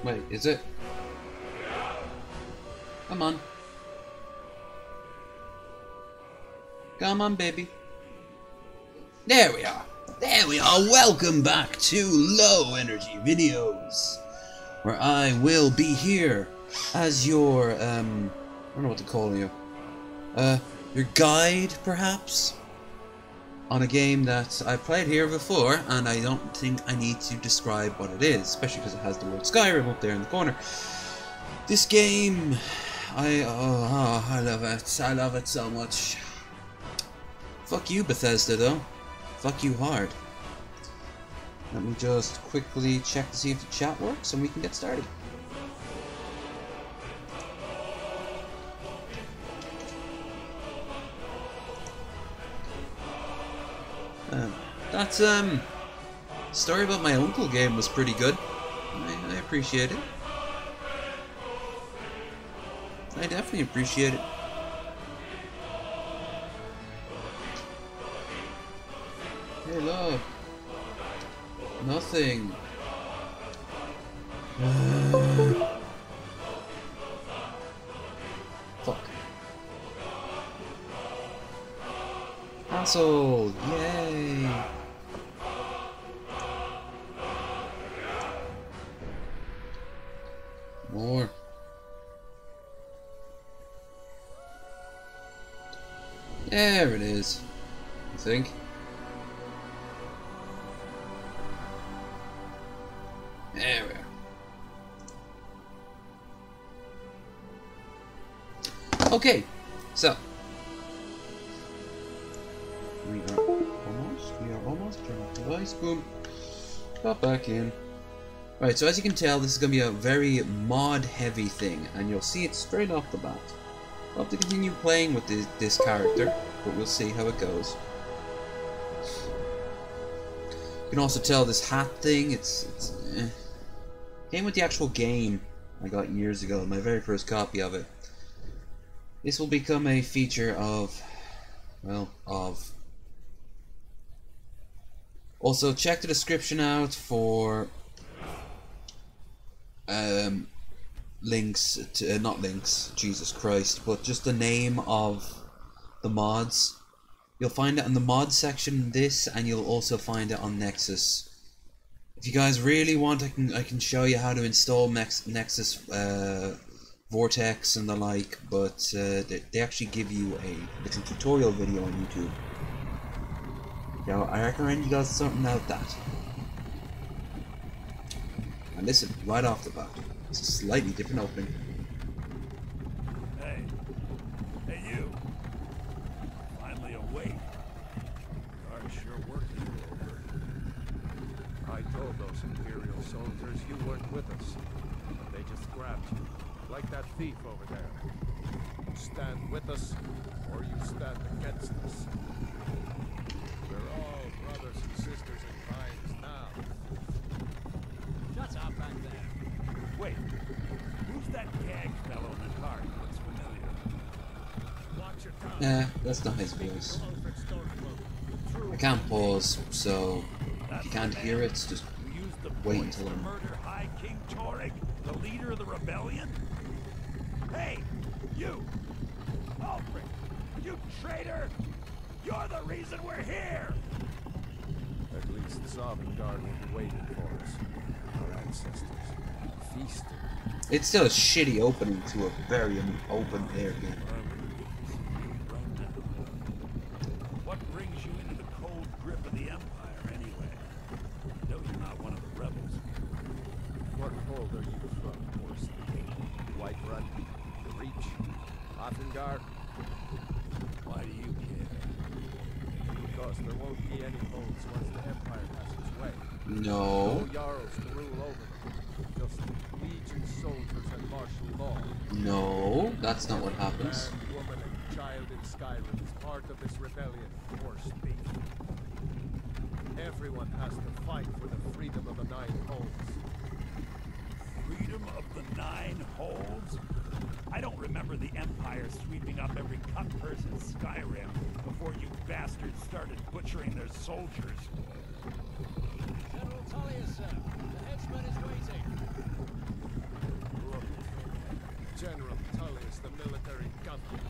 Wait, is it? Come on. Come on, baby. There we are. There we are. Welcome back to Low Energy Videos, where I will be here as your, I don't know what to call you. Your guide, perhaps? On a game that I've played here before, and I don't think I need to describe what it is, especially because it has the word Skyrim up there in the corner. This game, I love it. I love it so much. Fuck you, Bethesda, though. Fuck you hard. Let me just quickly check to see if the chat works, and we can get started. That story about my uncle game was pretty good. I appreciate it. I definitely appreciate it. Hey, look. Nothing. Fuck. Asshole! Yay! More. There it is. I think. There we are. Okay, so we are almost turn off the device, boom, pop back in. Right, so as you can tell, this is going to be a very mod heavy thing, and you'll see it straight off the bat. I'll have to continue playing with this character, but we'll see how it goes. You can also tell this hat thing, it's came with the actual game I got years ago, my very first copy of it. This will become a feature of, well, Also, check the description out for links to, not links, Jesus Christ, but just the name of the mods. You'll find it in the mod section in this, and you'll also find it on Nexus. If you guys really want, I can show you how to install Nexus Vortex and the like, but they actually give you a little tutorial video on YouTube. Now, I recommend you guys something out that. And listen, right off the bat, it's a slightly different opening. Hey you! Finally awake. I'm sure working over. I told those Imperial soldiers you weren't with us, but they just grabbed you, like that thief over there. You stand with us, or you stand against us. We're all brothers and sisters in minds now. Shut up back there. Wait, who's that gag fellow in the car? Looks familiar. Watch your tongue. Nah, that's not his voice. I can't pause, so if you can't hear it, just wait until I'm... Murder High King Torig, the leader of the rebellion? Hey, you! Alfred, you traitor! You're the reason we're here! At least the Guard will be waiting for us. Our ancestors feasted. It's still a shitty opening to a very open air game. What brings you into the cold grip of the Empire, anyway? No, you're not one of the rebels. What hold are you from, Horse? Whiterun, the Reach, Offengar? Why do you care? Because there won't be any holds once the Empire has its way. No. No Jarls to rule over them. Just Legion soldiers and martial law. No, that's not what happens. Man, woman, and child in Skyrim is part of this rebellion, horse thief. Everyone has to fight for the freedom of the Nine Holds. Freedom of the Nine Holds? I don't remember the Empire sweeping up every cut person in Skyrim before you bastards started butchering their soldiers. General Tullius, sir. The headsman is waiting. General Tullius, the military governor.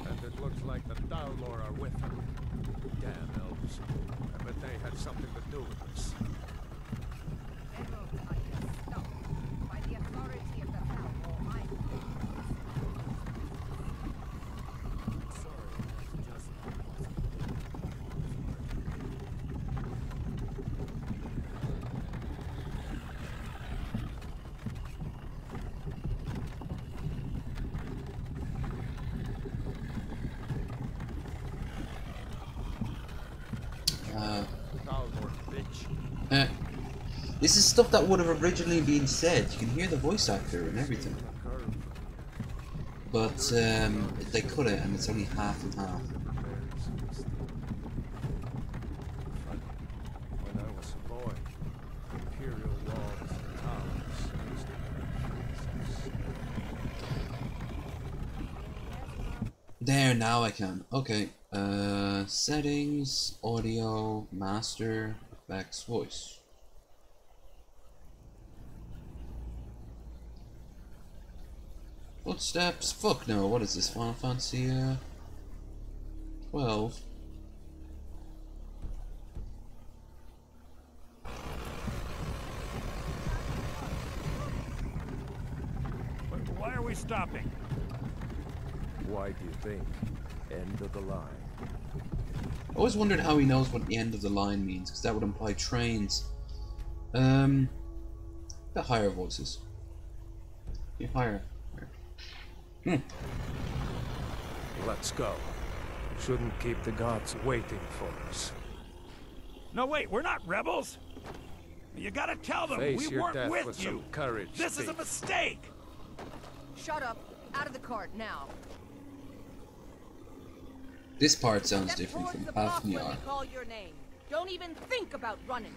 And it looks like the Valor are with him. Damn elves. I bet they had something to do with this. By the authority of the Valor, I Valor, bitch. This is stuff that would have originally been said. You can hear the voice actor and everything. But they cut it and it's only half and half. When I was a boy, imperial walls and towers used to be. There, now I can. Okay. Settings, audio, master, effects, voice. Footsteps? Fuck no, what is this, Final Fantasy 12? Why are we stopping? Why do you think? End of the line. I always wondered how he knows what the end of the line means, because that would imply trains. The higher voices. Yeah, higher. Let's go. Shouldn't keep the gods waiting for us. No, wait, we're not rebels. You gotta tell them Face we your weren't death with with you. some courage, This is a thief. mistake. shut up. Out of the cart now. This part sounds Step different towards from the block when we Hafniar. call your name. Don't even think about running.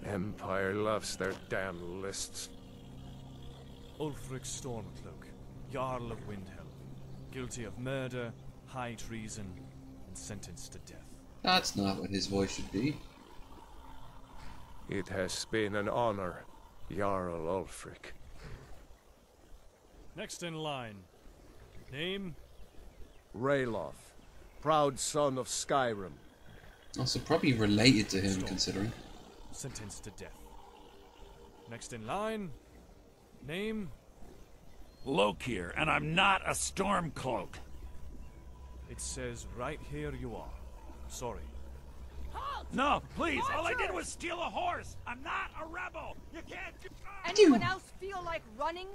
Empire loves their damn lists. Ulfric Stormcloak, Jarl of Windhelm, guilty of murder, high treason, and sentenced to death. That's not what his voice should be. It has been an honor, Jarl Ulfric. Next in line. Name? Raloth, proud son of Skyrim. Also, probably related to him, considering. Sentenced to death. Next in line. Name? Lokir, and I'm not a Stormcloak. It says right here you are. Sorry. Halt! No, please, all I did Archer! was steal a horse. I'm not a rebel. You can't do... Anyone else feel like running?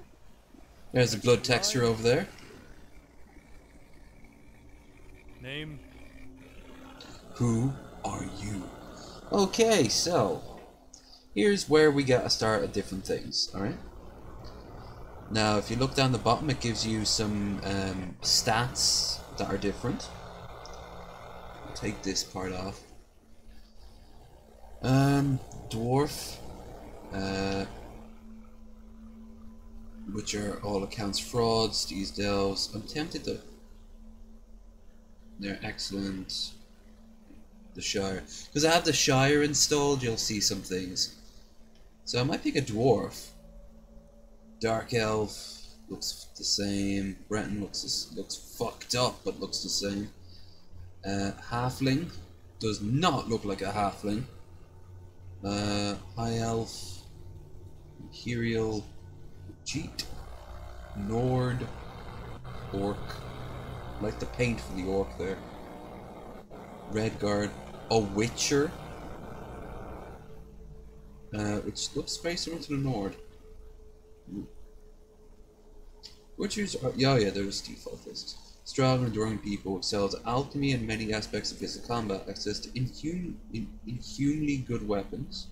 There's the blood texture over there. Name? Who are you? Okay, so here's where we gotta start at different things, alright? Now, if you look down the bottom, it gives you some stats that are different. I'll take this part off. Dwarf, which are all accounts frauds, these delves. I'm tempted to... They're excellent. The Shire. Because I have the Shire installed, you'll see some things. So I might pick a Dwarf. Dark Elf looks the same. Breton looks fucked up, but looks the same. Halfling does not look like a Halfling. High Elf. Imperial. Cheat. Nord. Orc. Like the paint for the Orc there. Redguard. A Witcher. Which looks very similar to the Nord. Witchers are, yeah, there's default lists. Strong and enduring people excels at alchemy and many aspects of physical combat, access to inhumanly good weapons,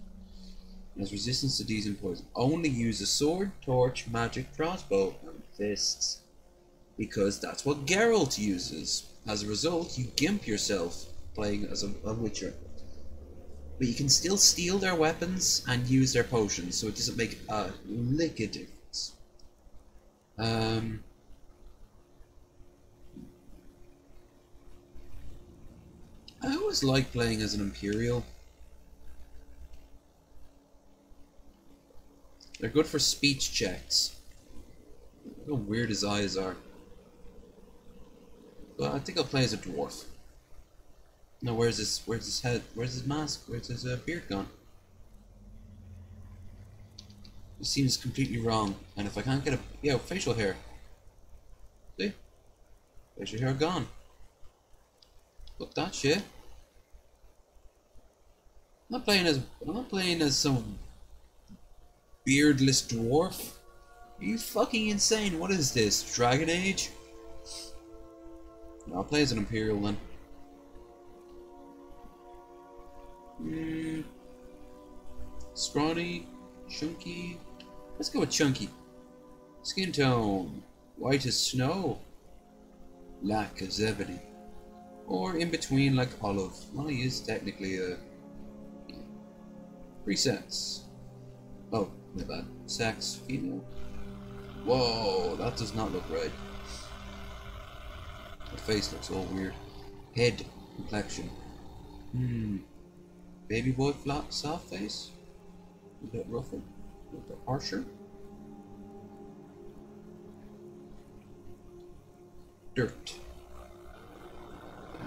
and has resistance to disease and poison. Only use a sword, torch, magic, crossbow, and fists. Because that's what Geralt uses. As a result, you gimp yourself playing as a Witcher. But you can still steal their weapons and use their potions, so it doesn't make a lick of difference. I always like playing as an Imperial. They're good for speech checks. Look how weird his eyes are. Well, I think I'll play as a dwarf. No, where's his head? Where's his mask? Where's his beard gone? It seems completely wrong. And if I can't get facial hair. See? Facial hair gone. Look that shit. I'm not playing as some beardless dwarf. Are you fucking insane? What is this? Dragon Age? No, I'll play as an Imperial then. Scrawny, chunky. Let's go with chunky. Skin tone, white as snow, black as ebony, or in between like olive. Well, he is technically a presets. Oh, my bad. Sex, female. Whoa, that does not look right. The face looks all weird. Head, complexion. Baby boy flat, soft face. A bit rougher. A bit harsher. Dirt.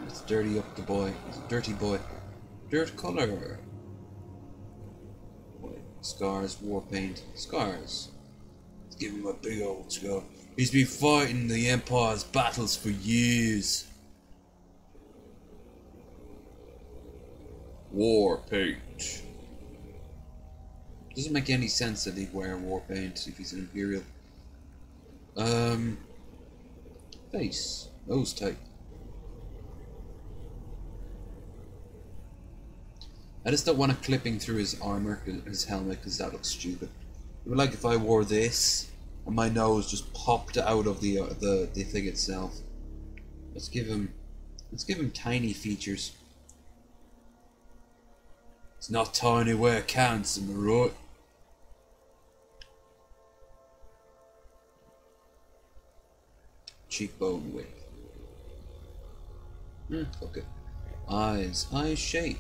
Let's dirty up the boy. He's a dirty boy. Dirt color. Scars, war paint. Scars. Let's give him a big old scar. He's been fighting the Empire's battles for years. War paint. Doesn't make any sense that he'd wear war paint if he's an Imperial. Face. Nose type. I just don't want it clipping through his armor, his helmet, because that looks stupid. It would be like if I wore this and my nose just popped out of the thing itself. Let's give him tiny features. It's not tiny where it counts, am I right? Cheekbone width. Fuck it. Eyes. Eye shape.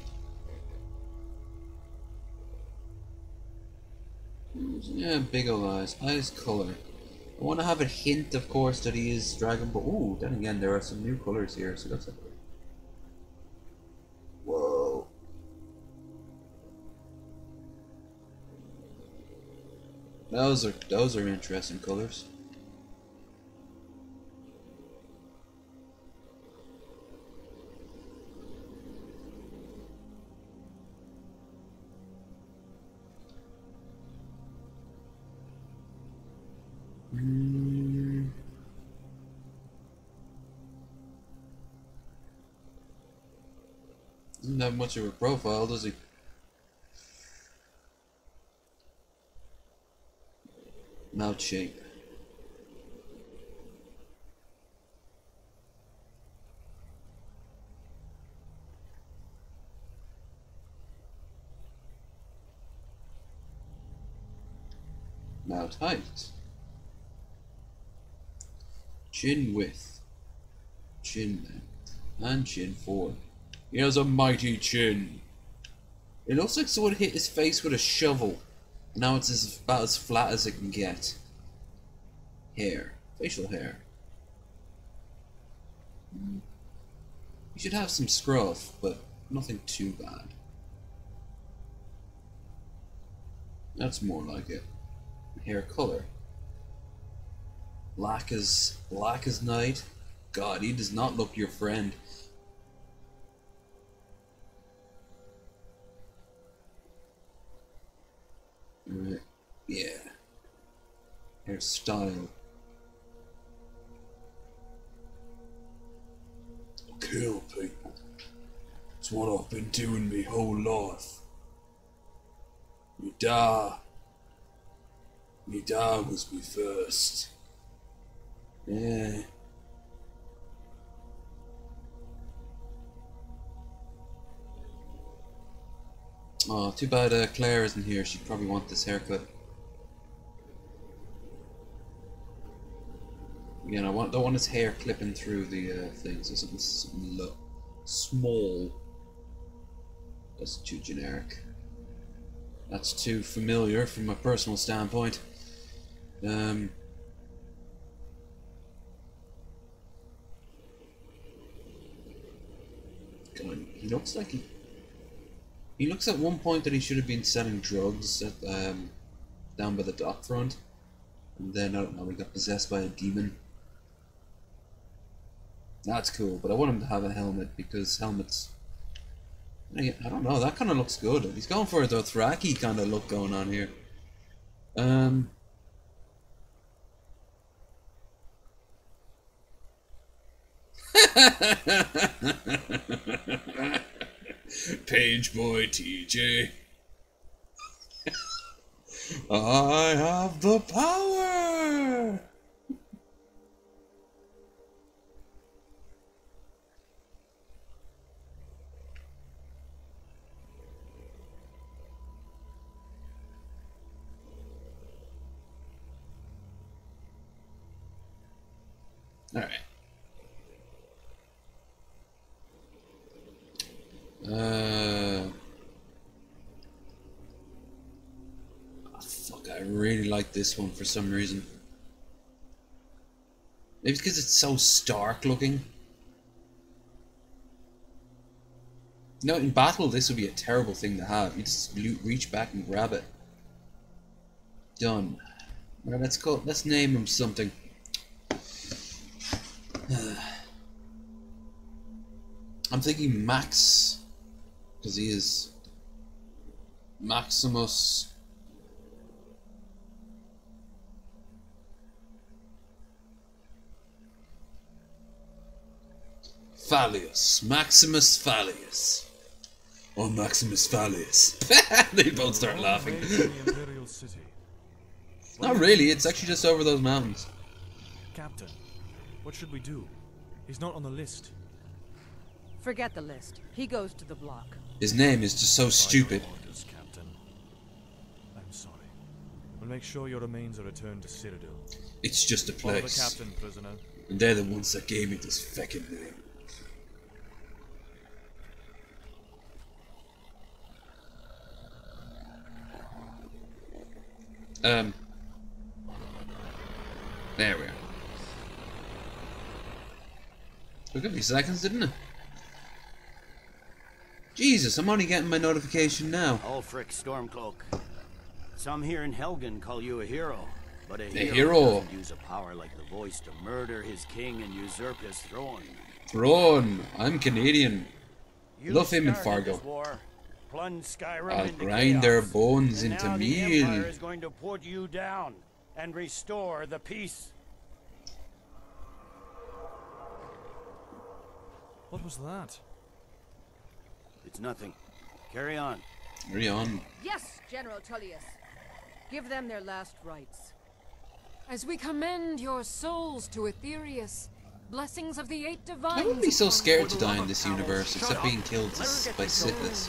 Yeah, big old eyes. Eyes color. I want to have a hint, of course, that he is dragon, but ooh, then again, there are some new colors here, so that's it. Whoa. Those are interesting colors. Doesn't have much of a profile, does he? Mouth shape. Mouth height. Chin width. Chin length. And chin forward. He has a mighty chin. It looks like someone hit his face with a shovel. Now it's about as flat as it can get. Hair. Facial hair. You should have some scruff, but nothing too bad. That's more like it. Hair color. Black as night. God, he does not look your friend. Yeah. Hairstyle. Kill people. It's what I've been doing my whole life. Me dad was me first. Yeah. Oh, too bad Claire isn't here. She'd probably want this haircut. Again, I don't want his hair clipping through the thing, so something small. That's too generic. That's too familiar from a personal standpoint. point. He looks like he looks at one point that he should have been selling drugs at down by the dock front, and then I don't know, he got possessed by a demon. That's cool, but I want him to have a helmet because helmets. I don't know. That kind of looks good. He's going for a Dothraki kind of look going on here. Page boy TJ. I have the power. All right. Fuck, I really like this one for some reason. Maybe it's because it's so stark looking. You know, in battle, this would be a terrible thing to have. You just reach back and grab it. Done. Alright, let's name him something. I'm thinking Max, because he is Maximus. Fallius. Maximus Fallius. Or Maximus Fallius. They both start laughing. Not really, it's actually just over those mountains. Captain, what should we do? He's not on the list. Forget the list. He goes to the block. His name is just so stupid. Orders, Captain. I'm sorry. We'll make sure your remains are returned to Cyrodiil. It's just a Follow the place. captain, prisoner. And they're the ones that gave me this feckin' name. There we are. Took a few seconds, didn't it? Jesus, I'm only getting my notification now. Ulfric Stormcloak. Some here in Helgen call you a hero, but a hero doesn't use a power like the voice to murder his king and usurp his throne. Throne. I'm Canadian. Love him in Fargo. Skyrim I'll grind their bones into now meal. the Empire is going to put you down and restore the peace. What was that? It's nothing. Carry on. Carry on. Yes, General Tullius. Give them their last rites. As we commend your souls to Aetherius, blessings of the eight divines. I wouldn't be so scared to die in this universe, except being killed by Sithis.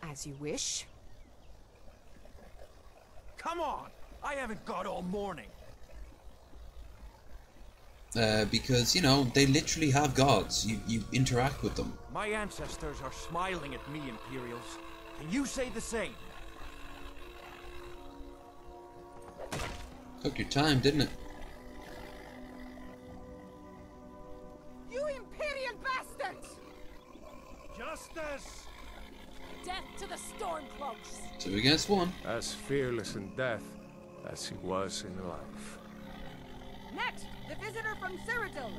As you wish. Come on! I haven't got all morning. Because, you know, they literally have gods. You interact with them. My ancestors are smiling at me, Imperials. Can you say the same? Took your time, didn't it? You Imperial bastards! Justice! Death to the Stormcloaks! 2 against 1. As fearless in death as he was in life. Next, the visitor from Cyrodiil.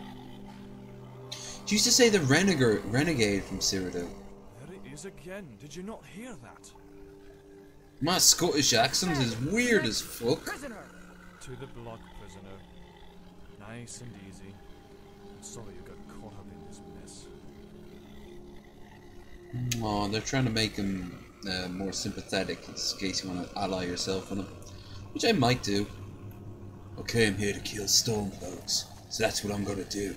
She used to say the renegade from Cyrodiil. There it is again. Did you not hear that? My Scottish accent is weird as fuck. Prisoner. To the block, prisoner. Nice and easy. I'm sorry you got caught up in this mess. Oh, they're trying to make him more sympathetic in case you want to ally yourself with him. Which I might do. Okay, I'm here to kill Stormcloaks, so that's what I'm gonna do.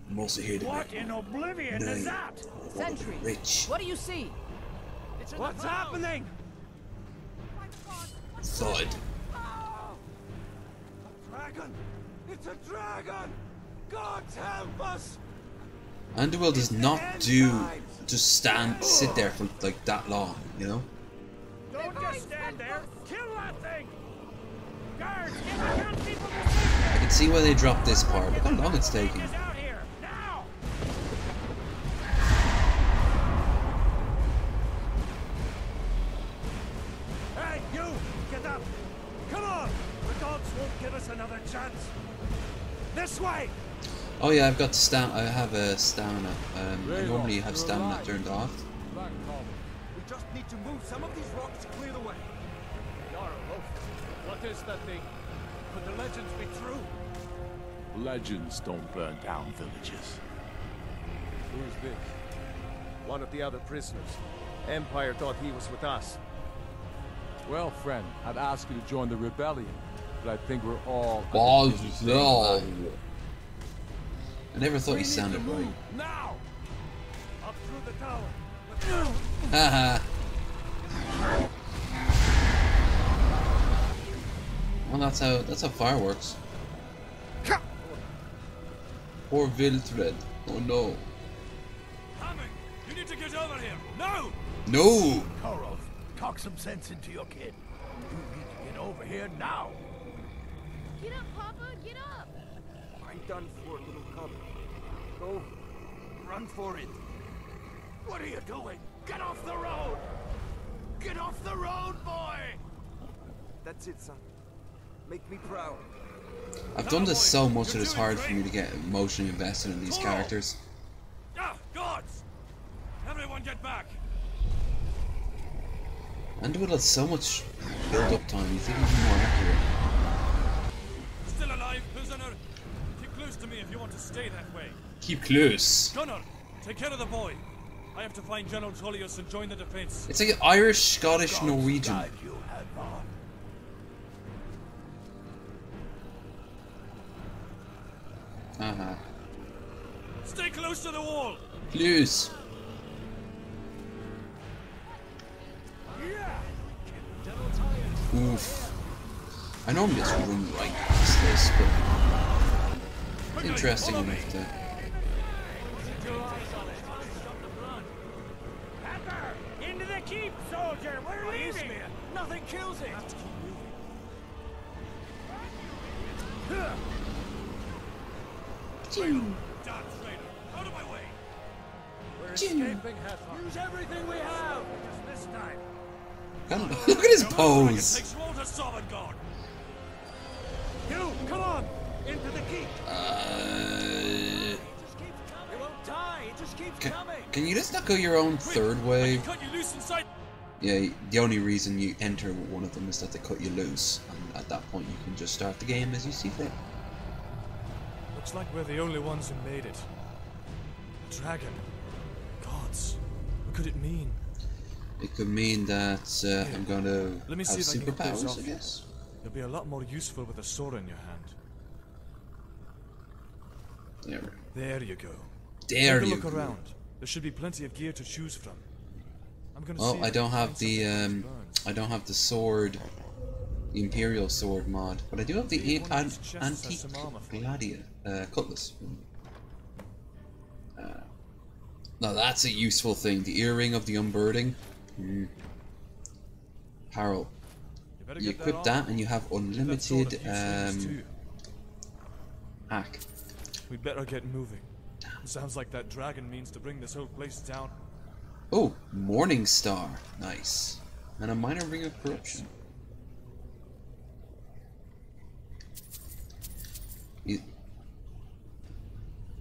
I'm also here to What in oblivion is that? Sentry. Rich. What do you see? What's happening? Thud. Dragon! It's a dragon! God help us! Underworld does not do just sit there for like that long, you know? Don't just stand there! Kill that thing! Guards, get the young people to I can see why they dropped this part. Look how long it's taking. Get out here! Now! directions. This way. Oh yeah, I've got I have a stamina. I normally have stamina turned off. We just need to move some of these rocks to clear the way. What is that thing? Could the legends be true? Legends don't burn down villages. Who's this? One of the other prisoners. Empire thought he was with us. Well, friend, I'd ask you to join the rebellion, but I think we're all... No. I never thought he sounded right. Now! Up through the tower. Haha. Well, that's how fire works. Poor Viltred. Oh no. Coming! You need to get over here! No! No! Korov, talk some sense into your kid. You need to get over here now! Get up, Papa, get up! I'm done for, little cub. Go. Run for it. What are you doing? Get off the road! Get off the road, boy! That's it, son. Make me proud. I've done this so much that it's hard for me to get emotionally invested in these characters. Ah, gods! Everyone get back! And with so much build-up time, you think it'd be more accurate. Still alive, prisoner? Keep close to me if you want to stay that way. Keep close. Gunnar, take care of the boy. I have to find General Tullius and join the defense. It's like Irish, Scottish, Norwegian. Uh-huh. Stay close to the wall. Close. Oof. I normally just run right past this, but interesting enough to... Into the keep, soldier! We're leaving! Nothing kills it! Dance Raider, out of my way! We're escaping, Headhunter. Use everything we have! Just this time. Look at his pose! Takes roll to Sovngarde. You, come on! Into the keep! It won't die, it just keeps coming! Can you just not go your own third way? Cut you loose inside. Yeah, the only reason you enter with one of them is that they cut you loose, and at that point you can just start the game as you see fit. Looks like we're the only ones who made it. Dragon. Gods. What could it mean? It could mean that I'm going to Let me have see if I can get those superpowers, off I you. guess. You'll be a lot more useful with a sword in your hand. There you go. There Take a you look go. around. There should be plenty of gear to choose from. I'm gonna Oh, see I if don't can have find the something that burns. I don't have the sword, the Imperial sword mod, but I do have the One of these chests has antique some armor for you. gladiator cutlass. Now that's a useful thing. The earring of the unbirding. Harold, better you get equip that that and you have unlimited hack. We'd better get moving. Sounds like that dragon means to bring this whole place down. Oh, Morning Star, nice, and a minor ring of corruption.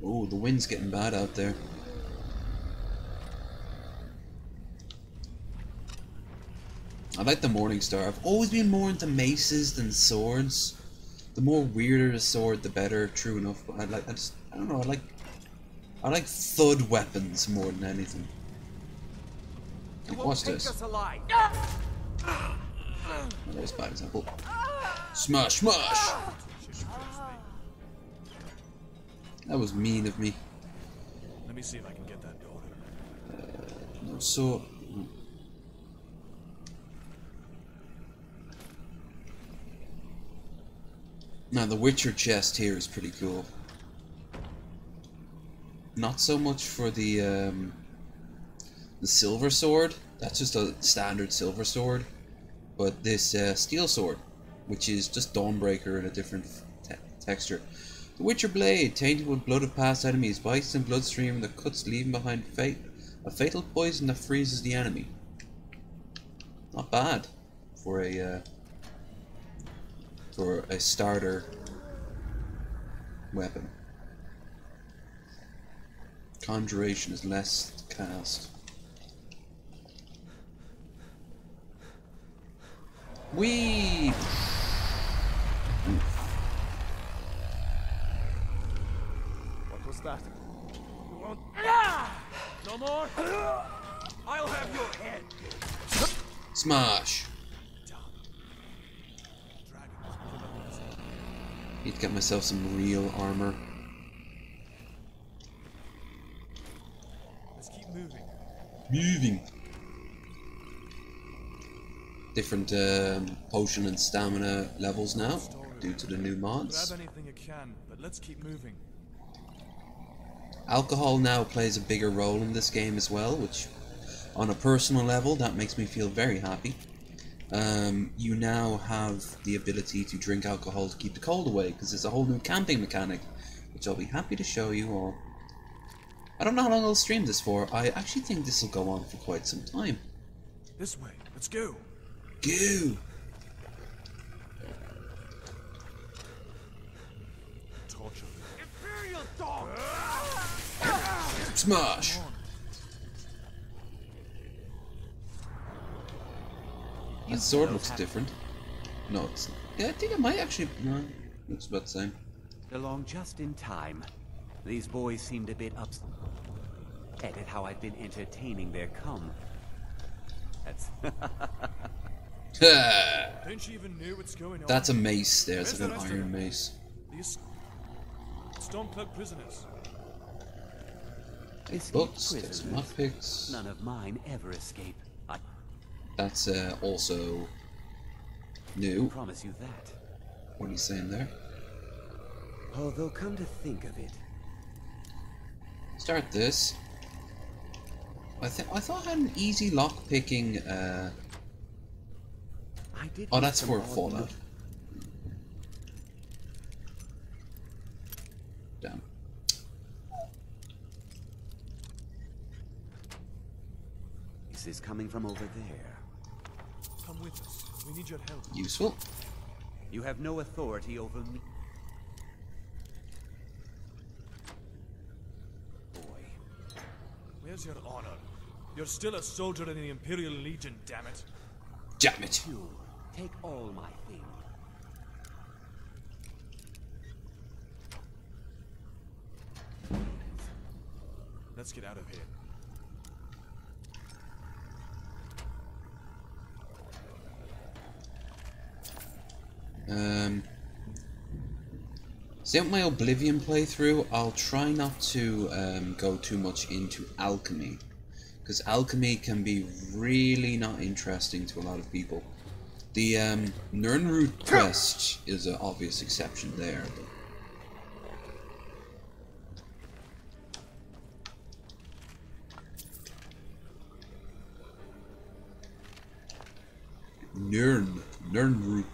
Oh, the wind's getting bad out there. I like the Morning Star. I've always been more into maces than swords. The more weirder the sword, the better. True enough, but I don't know. I like thud weapons more than anything. Like, watch this. Oh, that was a bad example. Smash, smash. That was mean of me. Let me see if I can get that door. No, so. Now the Witcher chest here is pretty cool. Not so much for the silver sword. That's just a standard silver sword. But this steel sword, which is just Dawnbreaker in a different texture. The Witcher blade, tainted with blood of past enemies, bites and bloodstream that cuts, leaving behind a fatal poison that freezes the enemy. Not bad for a starter weapon. Conjuration is less cast. Whee! What was that? You won't. No more? I'll have your head. Smash! Need to get myself some real armor. Let's keep moving. Moving! Different potion and stamina levels now, due to the new mods. Grab anything you can, but let's keep moving. Alcohol now plays a bigger role in this game as well, which, on a personal level, that makes me feel very happy. You now have the ability to drink alcohol to keep the cold away, because there's a whole new camping mechanic, which I'll be happy to show you all. I don't know how long I'll stream this for. I actually think this will go on for quite some time. This way, let's go. Go! Torture. Imperial dog! Smash! That sword looks different. No, it's... Yeah, I think it might actually... No, looks about the same. Along just in time. These boys seemed a bit upset at how I've been entertaining their cum. That's... Don't you even know what's going on? That's a mace there, it's Where's like the an rest of iron them? mace. These Stormcloak prisoners. Escaped Books, there's prisoners. some lockpicks. None of mine ever escape. I That's also new. promise you that. What are you saying there? Although come to think of it, Start this. I thought I had an easy lock picking. I did. Oh, meet that's some for odd Fallout. Damn. This is coming from over there. Come with us. We need your help. Useful. You have no authority over me. Boy. Where's your honor? You're still a soldier in the Imperial Legion, damn it. Damn it. You take all my things. Let's get out of here. See, with my Oblivion playthrough, I'll try not to go too much into alchemy, because alchemy can be really not interesting to a lot of people. The Nernroot quest is an obvious exception there. Nernroot.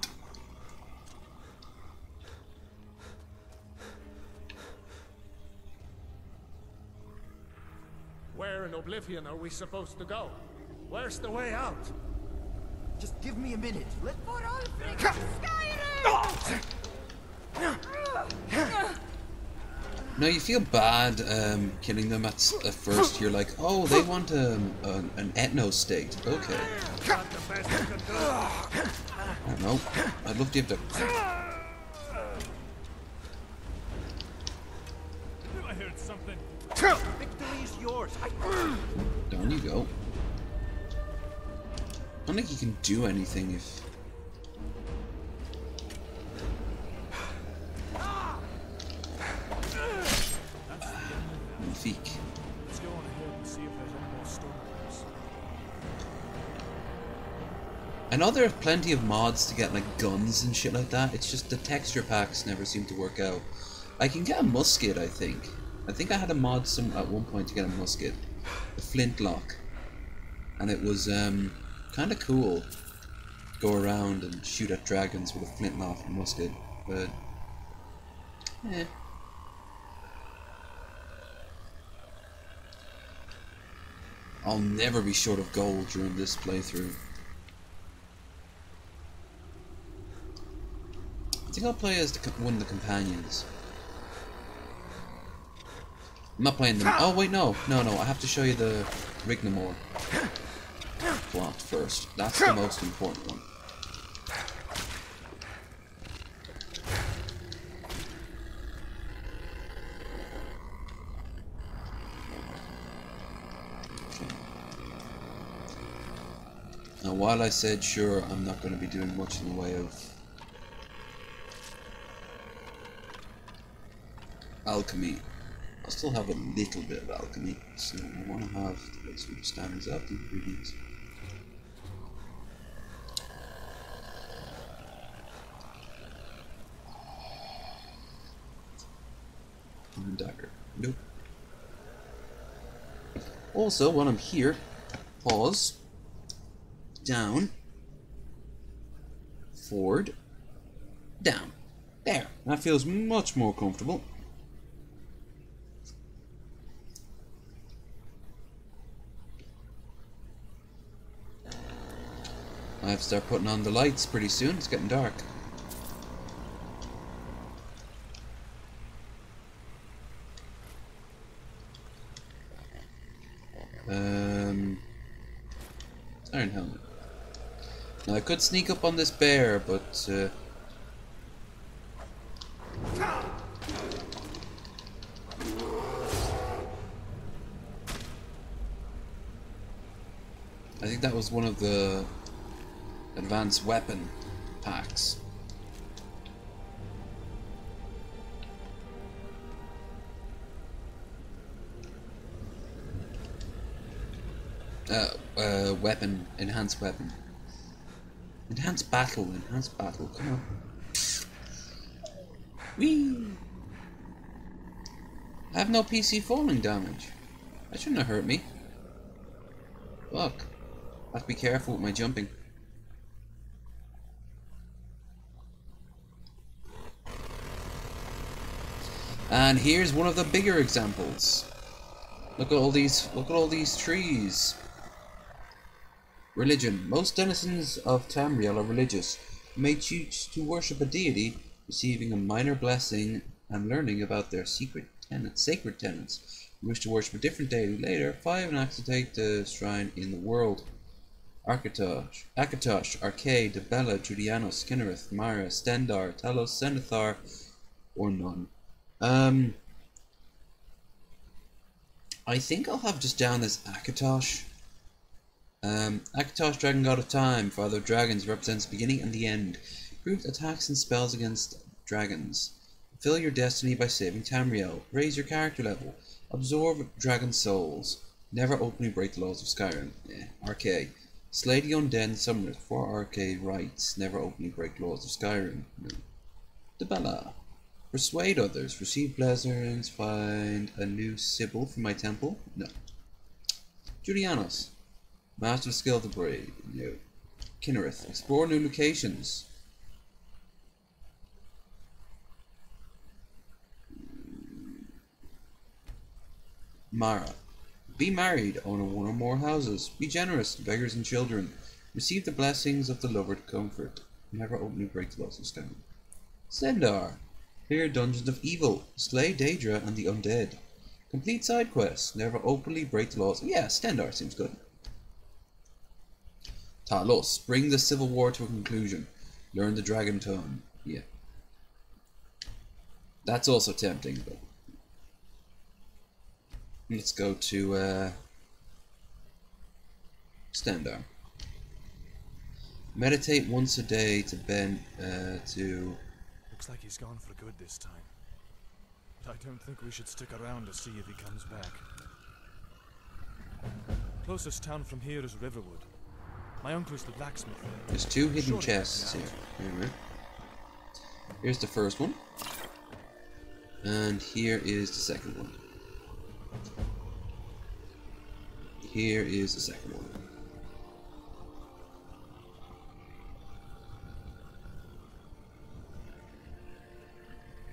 Where in Oblivion are we supposed to go? Where's the way out? Just give me a minute. Let For all Skyrim! Now you feel bad killing them at first. You're like, oh, they want an ethno state. Okay. Not the best you can do. I don't know. I'd love to have to. I heard something. victory is yours. Down you go. I don't think you can do anything if. Magnifique. Let's go on ahead and see if there's any more Stormcloaks. I know there are plenty of mods to get like guns and shit like that. It's just the texture packs never seem to work out. I can get a musket, I think. I think I had a mod at one point to get a musket, a flintlock, and it was kind of cool. Go around and shoot at dragons with a flintlock and musket, but eh. I'll never be short of gold during this playthrough. I think I'll play as one of the companions. I'm not playing them. Oh wait, no. I have to show you the rigmor plot first. That's the most important one. Now, while I said sure, I'm not going to be doing much in the way of alchemy. I still have a little bit of alchemy, so I want to have the basic understandings of the ingredients. And dagger. Nope. Also, while I'm here, pause. Down, forward, down. There. That feels much more comfortable. I have to start putting on the lights pretty soon. It's getting dark. Iron helmet. Now I could sneak up on this bear, but I think that was one of the advanced weapon packs. Weapon, enhanced weapon. Enhanced battle, come on. Whee! I have no PC falling damage. That shouldn't have hurt me. Fuck. I have to be careful with my jumping. And here's one of the bigger examples. Look at all these trees. Religion. Most denizens of Tamriel are religious. You may choose to worship a deity, receiving a minor blessing and learning about their sacred tenets. You wish to worship a different deity later, 5 and activate the shrine in the world. Akatosh, Arcade, Bella, Julianos, Kinnereth, Mara, Stendar, Talos, Zenithar, or none. I think I'll have just down as Akatosh. Akatosh, dragon god of time, father of dragons, represents the beginning and the end. Improved attacks and spells against dragons. Fulfill your destiny by saving Tamriel. Raise your character level. Absorb dragon souls. Never openly break the laws of Skyrim. RK. Slay the undead and summoners. 4 RK rights. Never openly break laws of Skyrim. No. Debella. Persuade others. Receive blessings. Find a new Sibyl for my temple. No. Julianos. Master of skill of the brave. No. Kinnereth. Explore new locations. Mara. Be married, own 1 or more houses. Be generous to beggars and children. Receive the blessings of the lover to comfort. Never openly break the laws of Skyrim. Sendar. Clear dungeons of evil. Slay Daedra and the undead. Complete side quests. Never openly break the laws. Yeah, Stendar seems good. Talos. Bring the civil war to a conclusion. Learn the dragon tongue. Yeah. That's also tempting, but let's go to Stendar. Meditate once a day to Looks like he's gone for good this time. But I don't think we should stick around to see if he comes back. Closest town from here is Riverwood. My uncle's the blacksmith. There's 2 hidden chests here. Here's the first one. And here is the second one. Here is the second one.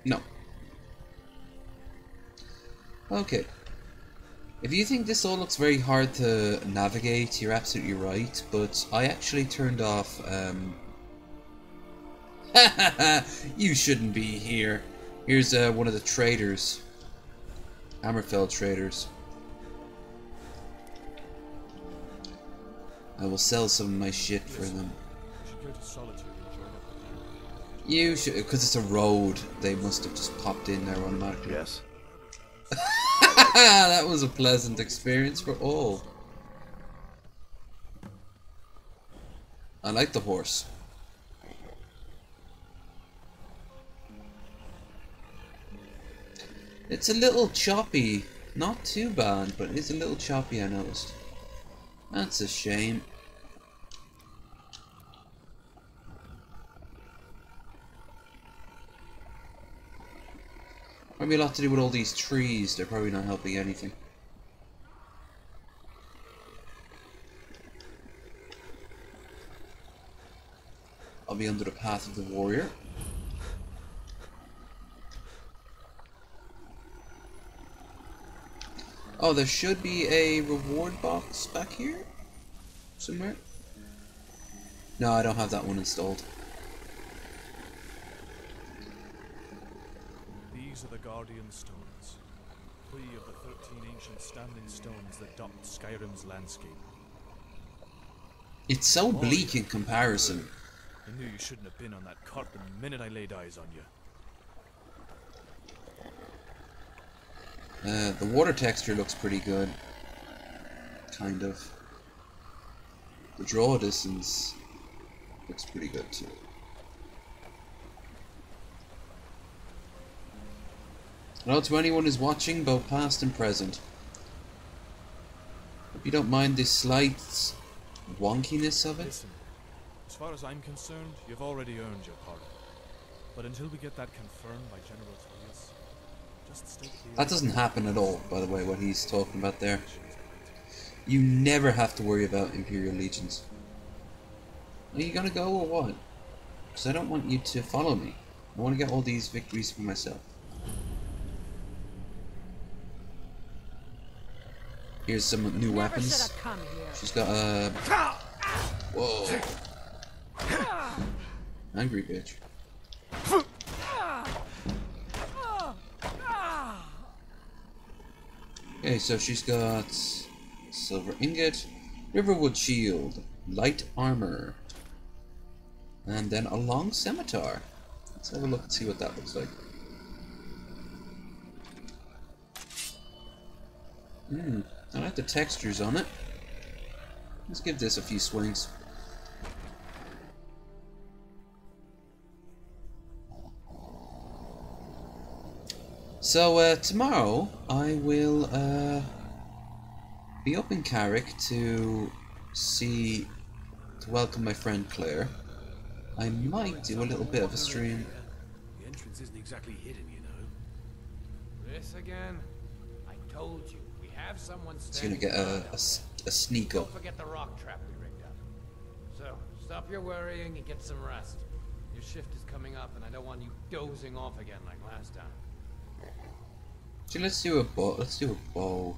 No. Okay. If you think this all looks very hard to navigate, you're absolutely right, but I actually turned off, you shouldn't be here. Here's one of the traders. Hammerfell traders. I will sell some of my shit for them. You should, because it's a road. They must have just popped in there automatically. Yes. That was a pleasant experience for all. I like the horse. It's a little choppy. Not too bad, but it's a little choppy, I noticed. That's a shame. Probably a lot to do with all these trees. They're probably not helping anything. I'll be under the path of the warrior. Oh, there should be a reward box back here somewhere. No, I don't have that one installed. These are the Guardian Stones. 3 of the 13 ancient standing stones that dot Skyrim's landscape. It's so bleak in comparison. I knew you shouldn't have been on that cart the minute I laid eyes on you. The water texture looks pretty good. Kind of. The draw distance looks pretty good too. Hello to anyone who's watching, both past and present. Hope you don't mind this slight wonkiness of it. Listen, as far as I'm concerned, you've already earned your pardon. But until we get that confirmed by General Tullius, just stay clear. That doesn't happen at all, by the way, what he's talking about there. You never have to worry about Imperial Legions. Are you gonna go or what? Because I don't want you to follow me. I want to get all these victories for myself. Here's some new weapons. She's got a... Whoa. Angry bitch. Okay, so she's got silver ingot, riverwood shield, light armor, and then a long scimitar. Let's have a look and see what that looks like. I like the textures on it. Let's give this a few swings. So tomorrow I will be up in Carrick to welcome my friend Claire. I might do a little bit of a stream. The entrance isn't exactly hidden, you know. This again? I told you. We have someone It's gonna get a sneak up. Don't forget the rock trap we rigged up. So, stop your worrying and get some rest. Your shift is coming up and I don't want you dozing off again like last time. So let's do a bow. Let's do a bow.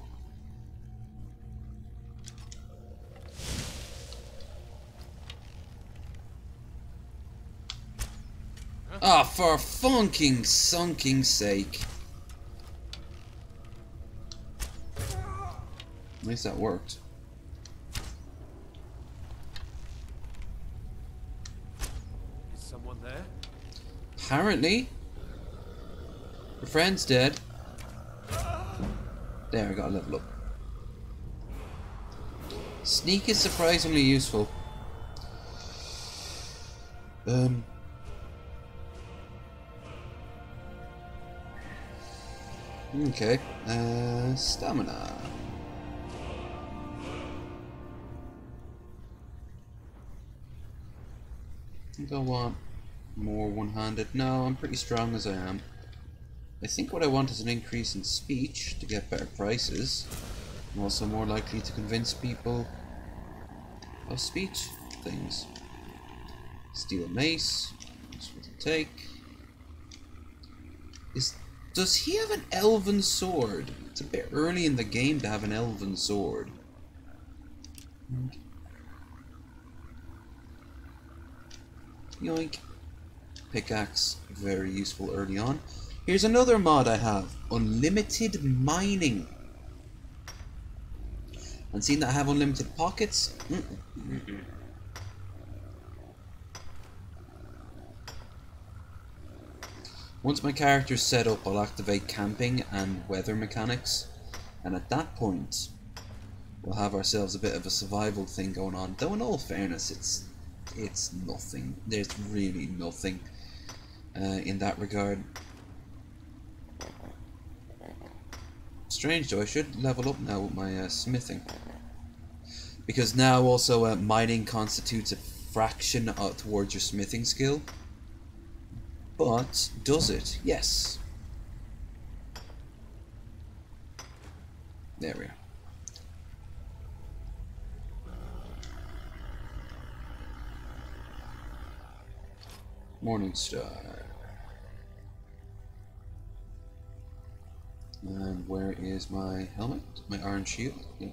Ah, for funking sunking sake. At least that worked. Is someone there? Apparently. Your friend's dead. There, I got a level up. Sneak is surprisingly useful. Okay, stamina. I think I want more one-handed. No, I'm pretty strong as I am. I think what I want is an increase in speech to get better prices. I'm also more likely to convince people of speech things. Steal a mace. That's what I'll take. Does he have an elven sword? It's a bit early in the game to have an elven sword. Yoink. Pickaxe, very useful early on. Here's another mod I have. Unlimited mining. And seeing that I have unlimited pockets? Once my character's set up, I'll activate camping and weather mechanics. And at that point, we'll have ourselves a bit of a survival thing going on. Though in all fairness, it's nothing. There's really nothing in that regard. Strange though, I should level up now with my smithing. Because now also mining constitutes a fraction towards your smithing skill. But, does it? Yes. There we are. Morning star. And where is my helmet? My iron shield? Yeah.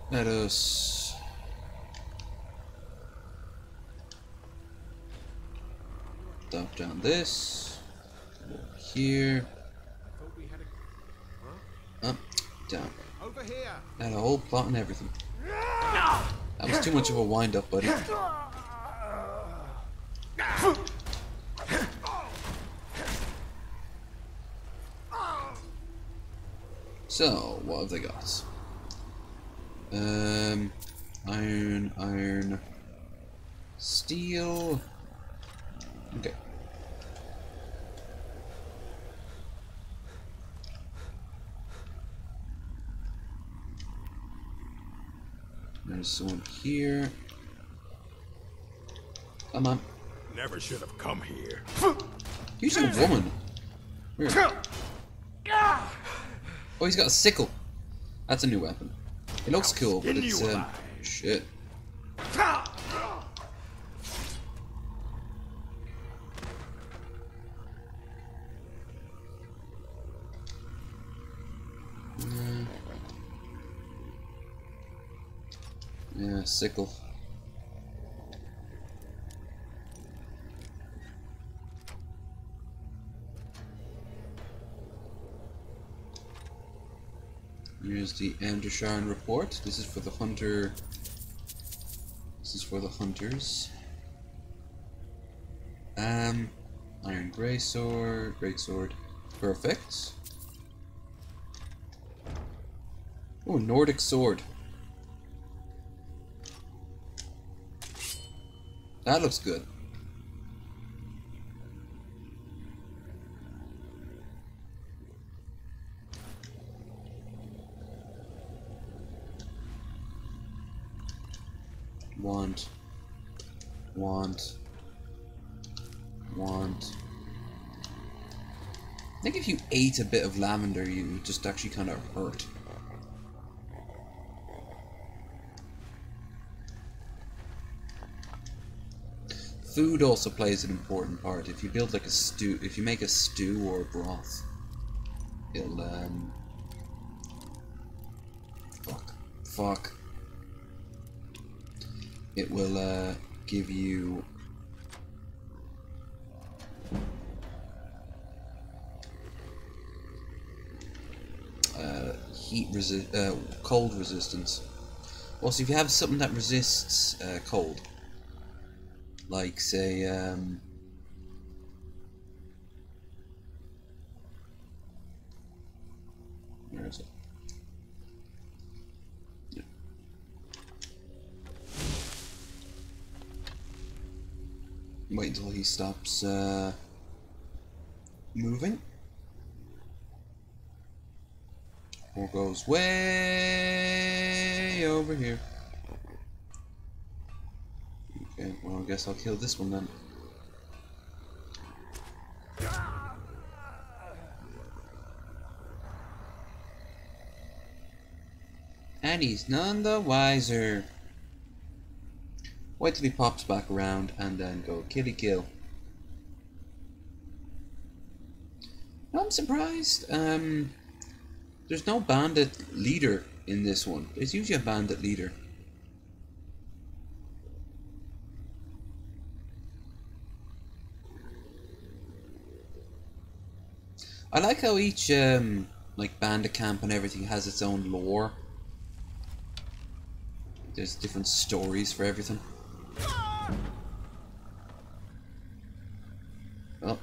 Let us dump down this over here, up, down. Had a whole plot and everything. That was too much of a wind up, buddy. So, what have they got? Iron, steel. Okay. There's one here. Come on. Never should have come here. He's a woman. Where? Oh, he's got a sickle. That's a new weapon. It looks cool, but it's shit. Yeah, sickle. Here's the Andersharn report. This is for the hunter. This is for the hunters. Iron greatsword, greatsword. Perfect. Oh, Nordic sword. That looks good. Want. I think if you ate a bit of lavender, you would just actually kind of hurt. Food also plays an important part. If you build like a stew, if you make a stew or a broth, it'll fuck. It will give you cold resistance. Also, if you have something that resists cold, like say where is it? Yeah. Wait until he stops moving. Or goes way over here. Okay, well I guess I'll kill this one then. And he's none the wiser. Wait till he pops back around and then go killy kill. I'm surprised. There's no bandit leader in this one. There's usually a bandit leader. I like how each like bandit camp and everything has its own lore. There's different stories for everything. Well,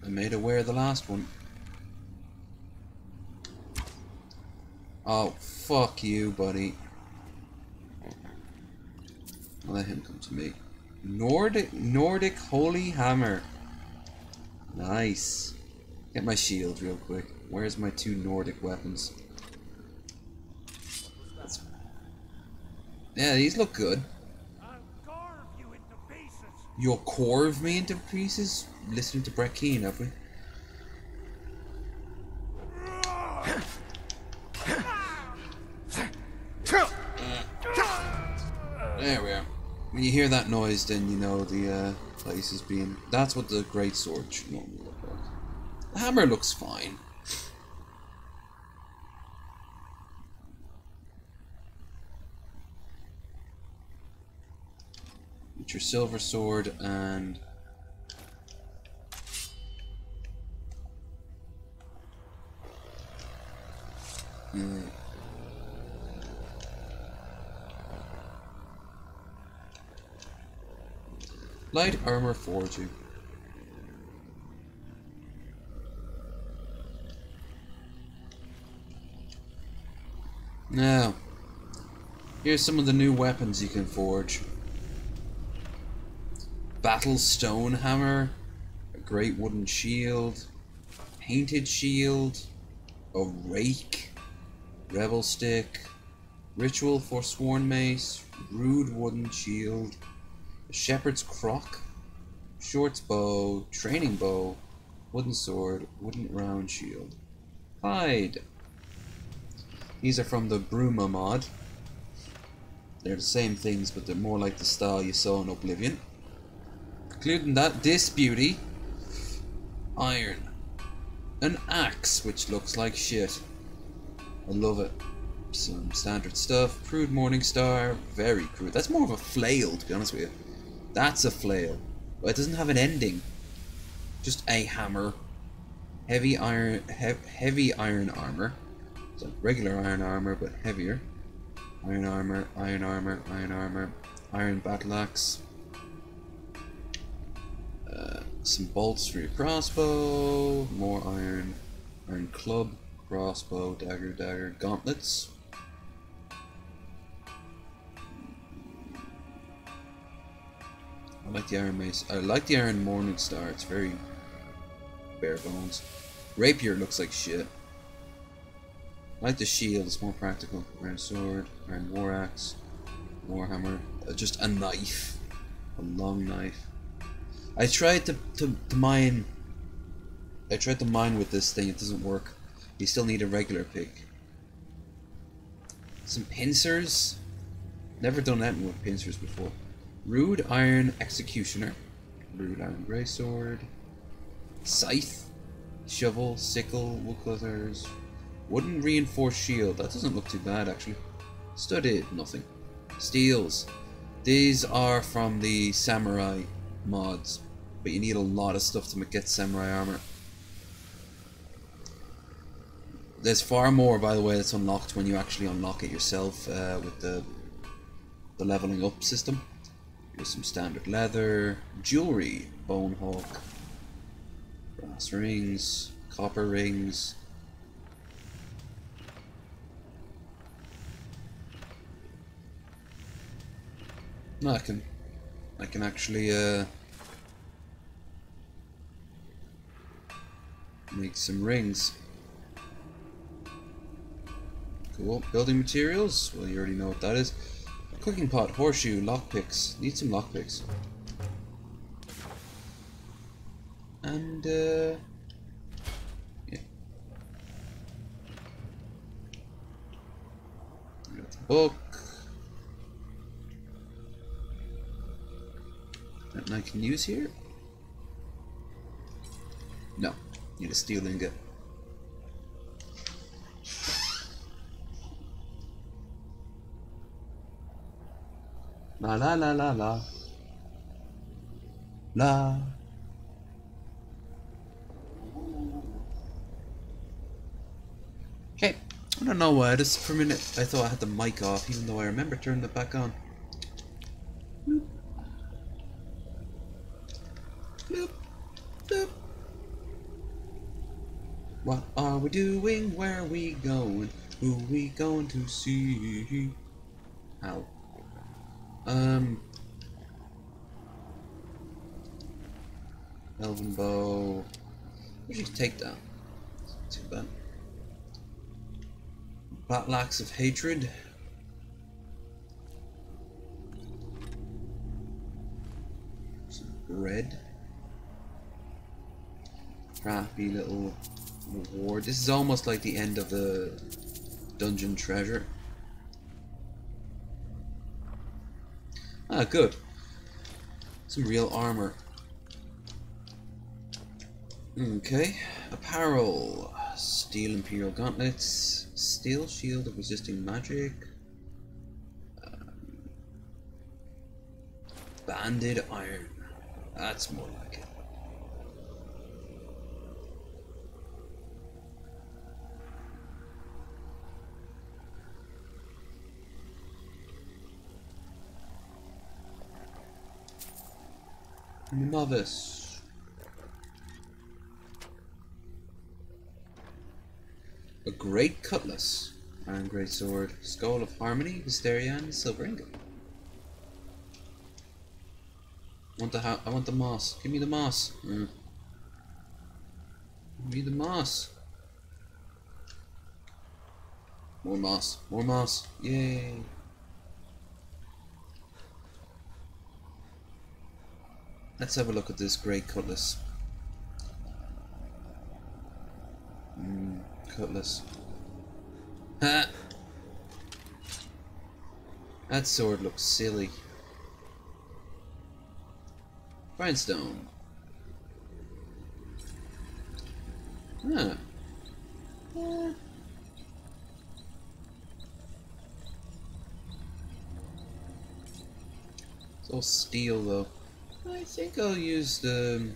I made aware of the last one. Oh, fuck you, buddy. I'll let him come to me. Nordic Holy Hammer. Nice. Get my shield real quick. Where's my 2 Nordic weapons? Yeah, these look good. You'll carve me into pieces? Listening to Brett Keane, have we? There we are. When you hear that noise, then you know the place is being... That's what the great sword should normally look like. The hammer looks fine. Get your silver sword and... Light armor forging. Now, here's some of the new weapons you can forge. Battle stone hammer, a great wooden shield, painted shield, a rake, rebel stick, ritual forsworn mace, rude wooden shield, a shepherd's crock, short bow, training bow, wooden sword, wooden round shield. Hide. These are from the Bruma mod. They're the same things, but they're more like the style you saw in Oblivion. Including this beauty. Iron. An axe, which looks like shit. I love it. Some standard stuff. Crude morning star. Very crude. That's more of a flail, to be honest with you. That's a flail. But it doesn't have an ending. Just a hammer. Heavy iron armor. So regular iron armor, but heavier. Iron armor, iron armor, iron armor. Iron battle axe. Some bolts for your crossbow. More iron. Iron club. Crossbow, dagger, gauntlets. I like the iron mace. I like the iron morning star. It's very bare bones. Rapier looks like shit. I like the shield. It's more practical. Iron sword, iron war axe, warhammer. Just a knife, a long knife. I tried to mine. I tried to mine with this thing. It doesn't work. You still need a regular pick. Some pincers. Never done anything with pincers before. Rude iron executioner. Rude iron grey sword. Scythe. Shovel. Sickle. Wood cutters. Wooden reinforced shield. That doesn't look too bad actually. Studded. Nothing. Steels. These are from the samurai mods. But you need a lot of stuff to get samurai armor. There's far more, by the way, that's unlocked when you actually unlock it yourself with the leveling up system. Here's some standard leather, jewelry, bone hawk, brass rings, copper rings. No, I can actually make some rings. Cool. Building materials. Well, you already know what that is. Cooking pot, horseshoe, lockpicks. Need some lockpicks. And yeah. Got the book. That I can use here. No. Need a steel ingot. La la la la la. La. Okay. I don't know why, just for a minute I thought I had the mic off, even though I remember turning it back on. Bloop. Bloop. Bloop. What are we doing? Where are we going? Who are we going to see? How? Elven bow. What should you take down? Too bad. Battle axe of hatred. Some bread. Crappy little reward. This is almost like the end of the dungeon treasure. Ah, good. Some real armor. Okay. Apparel. Steel Imperial gauntlets. Steel shield of resisting magic. Banded iron. That's more like it. Novice. A great cutlass. Iron great sword. Skull of harmony. Hysteria and silver ingot. I want the moss. Give me the moss. Give me the moss. More moss. More moss. Yay. Let's have a look at this great cutlass. Cutlass. Ha! That sword looks silly. Grindstone. Huh. It's all steel though. I think I'll use the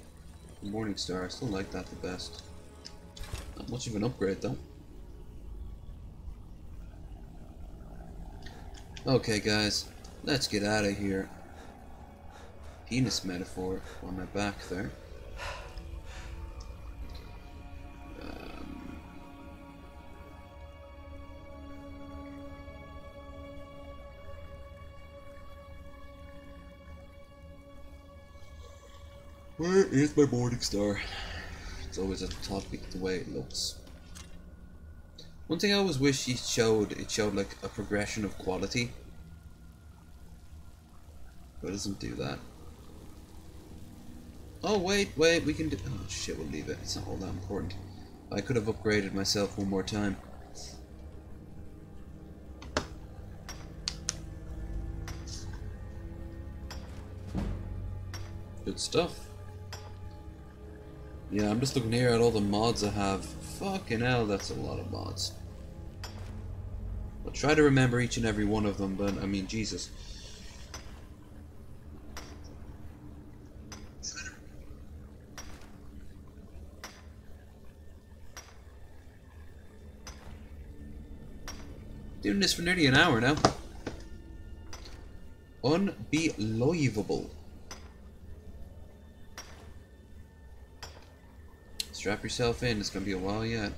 Morning Star. I still like that the best. Not much of an upgrade though. Okay guys, let's get out of here. Penis metaphor on my back there. Where is my Morning Star? It's always at the top the way it looks. One thing I always wish it showed like a progression of quality. But it doesn't do that. Oh wait, we can do— oh shit, we'll leave it. It's not all that important. I could have upgraded myself one more time. Good stuff. Yeah, I'm just looking here at all the mods I have. Fucking hell, that's a lot of mods. I'll try to remember each and every one of them, but I mean, Jesus. Doing this for nearly an hour now. Unbelievable. Strap yourself in, it's gonna be a while yet.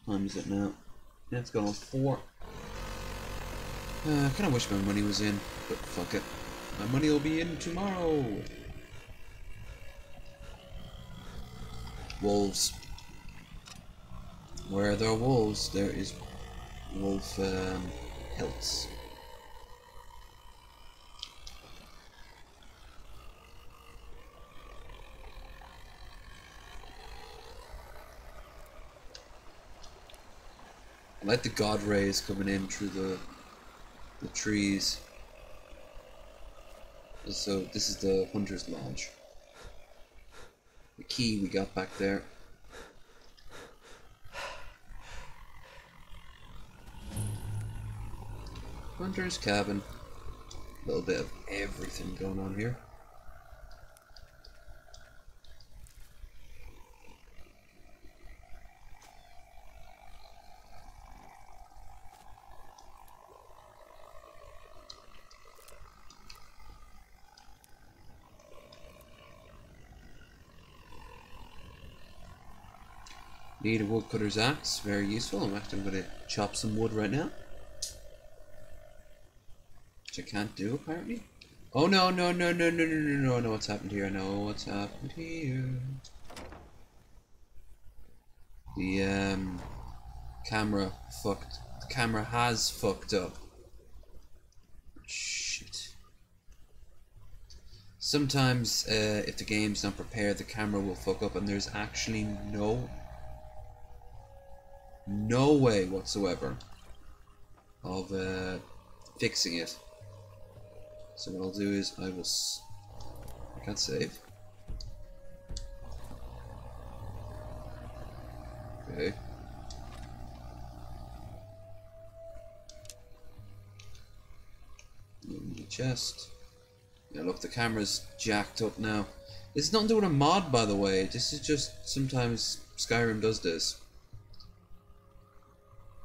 What time is it now? Yeah, it's going on 4. I kinda wish my money was in, but fuck it. My money will be in tomorrow. Wolves. Where there are wolves, there is wolf pelts. I like the god rays coming in through the trees. So this is the Hunter's Lodge. The key we got back there. Hunter's cabin. A little bit of everything going on here. Need a woodcutter's axe, very useful. I'm actually going to chop some wood right now. Which I can't do apparently. Oh no, no, no, no, no, no, no, no, I know what's happened here, I know what's happened here. The camera fucked. The camera has fucked up. Shit. Sometimes if the game's not prepared, the camera will fuck up, and there's actually no way whatsoever of fixing it. So what I'll do is I can't save. Okay. In the chest. Yeah, look, the camera's jacked up now. It's nothing to do with a mod, by the way. This is just sometimes Skyrim does this.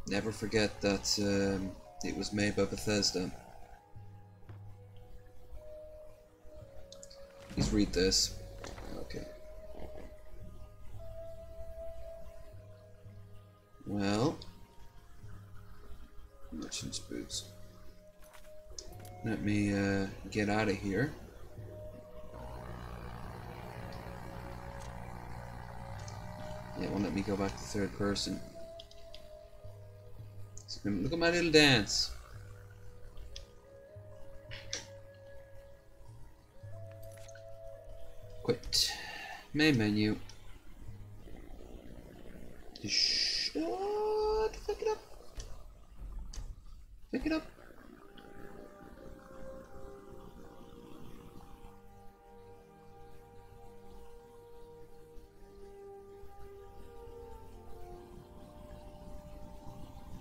Never forget that it was made by Bethesda. Please read this. Okay. Well, merchant's boots. Let me get out of here. Yeah, it won't let me go back to third person. Look at my little dance. Quit. Main menu. Pick it up. Pick it up.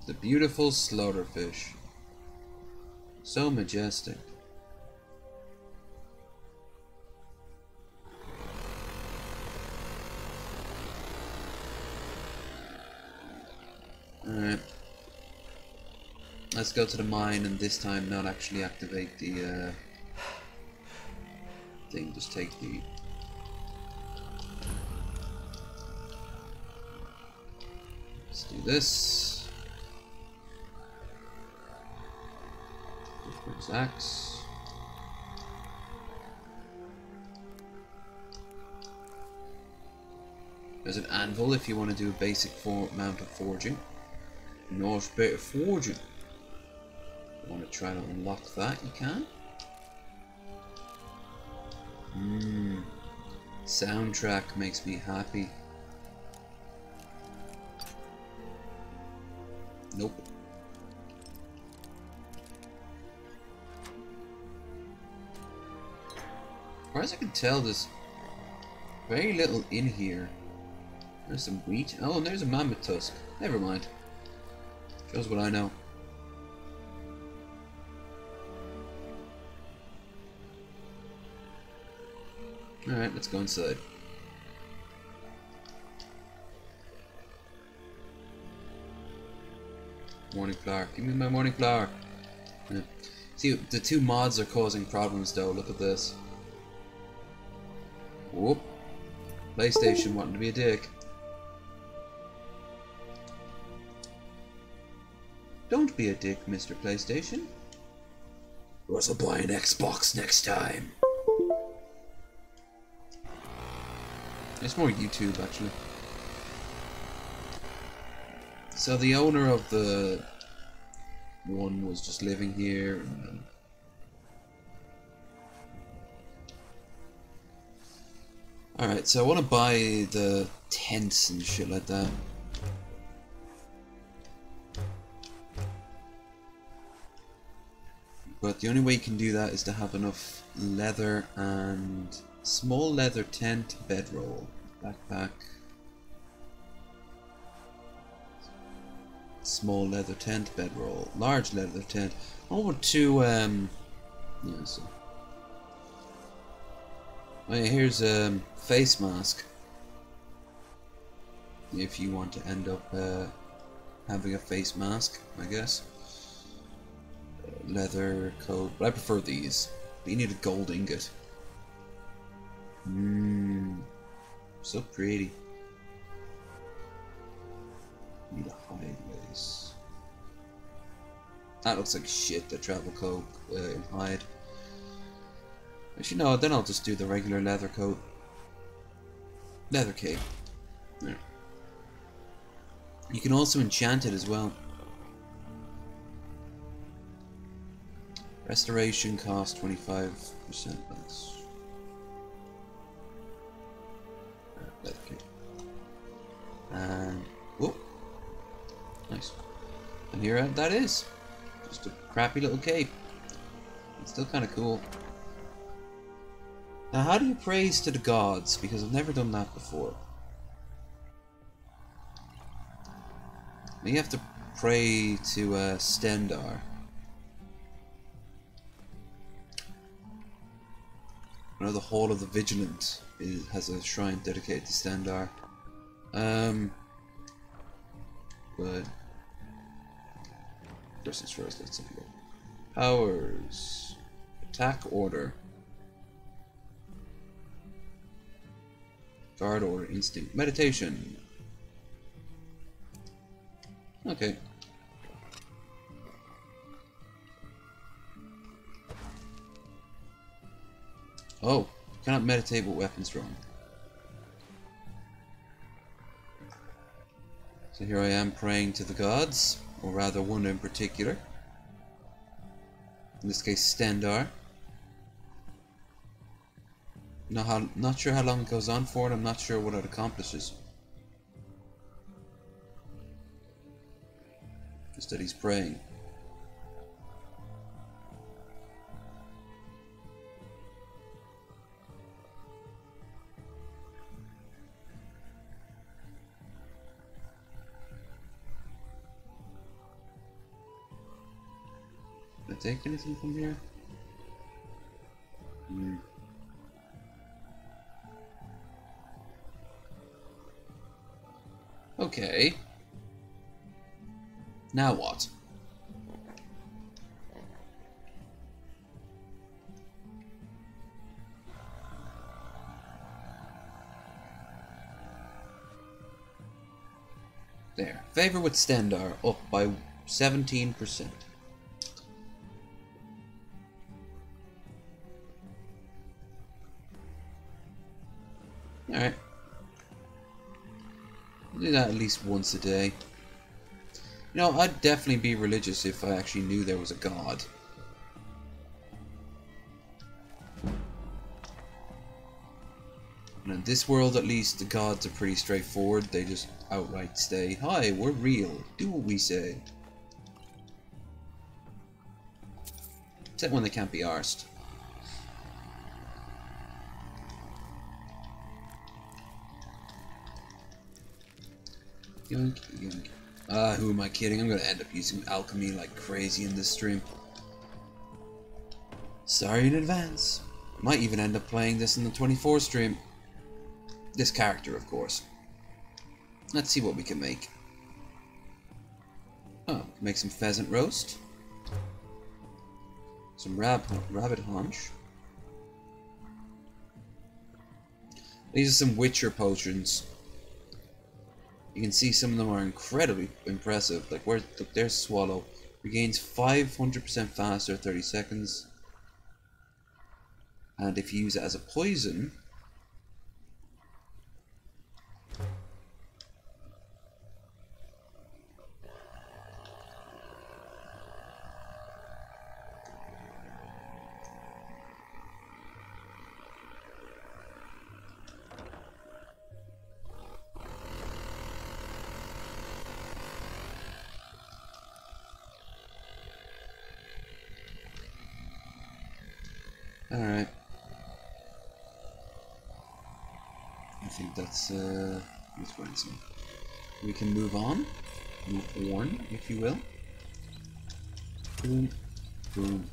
The beautiful slaughterfish. So majestic. Alright. Let's go to the mine and this time not actually activate the thing, just take the... Let's do this. Axe. There's an anvil if you want to do a basic amount of forging. Nice bit of forging. If you want to try to unlock that, you can. Soundtrack makes me happy. Nope. As far as I can tell, there's very little in here. There's some wheat. Oh, and there's a mammoth tusk. Never mind. Shows what I know. Alright, let's go inside. Morning flower. Give me my morning flower. Yeah. See, the two mods are causing problems though. Look at this. Whoop. PlayStation wanting to be a dick. Don't be a dick, Mr. PlayStation. Or else I'll buy an Xbox next time. It's more YouTube, actually. So the owner of the one was just living here. And alright, so I want to buy the tents and shit like that. But the only way you can do that is to have enough leather and small leather tent bedroll. Backpack. Small leather tent, bedroll. Large leather tent. Over to, yeah, so. Oh yeah, here's a face mask. If you want to end up having a face mask, I guess. Leather coat, but I prefer these. But you need a gold ingot. So pretty. Need a hide lace. That looks like shit, the travel coat in hide. Actually no, then I'll just do the regular leather coat. Leather cape. There. You can also enchant it as well. Restoration cost 25% less. Leather cape. And whoop. Nice. And here that is. Just a crappy little cape. It's still kind of cool. Now how do you praise to the gods? Because I've never done that before. You have to pray to Stendarr. I know the Hall of the Vigilant has a shrine dedicated to Stendarr. But first things first, let's have a look. Powers. Attack order. Guard order, instinct. Meditation. Okay. Oh, cannot meditate with weapons drawn. So here I am praying to the gods, or rather one in particular. In this case, Stendarr. Not sure how long it goes on for, and I'm not sure what it accomplishes. Just that he's praying. Did I take anything from here? Okay. Now what? There. Favor with Stendarr up by 17%. Alright. Do that at least once a day. You know, I'd definitely be religious if I actually knew there was a god. And in this world, at least, the gods are pretty straightforward. They just outright say, "Hi, we're real. Do what we say." Except when they can't be arsed. Yoink, yoink. Who am I kidding? I'm gonna end up using alchemy like crazy in this stream. Sorry in advance. Might even end up playing this in the 24 stream. This character, of course. Let's see what we can make. Oh, make some pheasant roast. Some rabbit haunch. These are some Witcher potions. You can see some of them are incredibly impressive. Like, look, there's Swallow. Regains 500% faster, 30 seconds. And if you use it as a poison... Alright. think that's who's going to. We can move on. Move on, if you will. Boom. Boom.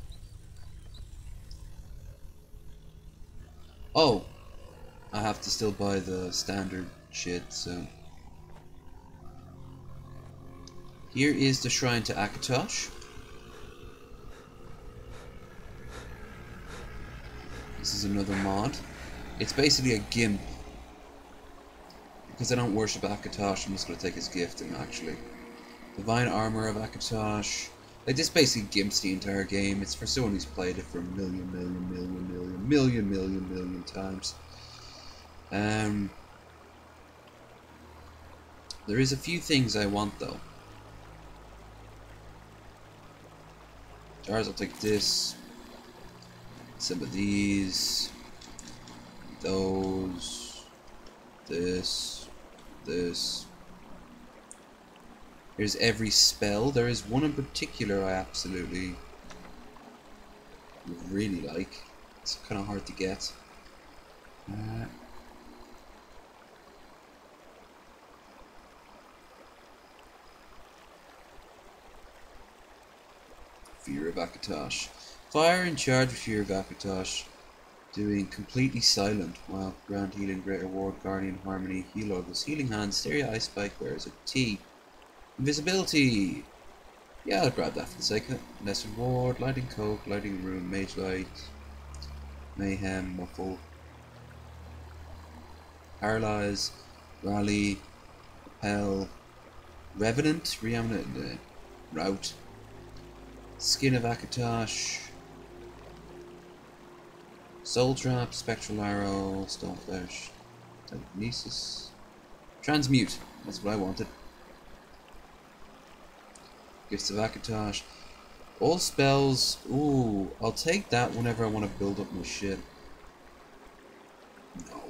Oh! I have to still buy the standard shit, so... Here is the shrine to Akatosh. This is another mod. It's basically a gimp. Because I don't worship Akatosh, I'm just going to take his gift and actually... Divine Armor of Akatosh. Like, this basically gimps the entire game. It's for someone who's played it for a million times. There is a few things I want, though. Jars, I'll take this. Some of these. Those. This. This. Here's every spell. There is one in particular I absolutely really like. It's kind of hard to get. Fear of Akatosh. Fire in charge of Fear of Akatosh. Doing completely silent. Wow. Grand healing, great reward, guardian harmony, heal others, healing hands, stereo ice spike wears a T. Invisibility. Yeah, I'll grab that for the sake of it. Less reward, lighting coke, lighting room, mage light, mayhem, muffle, paralyze, rally, repel, revenant, reanimate, route, skin of Akatosh, soul trap, spectral arrow, stone flesh, telekinesis, transmute. That's what I wanted. Gifts of Akatosh. All spells. Ooh, I'll take that whenever I want to build up my shit. No.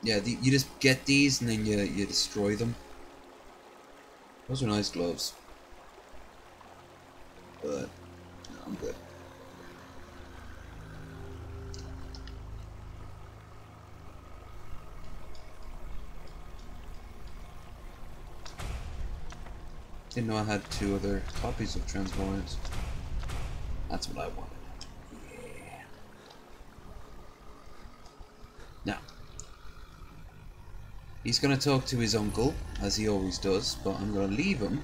Yeah, you just get these and then you destroy them. Those are nice gloves. But no, I'm good. Didn't know I had 2 other copies of Transvoyance. That's what I wanted. Yeah. Now, he's going to talk to his uncle, as he always does, but I'm going to leave him,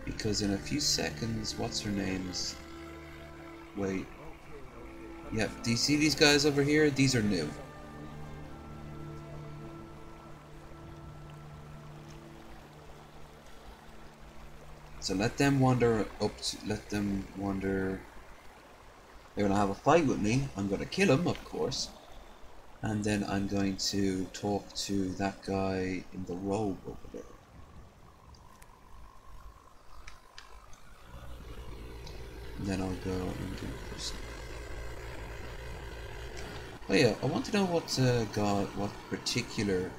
because in a few seconds, what's her name is... Wait. Yeah, do you see these guys over here? These are new. So let them wander up to, let them wander. They're gonna have a fight with me. I'm gonna kill him, of course. And then I'm going to talk to that guy in the robe over there. And then I'll go and do this. Oh yeah, I want to know what particular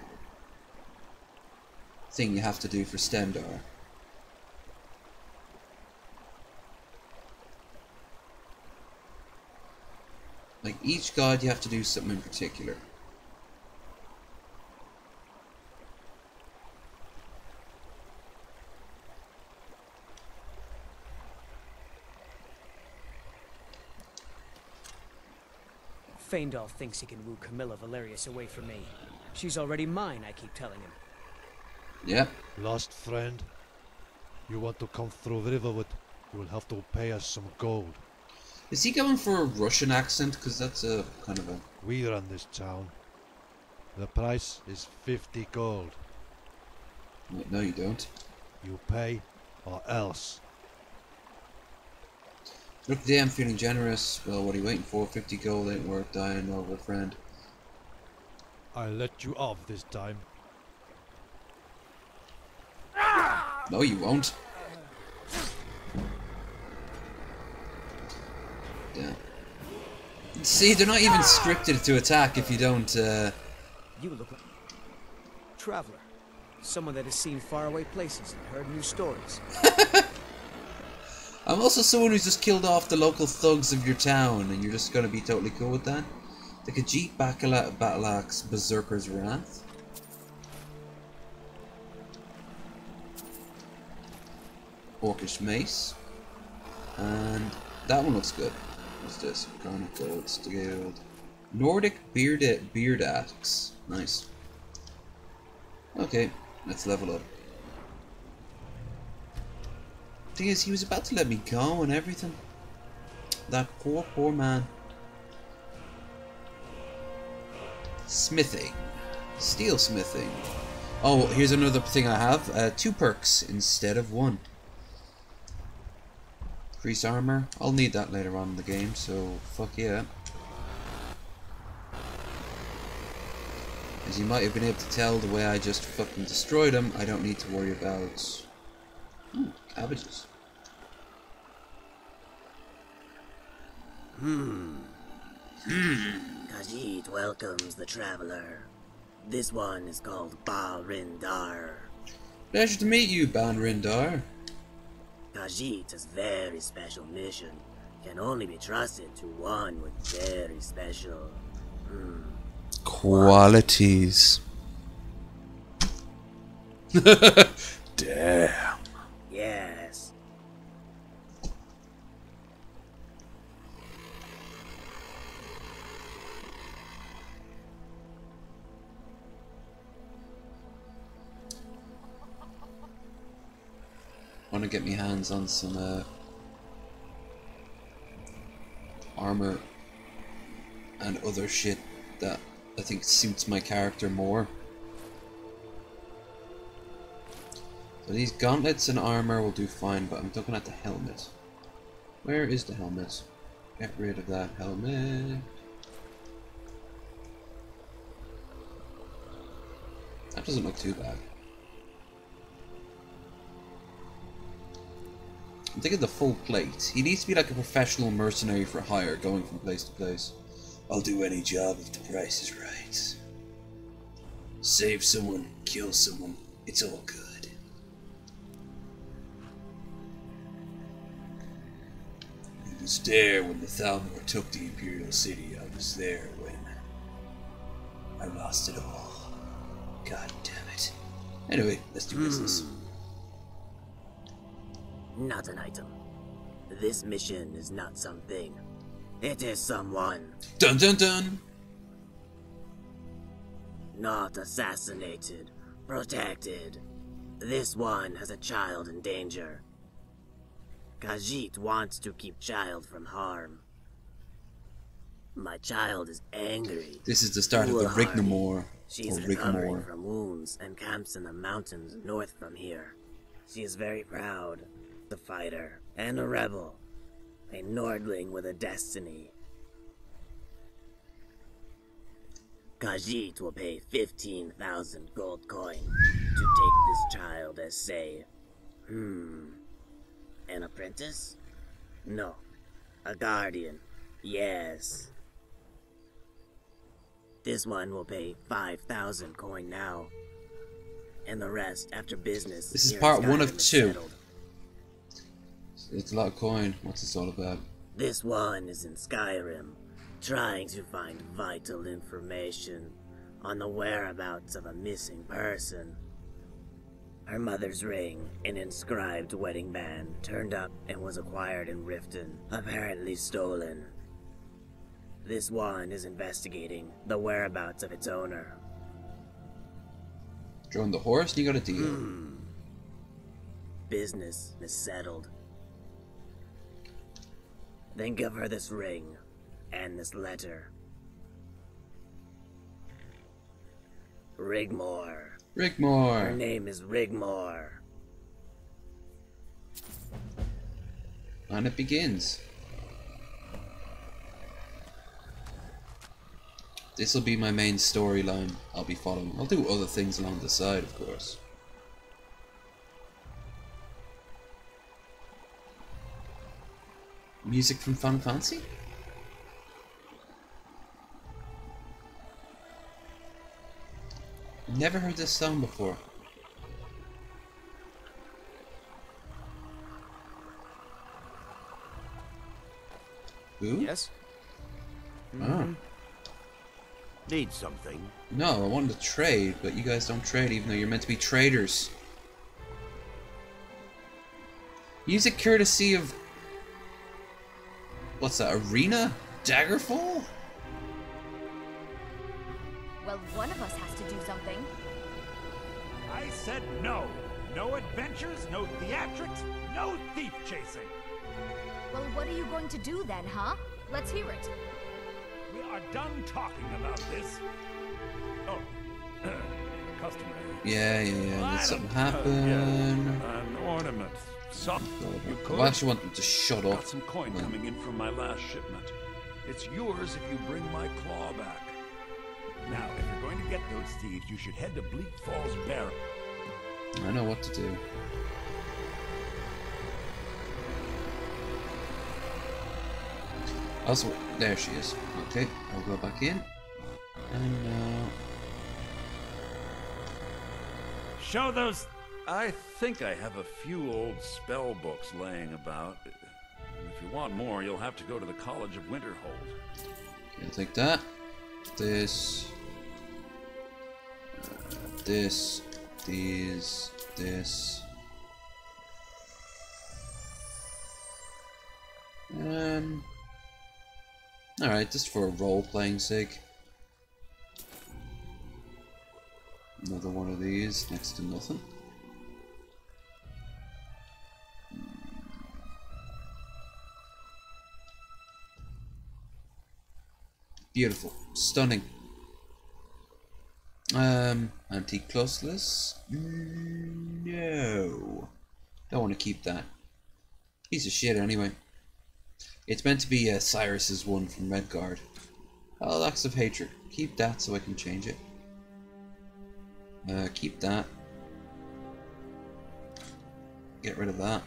thing you have to do for Stendar. Like, each god you have to do something in particular. Feindal thinks he can woo Camilla Valerius away from me. She's already mine, I keep telling him. Yep. Lost friend, you want to come through Riverwood, you will have to pay us some gold. Is he going for a Russian accent? Because that's a kind of a... We run this town. The price is 50 gold. Wait, no you don't. You pay or else. Look, today I'm feeling generous. Well, what are you waiting for? 50 gold ain't worth dying over, friend. I'll let you off this time. No, you won't. Yeah. See, they're not even scripted to attack if you don't, You look like a traveler. Someone that has seen faraway places and heard new stories. I'm also someone who's just killed off the local thugs of your town, and you're just gonna be totally cool with that? The Khajiit battle axe, Berserker's Wrath. Orcish mace. And that one looks good. What's this? Garnet gold, scaled. Nordic beard axe. Nice. Okay, let's level up. Thing is, he was about to let me go and everything. That poor man. Smithing. Steel smithing. Oh, here's another thing I have. 2 perks instead of 1. Increase armor. I'll need that later on in the game, so fuck yeah. As you might have been able to tell, the way I just fucking destroyed him, I don't need to worry about... Ooh, cabbages. Khajiit welcomes the traveler. This one is called Ba-Rindar. Pleasure to meet you, Ban-Rindar. Khajiit has very special mission. Can only be trusted to one with very special... qualities. Damn. Yes. Want to get me hands on some armor and other shit that I think suits my character more. So these gauntlets and armor will do fine, but I'm looking at the helmet. Where is the helmet? Get rid of that helmet. That doesn't look too bad. I'm thinking the full plate. He needs to be like a professional mercenary for hire, going from place to place. I'll do any job if the price is right. Save someone, kill someone, it's all good. I was there when the Thalmor took the Imperial City. I was there when I lost it all. God damn it. Anyway, let's do business. Not an item. This mission is not something. It is someone. Dun dun dun! Not assassinated. Protected. This one has a child in danger. Khajiit wants to keep child from harm. My child is angry. This is the start of the rigmor. She's recovering from wounds and camps in the mountains north from here. She is very proud. A fighter and a rebel. A Nordling with a destiny. Khajiit will pay 15,000 gold coin to take this child as, say, an apprentice? No. A guardian. Yes. This one will pay 5,000 coin now. And the rest after business. This is part 1 of 2. It's a lot of coin. What's this all about? This one is in Skyrim, trying to find vital information on the whereabouts of a missing person. Her mother's ring, an inscribed wedding band, turned up and was acquired in Riften, apparently stolen. This one is investigating the whereabouts of its owner. Join the horse and you got a deal. Business is settled. Then give her this ring, and this letter. Rigmor. Rigmor. Her name is Rigmor. And it begins. This will be my main storyline I'll be following. I'll do other things along the side, of course. Music from Final Fantasy? Never heard this song before. Who? Yes? Ah. Need something? No, I wanted to trade, but you guys don't trade even though you're meant to be traders. Use a courtesy of... What's that, arena? Daggerfall? Well, one of us has to do something. I said no. No adventures, no theatrics, no thief chasing. Well, what are you going to do then, huh? Let's hear it. We are done talking about this. Oh, customer. Yeah. Did something happen? An ornament. I actually want them to shut up. Got some coin coming in from my last shipment. It's yours if you bring my claw back. Now, if you're going to get those thieves, you should head to Bleak Falls Barracks. I know what to do. Also, there she is. Okay, I'll go back in. And show those. I think I have a few old spell books laying about. If you want more, you'll have to go to the College of Winterhold. Okay, I'll take that. This. This. These. This. Alright, just for role-playing sake. Another one of these, next to nothing. Beautiful. Stunning. Antique closeless? No. Don't want to keep that. Piece of shit anyway. It's meant to be Cyrus's one from Redguard. Oh, Acts of Hatred. Keep that so I can change it. Keep that. Get rid of that.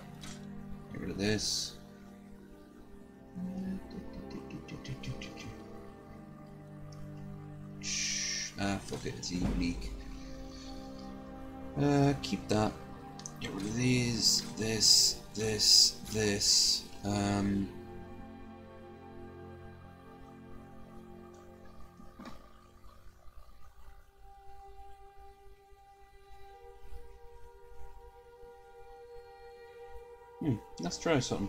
Get rid of this. Fuck it, it's unique. Keep that. Get rid of these, this. Let's try something.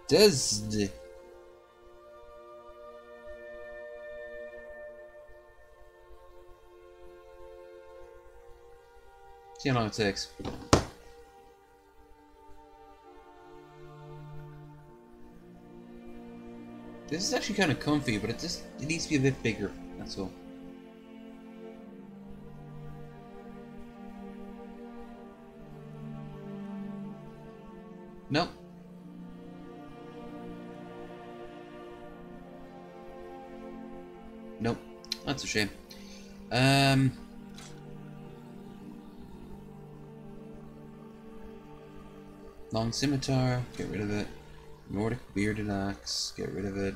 Desd. See how long it takes. This is actually kind of comfy, but it needs to be a bit bigger. That's all. Nope. Nope. That's a shame. Long scimitar, get rid of it. Nordic bearded axe, get rid of it.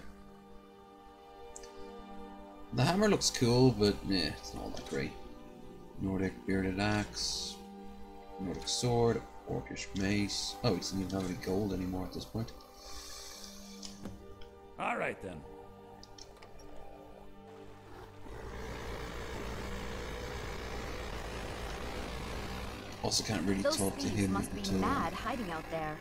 The hammer looks cool, but it's not all that great. Nordic bearded axe, Nordic sword, Orcish mace. Oh, he doesn't even have any gold anymore at this point. Alright then. Also can't really talk to him must be until mad hiding out there.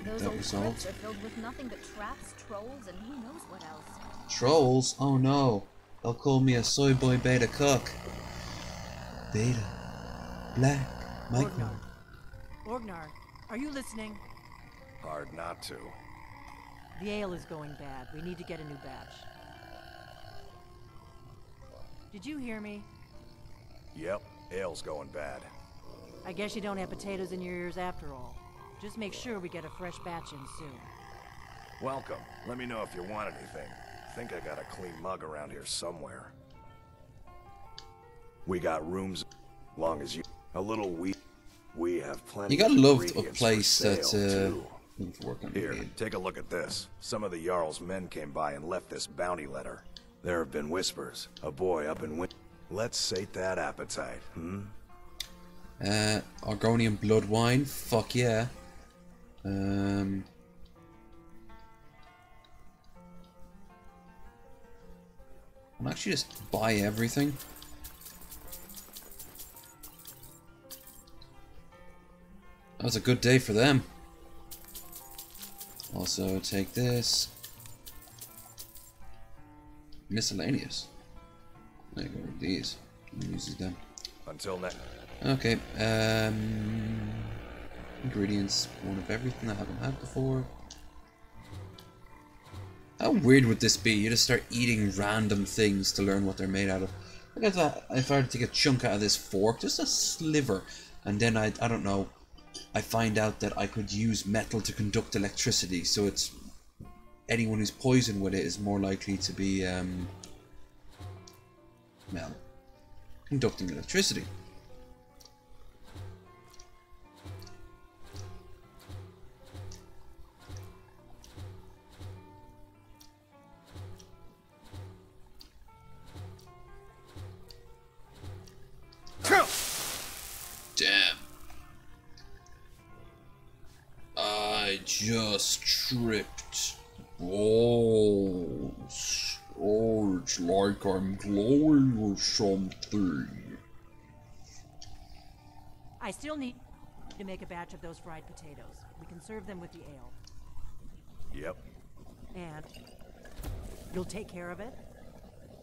Those that old resolved. cliffs are filled with nothing but traps, trolls, and who knows what else. Trolls? Oh no. They'll call me a soy boy beta cock. Beta. Black. Micro. Orgnar, are you listening? Hard not to. The ale is going bad. We need to get a new batch. Did you hear me? Yep, ale's going bad. I guess you don't have potatoes in your ears after all. Just make sure we get a fresh batch in soon. Welcome. Let me know if you want anything. Think I got a clean mug around here somewhere. We got rooms, long as you... A little wheat. We have plenty. You gotta of love a ingredients place for that's sale, too. working. Here, take a look at this. Some of the Jarl's men came by and left this bounty letter. There have been whispers. A boy up in Let's sate that appetite, Argonian blood wine. Fuck yeah. actually just buy everything. That was a good day for them. Also, take this. Miscellaneous. I go with these. Use them. Until next. Okay. Ingredients. One of everything I haven't had before. How weird would this be? You just start eating random things to learn what they're made out of. Look at that. If I were to take a chunk out of this fork, just a sliver, and then I don't know, I find out that I could use metal to conduct electricity, so it's anyone who's poisoned with it is more likely to be well, conducting electricity. Damn. I just tripped balls. Oh, it's like I'm glowing or something. I still need to make a batch of those fried potatoes. We can serve them with the ale. Yep. And you'll take care of it?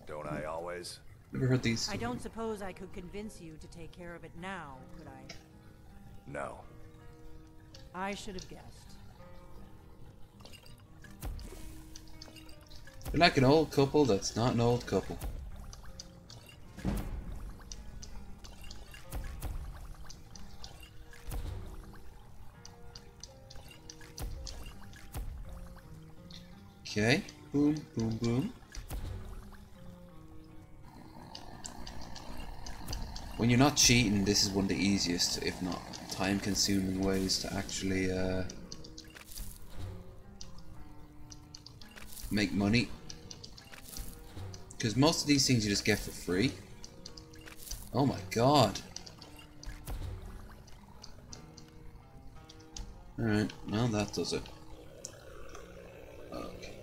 Don't I always? Never heard these. I don't suppose I could convince you to take care of it now, could I? No. I should have guessed. You're like an old couple that's not an old couple. Okay. Boom, boom, boom. When you're not cheating, this is one of the easiest, if not time-consuming ways to actually make money. Because most of these things you just get for free. Oh my god. Alright, well that does it. Okay.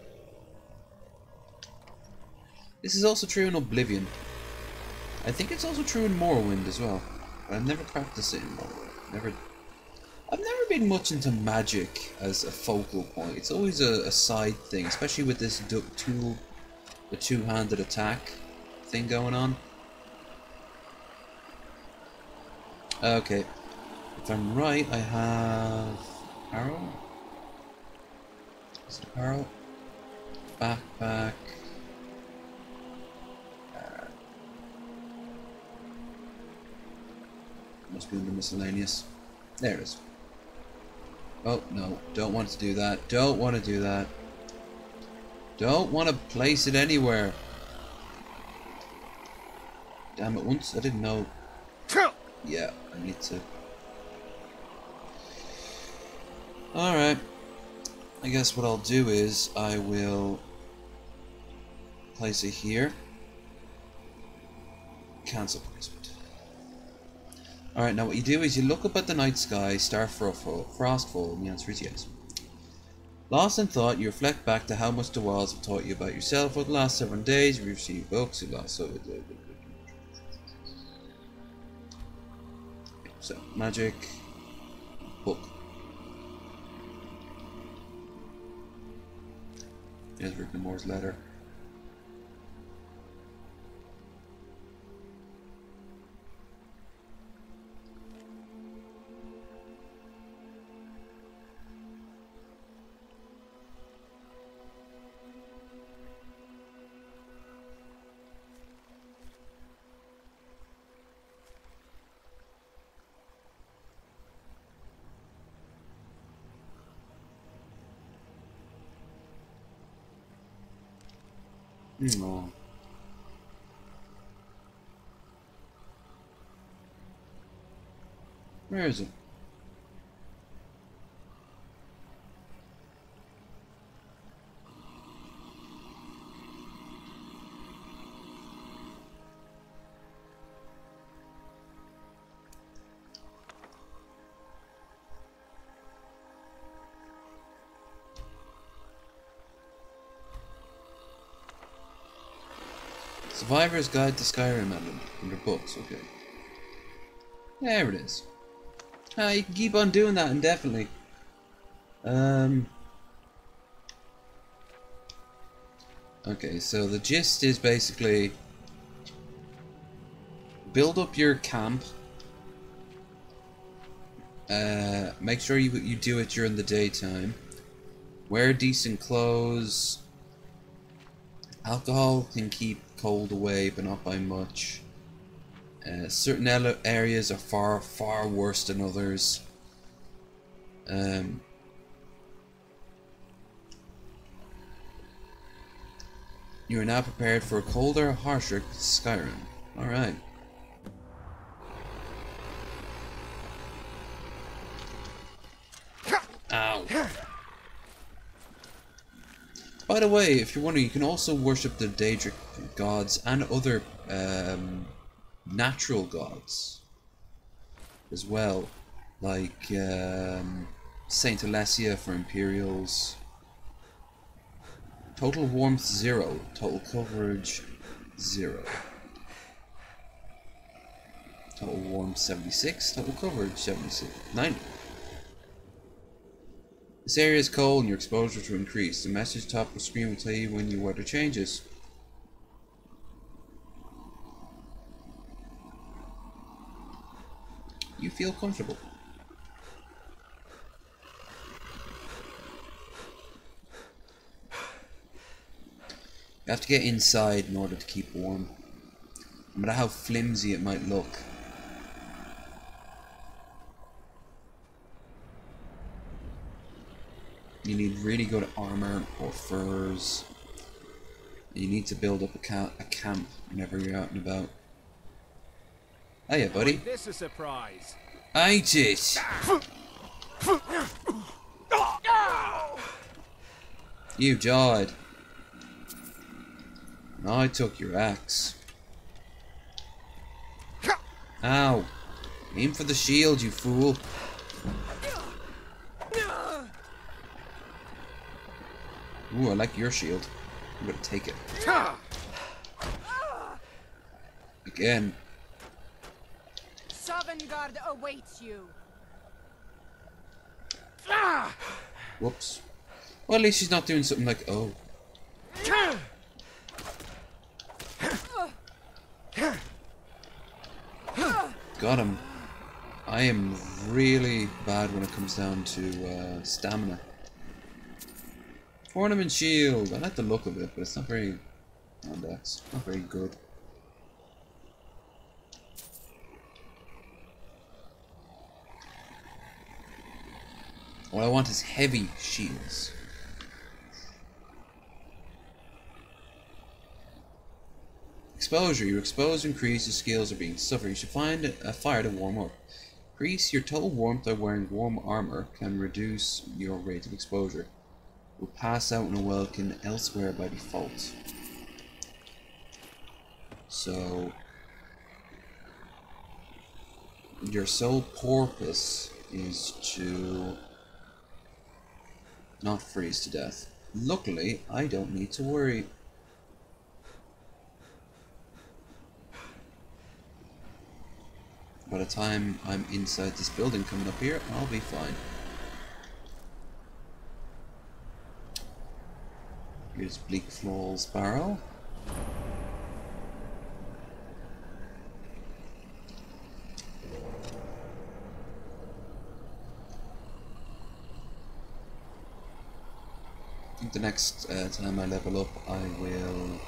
This is also true in Oblivion. I think it's also true in Morrowind as well. But I've never practiced it in Morrowind. I've never been much into magic as a focal point. It's always a side thing, especially with this the two-handed attack thing going on. Okay. If I'm right, I have arrow. Is it arrow? Backpack. Must be in the miscellaneous. There it is. Oh, no. Don't want to do that. Don't want to do that. Don't want to place it anywhere. Damn it, once I didn't know. Yeah, I need to. Alright. I guess what I'll do is I will place it here. Cancel placement. Alright, now what you do is you look up at the night sky, star frostfall, and the answer is yes. Lost in thought, you reflect back to how much the walls have taught you about yourself over the last 7 days. You receive books, you lost so, magic, book. There's Rigmor's letter. No. Where is it? Survivor's Guide to Skyrim under books, okay. There it is. You can keep on doing that indefinitely. Okay, so the gist is basically build up your camp. Make sure you do it during the daytime. Wear decent clothes. Alcohol can keep cold away, but not by much. Certain areas are far worse than others. You are now prepared for a colder, harsher Skyrim. Alright. Ow. By the way, if you're wondering, you can also worship the Daedric gods and other natural gods as well, like Saint Alessia for Imperials. Total warmth 0, total coverage 0. Total warmth 76, total coverage 90. This area is cold and your exposure to increase. The message top of the screen will tell you when your weather changes. You feel comfortable. You have to get inside in order to keep warm, no matter how flimsy it might look. You need really good armor or furs. You need to build up a camp whenever you're out and about. Hiya, buddy. This is a surprise. Ain't it? You died. And I took your axe. Ow. Aim for the shield, you fool. Ooh, I like your shield. I'm gonna take it. Again. Sovngarde awaits you. Whoops. Well, at least she's not doing something like, oh. Got him. I am really bad when it comes down to stamina. Ornament shield. I like the look of it, but it's not very. Oh, that's not very good. What I want is heavy shields. Exposure. Your exposure increases, skills are being suffered. You should find a fire to warm up. Increase your total warmth by wearing warm armor can reduce your rate of exposure. Will pass out in a welkin elsewhere by default. So your sole purpose is to not freeze to death. Luckily, I don't need to worry. By the time I'm inside this building coming up here, I'll be fine. Here's Bleak Falls Barrel. I think the next time I level up, I will...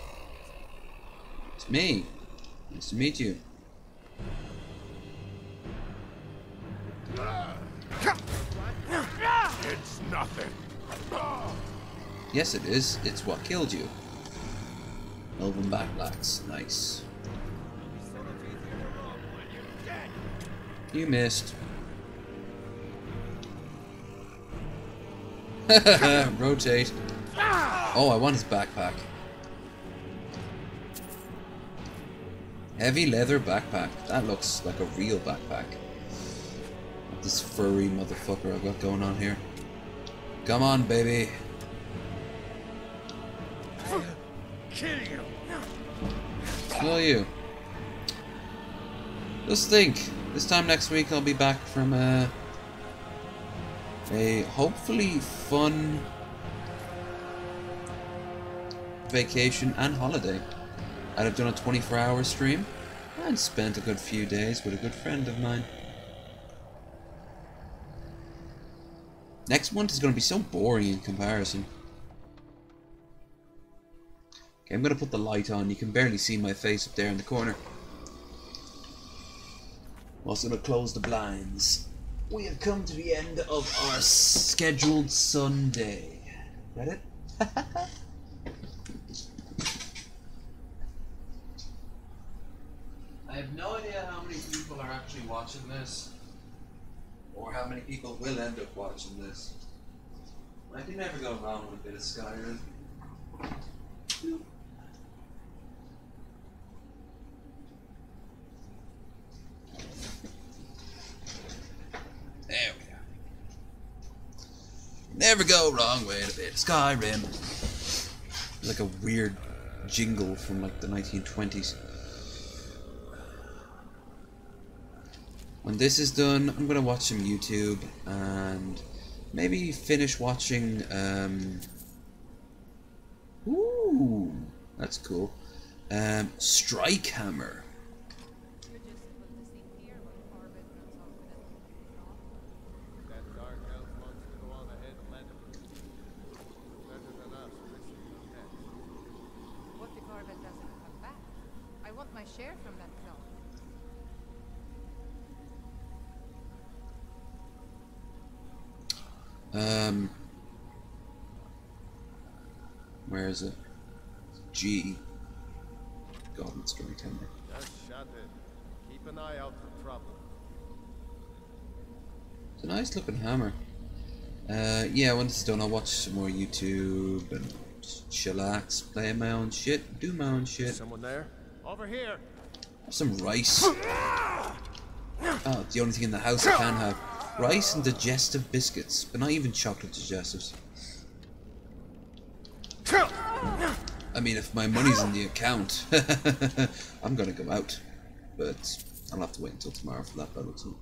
It's me! Nice to meet you. It's nothing. Yes, it is. It's what killed you. Elven backblacks. Nice. You missed. Rotate. Oh, I want his backpack. Heavy leather backpack. That looks like a real backpack. This furry motherfucker I've got going on here. Come on, baby. Kill you. Will you? Just think, this time next week I'll be back from a hopefully fun vacation and holiday. I'd have done a 24-hour stream and spent a good few days with a good friend of mine. Next month is going to be so boring in comparison. Okay, I'm going to put the light on. You can barely see my face up there in the corner. I'm also going to close the blinds. We have come to the end of our scheduled Sunday. Get it? I have no idea how many people are actually watching this, or how many people will end up watching this. I can never go wrong with a bit of Skyrim. There we are. Never go wrong with a bit of Skyrim. Like a weird jingle from like the 1920s. When this is done, I'm gonna watch some YouTube and maybe finish watching. Ooh, that's cool. Strike Hammer. What if Arvid doesn't come back? I want my share from that cloak. Where is it? G. Goblin Story Timber. Just shut it. Keep an eye out for trouble. It's a nice looking hammer. Yeah, when it's done, I'll watch some more YouTube and chillax, play my own shit, do my own shit. Someone there? Over here. Have some rice. Oh, it's the only thing in the house I can have. Rice and digestive biscuits, but not even chocolate digestives. I mean, if my money's in the account, I'm gonna go out. But I'll have to wait until tomorrow for that, by the looks of it.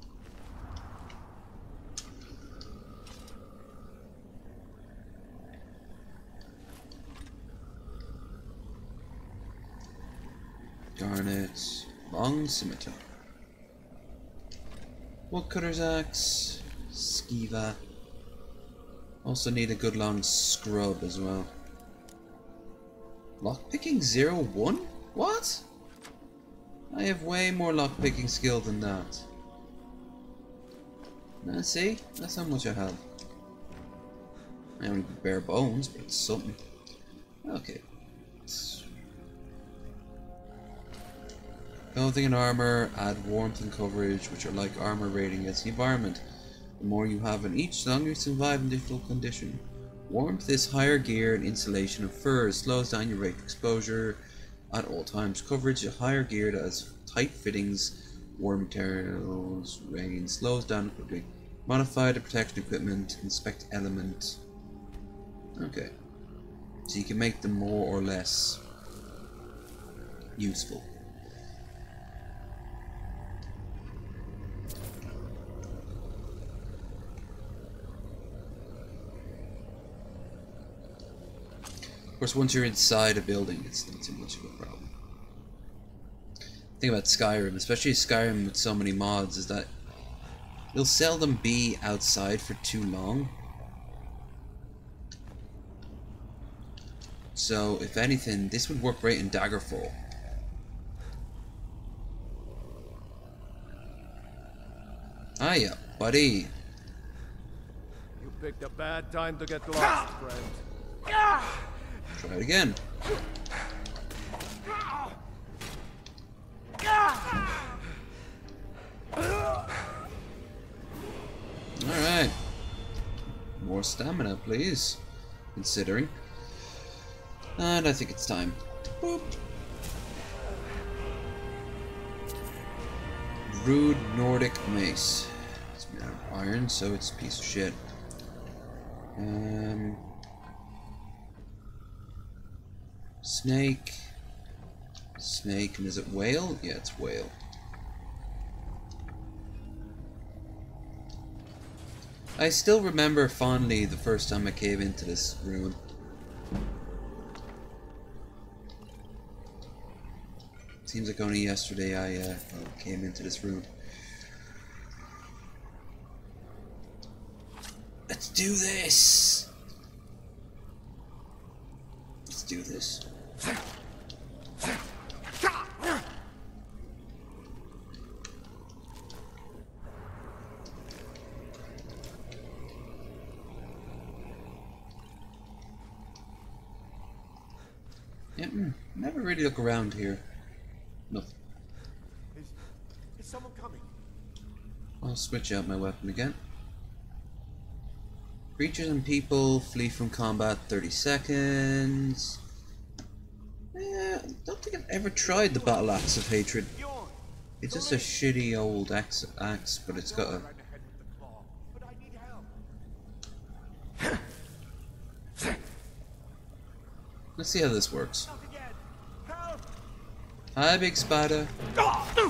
Garnet, long scimitar. Woodcutter's axe, skiva. Also need a good long scrub as well. Lockpicking 0-1? What? I have way more lockpicking skill than that. Now see? That's how much I have. I only bare bones, but it's something. Okay. Clothing and armor add warmth and coverage, which are like armor rating against the environment. The more you have in each, the longer you survive in difficult condition. Warmth is higher gear and insulation of furs, slows down your rate of exposure at all times. Coverage is higher gear that has tight fittings, warm materials, rain, slows down quickly. Modify the protection equipment, inspect element. Okay. So you can make them more or less useful. Of course, once you're inside a building, it's not too much of a problem. The thing about Skyrim, especially Skyrim with so many mods, is that you'll seldom be outside for too long. So, if anything, this would work great in Daggerfall. Hiya, buddy. You picked a bad time to get lost, friend. Try it again. Alright. More stamina, please. Considering. And I think it's time. Boop. Rude Nordic mace. It's made out of iron, so it's a piece of shit. Snake. Snake, and is it whale? Yeah, it's whale. I still remember fondly the first time I came into this room. Seems like only yesterday I came into this room. Let's do this! Let's do this. Yeah, never really look around here. Nothing. Is someone coming? I'll switch out my weapon again. Creatures and people flee from combat 30 seconds. Yeah, I don't think I've ever tried the battle axe of hatred. It's just a shitty old axe, but it's got a... Let's see how this works. Hi, big spider. Kill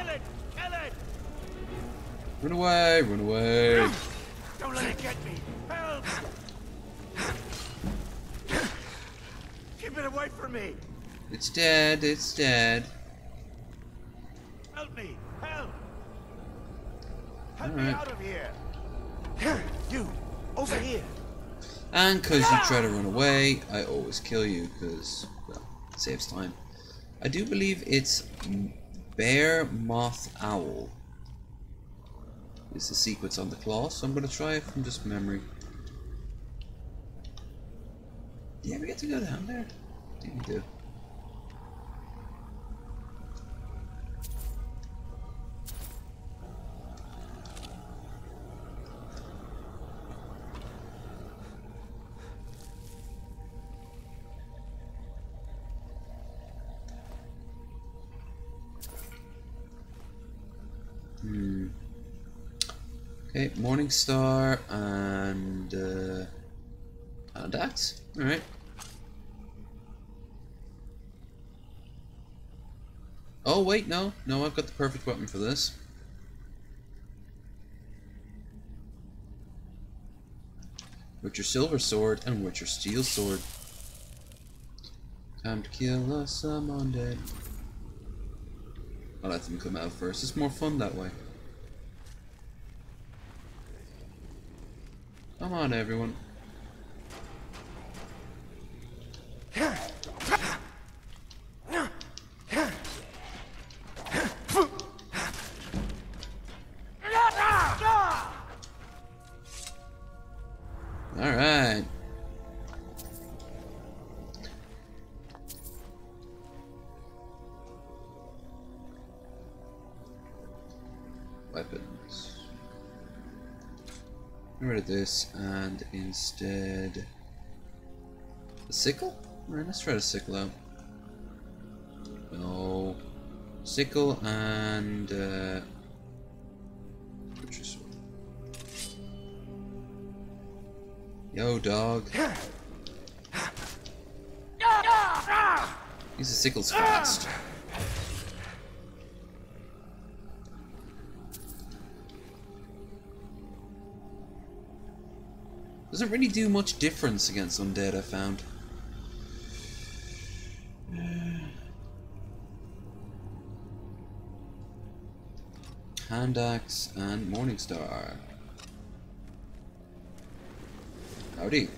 it! Kill it! Run away, run away. Don't let it get me! Help! Keep it away from me! It's dead, it's dead. Help me! Help! Help me Alright. out of here! You! Over here! And because you try to run away, I always kill you, because, well, it saves time. I do believe it's bear, moth, owl is the sequence on the claw, so I'm going to try it from just memory. Do you ever get to go down there? I think you do. Okay, morning star and axe. All right. Oh wait, no, I've got the perfect weapon for this. With your silver sword and with your steel sword. Time to kill us some undead. I'll let them come out first. It's more fun that way. Come on, everyone. All right. Weapons. Get rid of this and instead the sickle? Alright, let's try the sickle out. No. Sickle and butcher sword. Yo, dog. Use the sickles fast. Doesn't really do much difference against undead, I found. Hand axe and morningstar. Howdy.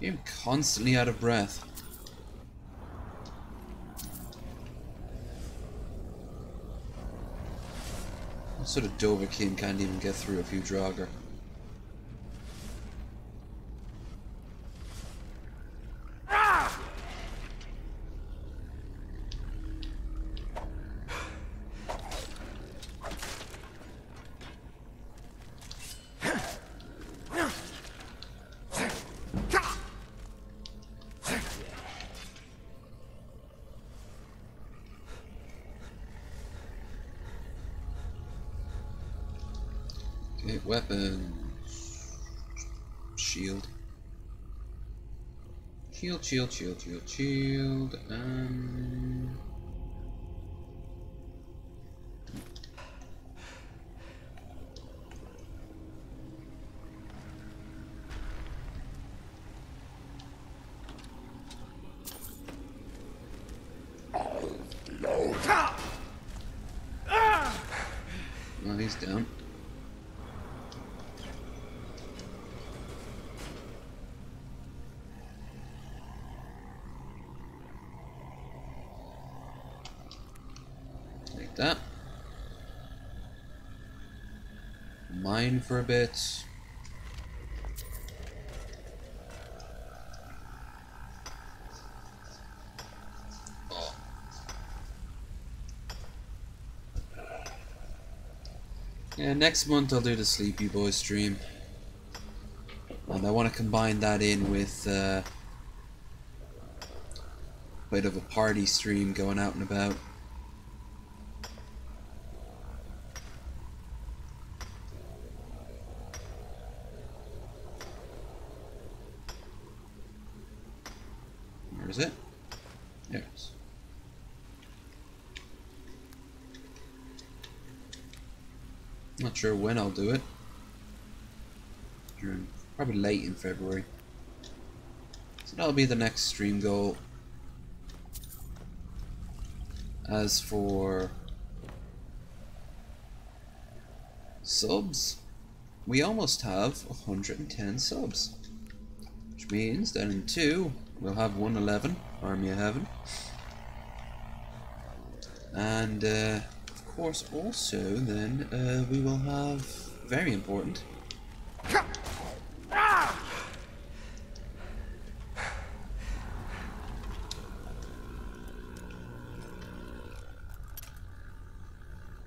I'm constantly out of breath. What sort of Dovahkiin can't even get through a few Draugr? Weapons. Shield. Shield, shield, shield, shield, shield, well, he's down. Take that. Mine for a bit. Yeah, next month I'll do the Sleepy Boy stream. And I want to combine that in with a bit of a party stream going out and about. Where is it? There it is. Not sure when I'll do it. Probably late in February. So that'll be the next stream goal. As for subs, we almost have 110 subs. Which means that in 2 we'll have 111, Army of Heaven. And of course also then we will have, very important,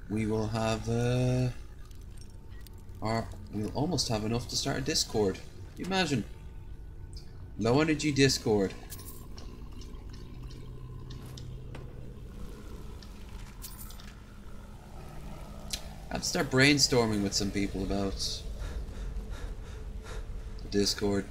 we will have we'll almost have enough to start a Discord. Can you imagine? Low energy Discord. I have to start brainstorming with some people about the Discord.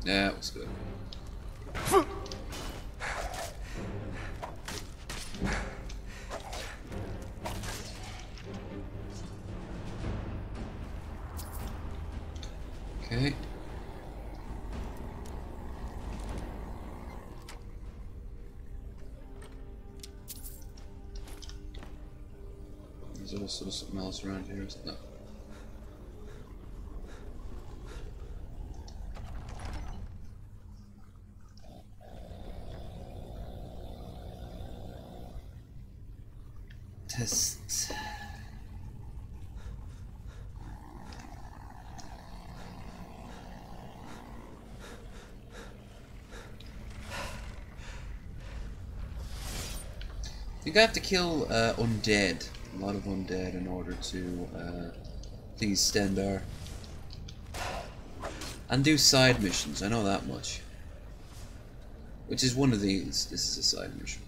Yeah, it was good. Okay. There's also something else around here, isn't there? Test. I think I have to kill undead, a lot of undead, in order to these Stendar. And do side missions, I know that much. Which is one of these. This is a side mission.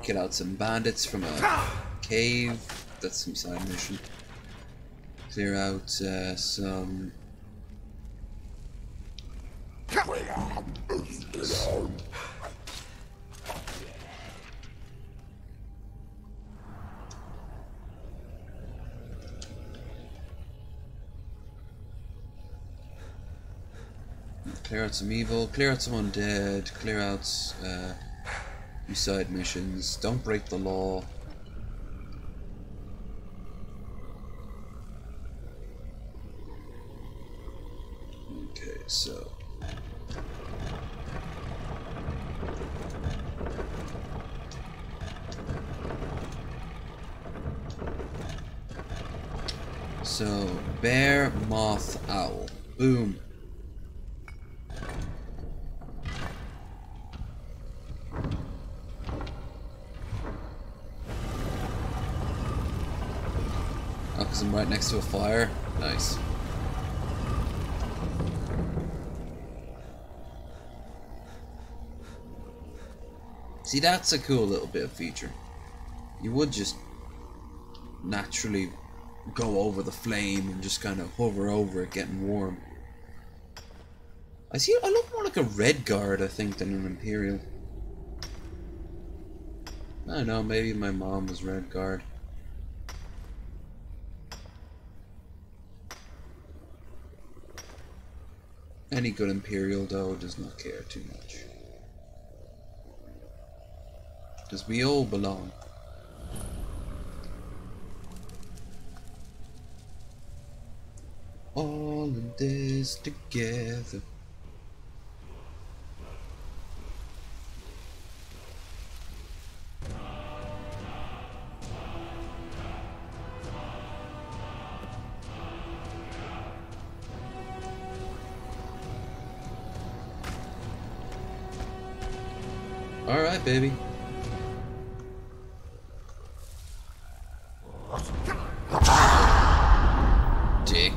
Kill out some bandits from a cave. That's some side mission. Clear out some... Clear out some evil, clear out some undead, clear out side missions, don't break the law. Okay, so... So, bear, moth, owl. Boom. Oh, because I'm right next to a fire? Nice. See, that's a cool little bit of feature. You would just naturally go over the flame and just kind of hover over it, getting warm. I look more like a redguard, I think, than an imperial. I don't know, maybe my mom was redguard. Any good imperial, though, does not care too much. Because we all belong. All in this together. All right, baby. Dick.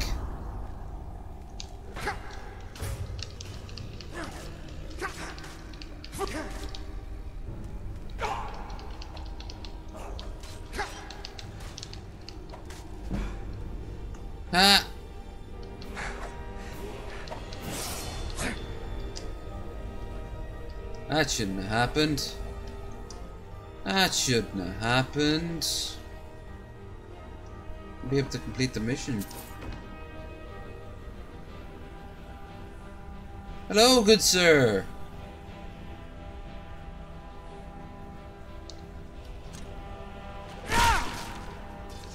Ah. That shouldn't have happened. That shouldn't have happened. Be able to complete the mission. Hello, good sir.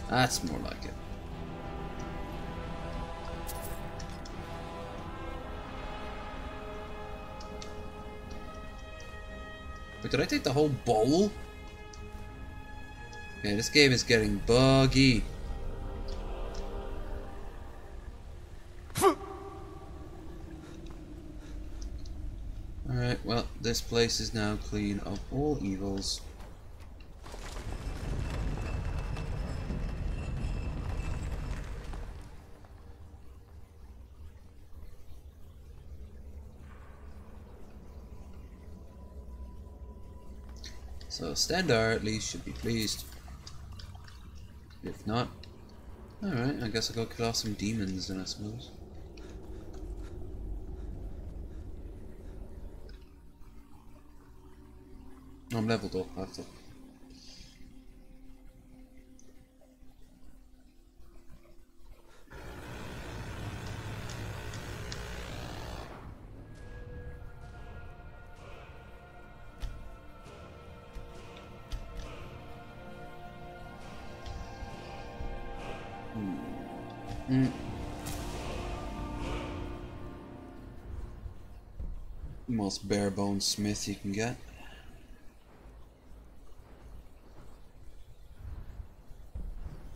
That's more like it. Wait, did I take the whole bowl? Okay, this game is getting buggy. Alright, well, this place is now clean of all evils. So Stendar at least should be pleased. If not, alright, I guess I'll go kill off some demons then, I suppose. I'm leveled up after. Most bare bones smith you can get.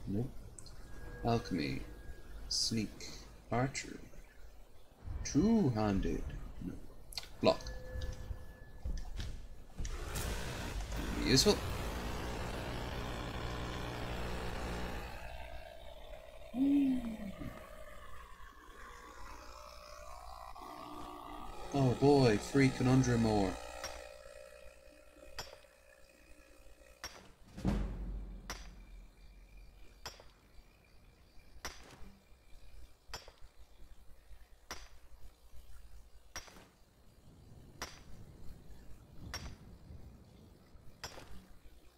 Nope. Alchemy. Sneak. Archery. Two-handed. No. Block. Useful. Oh boy, free conundrum ore.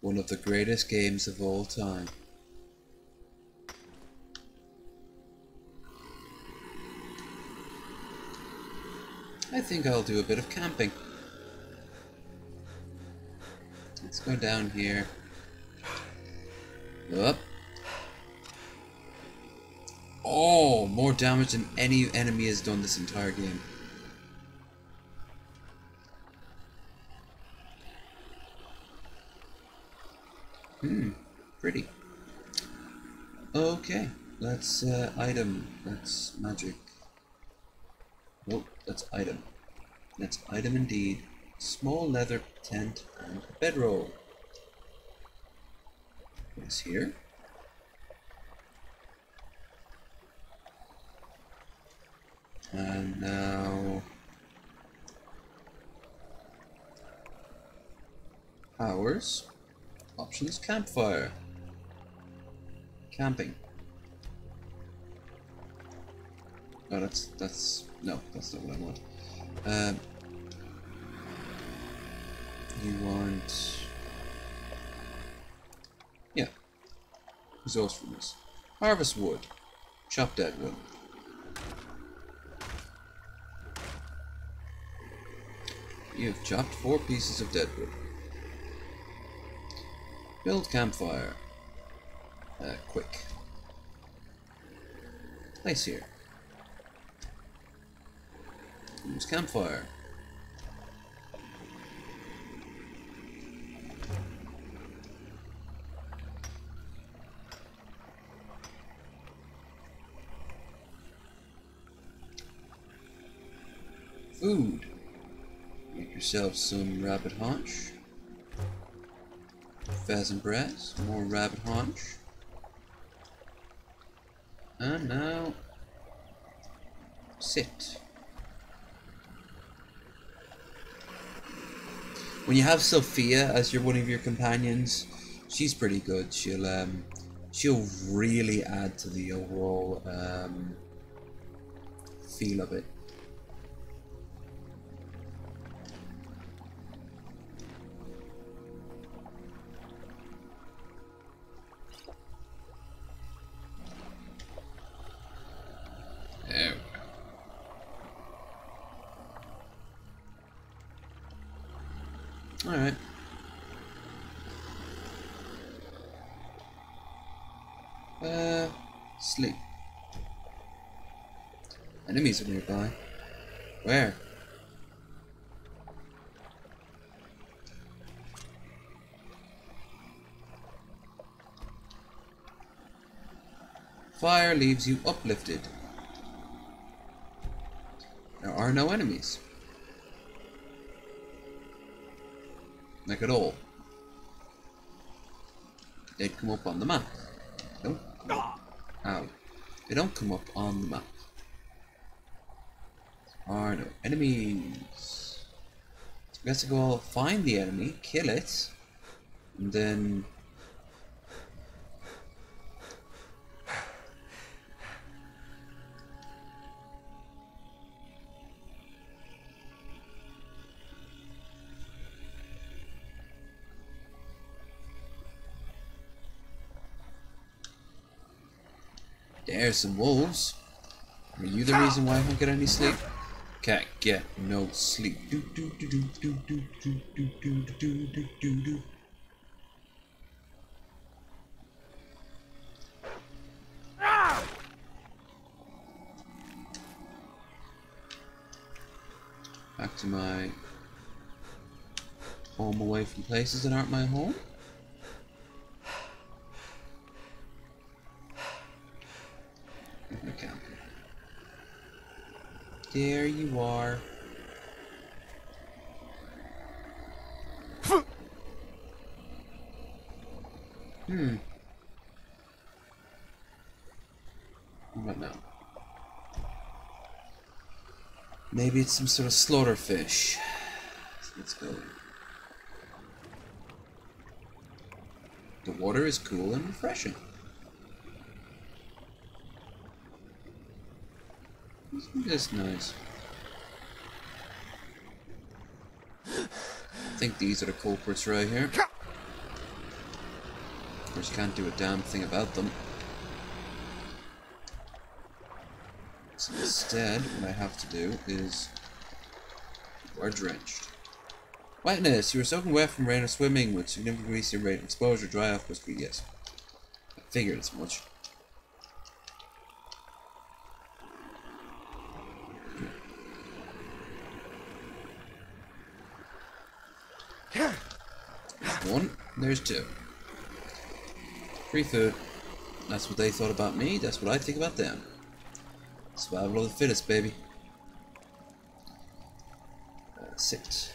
One of the greatest games of all time. I think I'll do a bit of camping. Let's go down here. Up. Oh, more damage than any enemy has done this entire game. Pretty. Okay, Let's item. That's magic. Nope, that's item. That's item indeed. Small leather tent and a bedroll. What's here? And now powers. Options, campfire. Camping. Oh, that's no, that's not what I want. You want, yeah, resourcefulness. Harvest wood. Chop dead wood. You've chopped 4 pieces of dead wood. Build campfire. Quick. Place here. Use campfire. Food. Make yourself some rabbit haunch. Pheasant breast. More rabbit haunch. And now sit. When you have Sophia as one of your companions, she's pretty good. She'll really add to the overall feel of it. There. Alright. Sleep. Enemies are nearby. Where? Fire leaves you uplifted. There are no enemies. Like at all. They'd come up on the map. Nope. Ow. They don't come up on the map. There are no enemies. So we have to go find the enemy, kill it, and then there's some wolves. Are you the reason why I don't get any sleep? Can't get no sleep. Back to my home away from places that aren't my home. There you are. What now? Maybe it's some sort of slaughter fish. Let's go. The water is cool and refreshing. Isn't this nice? I think these are the culprits right here. Of course, you can't do a damn thing about them. So instead, what I have to do is... You are drenched. Wetness! You are soaking wet from rain or swimming, which significantly increases your rate of exposure. Dry off must be yes. I figured as much. There's one, there's two. Free food. That's what they thought about me, that's what I think about them. Survival of the fittest, baby. Sit.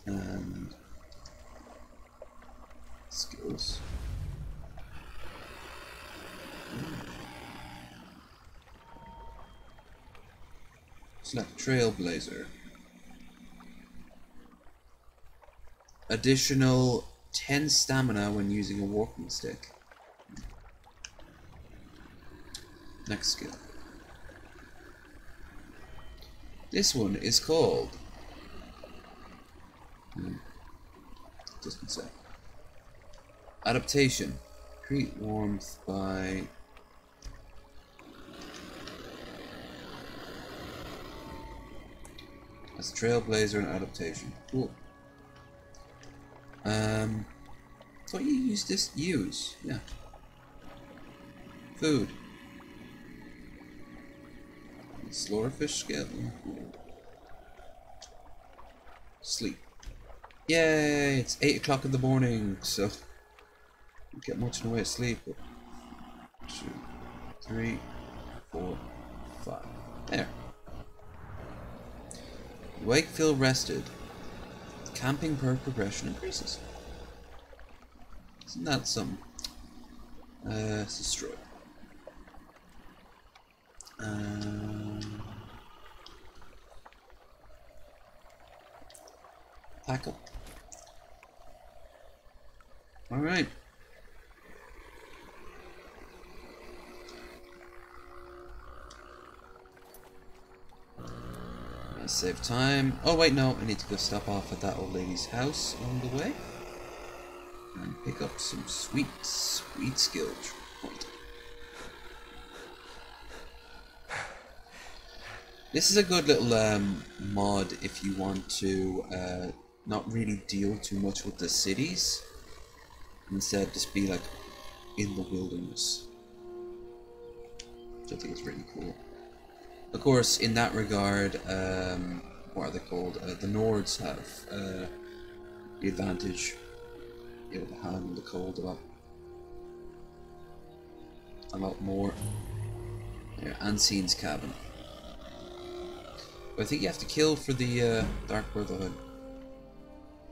And skills. Select Trailblazer. Additional 10 stamina when using a walking stick. Next skill. This one is called... doesn't say. Adaptation. Create warmth by... As a Trailblazer and adaptation. Cool. What you use this? Use, yeah. Food. Slaughterfish skill. Sleep. Yay! It's 8 o'clock in the morning, so don't get much in the way of sleep. 2, 3, 4, 5. There. Wake, feel rested. Camping perk progression increases. Isn't that something? Let's destroy. Pack up. Alright. Save time. Oh wait, no, I need to go stop off at that old lady's house on the way and pick up some sweet skill point. This is a good little mod if you want to not really deal too much with the cities, instead just be like in the wilderness, which I think is really cool. Of course, in that regard, what are they called? The Nords have the advantage, able to handle the cold a lot more. There, Ansien's cabin. But I think you have to kill for the Dark Brotherhood.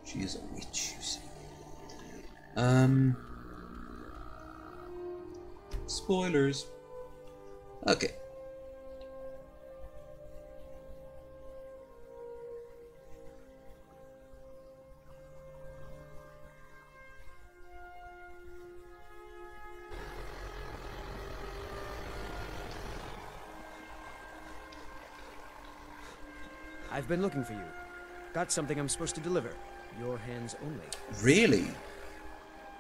She is a witch, you see. Spoilers. Okay. I've been looking for you. Got something I'm supposed to deliver. Your hands only. Really?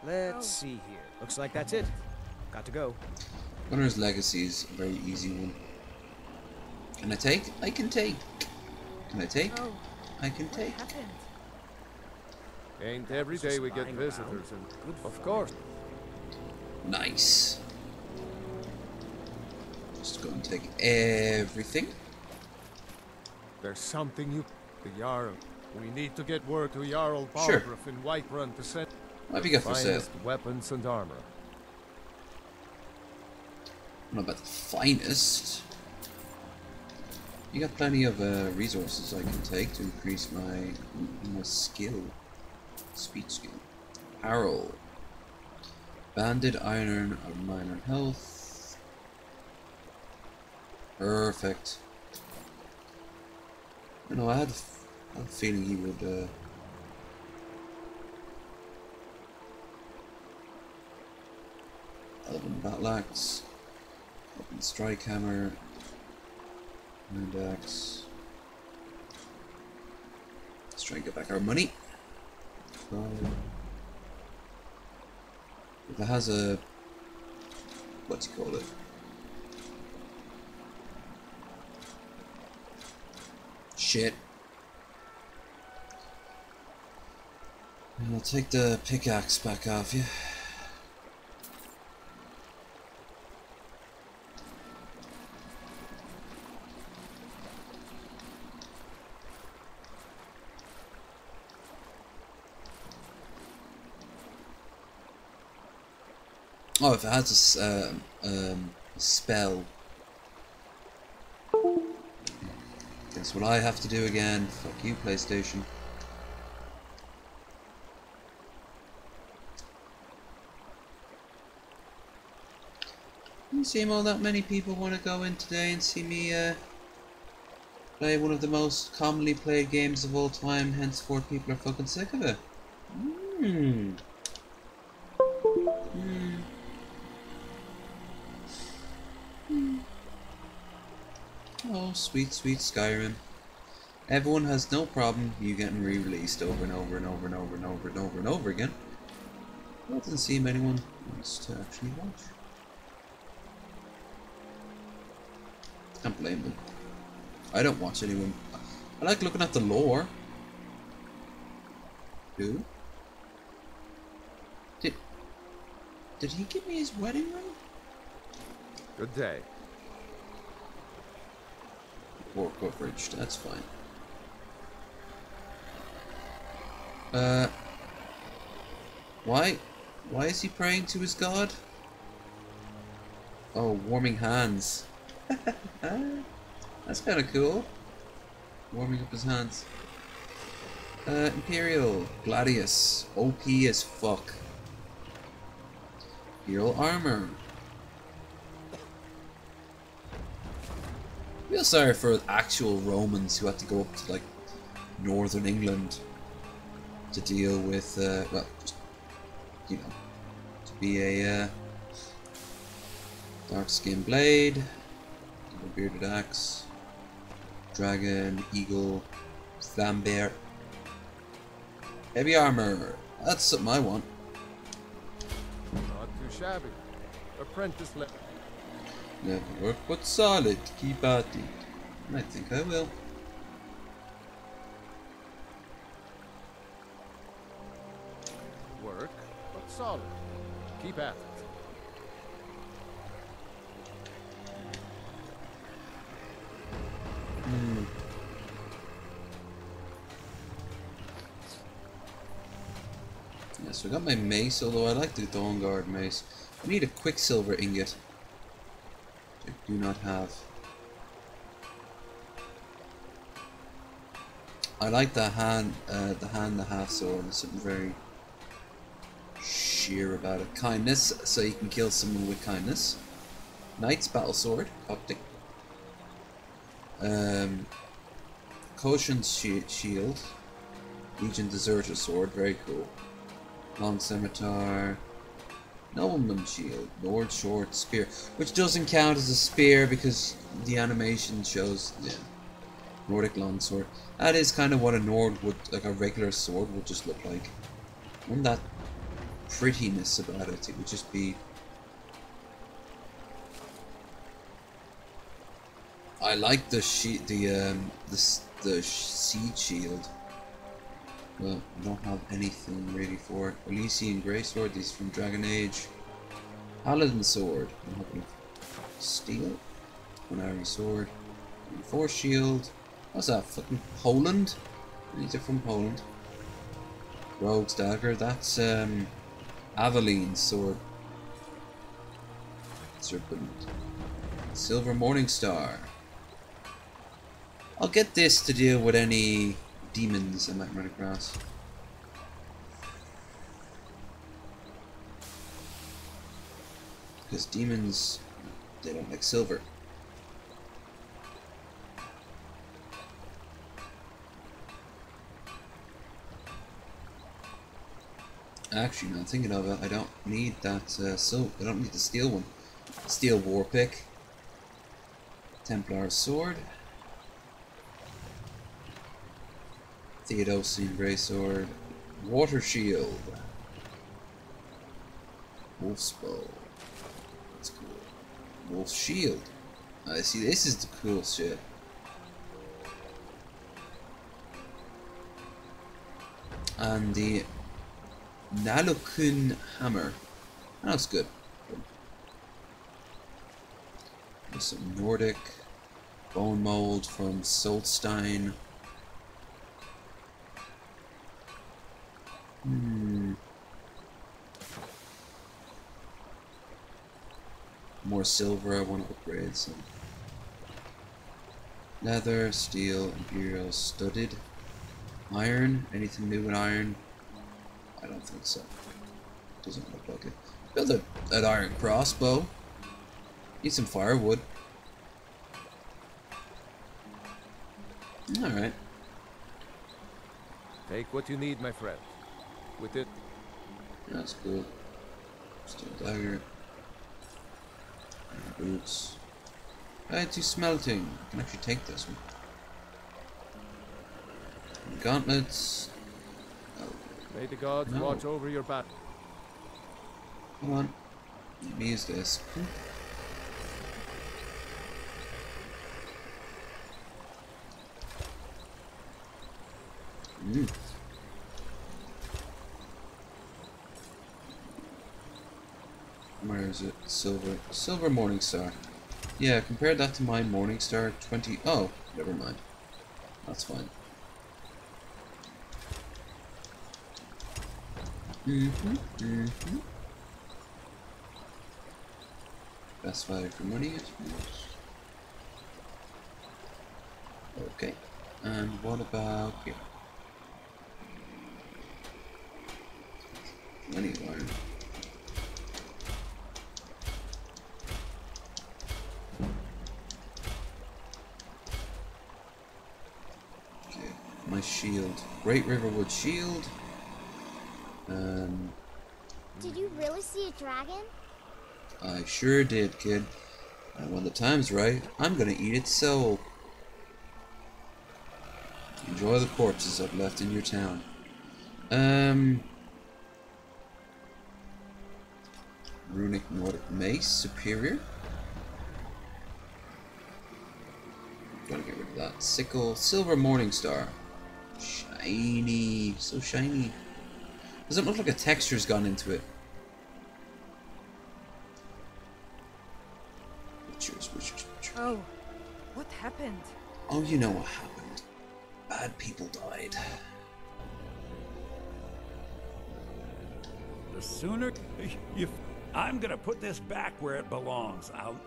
Let's see here. Looks like that's it. Got to go. Gunner's Legacy is a very easy one. Can I take? I can take. Can I take? Oh, I can take. Ain't every day we get visitors, and of course. Nice. Just go and take everything. There's something you... The Jarl. We need to get word to Jarl Sure. Balgruuf in Whiterun to send... What have you got for sale? finest weapons and armor. Not about the finest. You got plenty of resources I can take to increase my skill. Speech skill. Harrow. Banded iron of minor health. Perfect. You know, I had a feeling he would Elven battle axe, open strike hammer, hand axe. Let's try and get back our money. If it has a, what do you call it? Shit. And I'll take the pickaxe back off you. Oh, if it has a spell. Guess what I have to do again? Fuck you, PlayStation. Doesn't seem all that many people want to go in today and see me play one of the most commonly played games of all time, henceforth people are fucking sick of it. Oh, sweet, sweet Skyrim. Everyone has no problem you getting re-released over and over and over and over and over and over and over again. It doesn't seem anyone wants to actually watch. Can't blame them. I don't watch anyone. I like looking at the lore. Who? Did he give me his wedding ring? Good day. Poor coverage, that's fine. Why is he praying to his god? Oh, warming hands. That's kind of cool. Warming up his hands. Imperial Gladius, OP as fuck. Imperial armor. Feel sorry for actual Romans who had to go up to like northern England to deal with well, just, you know, to be a dark skin blade, bearded axe, dragon, eagle, flambear, heavy armor. That's something I want. Not too shabby. Apprentice level. Never work but solid. Keep at it. I think I will. Work, but solid. Keep at it. Yeah, so I got my mace, although I like the Dawnguard mace. I need a quicksilver ingot. Which I do not have. I like the half sword. There's something very sheer about it. Kindness, so you can kill someone with kindness. Knight's battle sword, optic. Koshin's shield. Legion deserter sword, very cool. Long scimitar. Nobleman shield. Lord short spear, which doesn't count as a spear because the animation shows Nordic longsword. That is kind of what a Nord would, like a regular sword would just look like. Wouldn't that prettiness about it? It would just be. I like the siege shield. Well, I don't have anything really for it. Elysian Greysword, these from Dragon Age. Paladin Sword, I don't have enough steel. One iron sword. Force shield. What's that? Fucking Poland? These are from Poland. Rogue's dagger, that's Aveline's sword. Serpent. Silver Morning Star. I'll get this to deal with any demons I might run across. Because demons, they don't like silver. Actually, now thinking of it, I don't need that I don't need the steel one. Steel war pick. Templar sword. Theodosian grey sword. Water shield. Wolf's bow. That's cool. Wolf's shield. I see. This is the cool shit. And the Nalokun hammer. That looks good. There's some Nordic bone mold from Solstein. more silver I want to upgrade. So. Leather, steel, imperial, studded. Iron, anything new with iron? I don't think so. Doesn't look like it. Build an iron crossbow. Need some firewood. Alright. Take what you need, my friend. With it. That's cool. Steel dagger. Boots. Add to smelting. I can actually take this one. Gauntlets. Oh. May the gods watch over your battle. Come on. Let me use this. Where is it? Silver. Silver Morningstar. Yeah, compare that to my Morningstar 20. Oh, never mind. That's fine. Best value for money, I suppose. Okay. And what about here? Plenty of iron. Okay, my shield. Great Riverwood shield. Did you really see a dragon? I sure did, kid. And when the time's right, I'm gonna eat its soul. Enjoy the corpses I've left in your town. Runic Nordic Mace, superior. Gotta get rid of that. Sickle, Silver Morningstar. Shiny, so shiny. Doesn't look like a texture's gone into it. Witchers. Oh, what happened? Oh, you know what happened. Bad people died. The sooner I'm gonna put this back where it belongs. I'll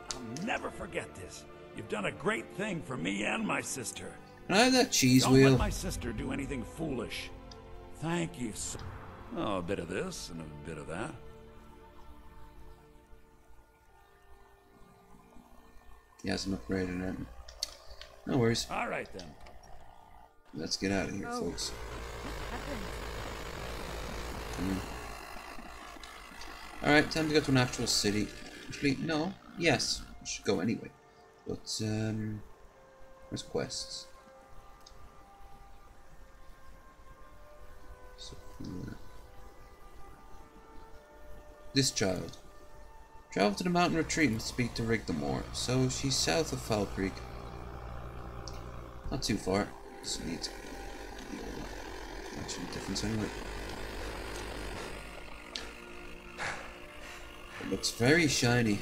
never forget this. You've done a great thing for me and my sister. Can I have that cheese Don't wheel? let my sister do anything foolish. Thank you so. Oh, a bit of this and a bit of that. He hasn't upgraded it. No worries. All right then. Let's get out of here, folks. Alright, time to go to an actual city. Actually, no. Yes. We should go anyway. But, where's quests? So, this child. Travel to the mountain retreat and speak to Rigmor. So, she's south of Falkreath Creek. Not too far. Just needs actually difference anyway. It looks very shiny.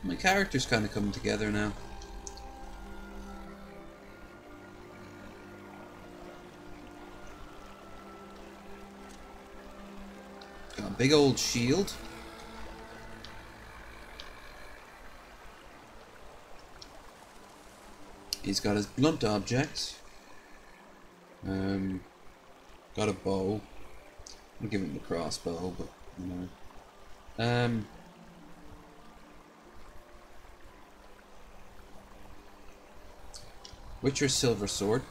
My character's kind of coming together now. Got a big old shield. He's got his blunt objects. Got a bow. I'll give him the crossbow, but you know. Witcher silver sword.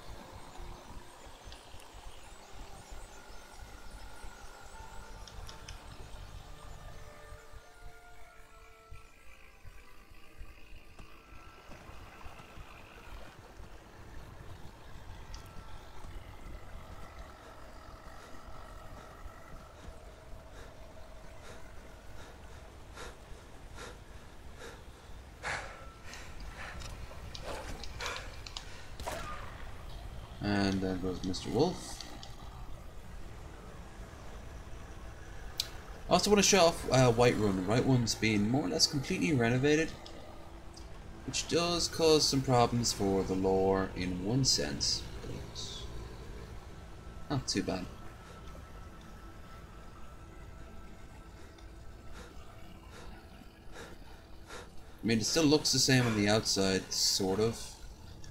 And there goes Mr. Wolf. I also want to show off Whiterun. Whiterun's been more or less completely renovated, which does cause some problems for the lore in one sense. But Not too bad. I mean, it still looks the same on the outside, sort of.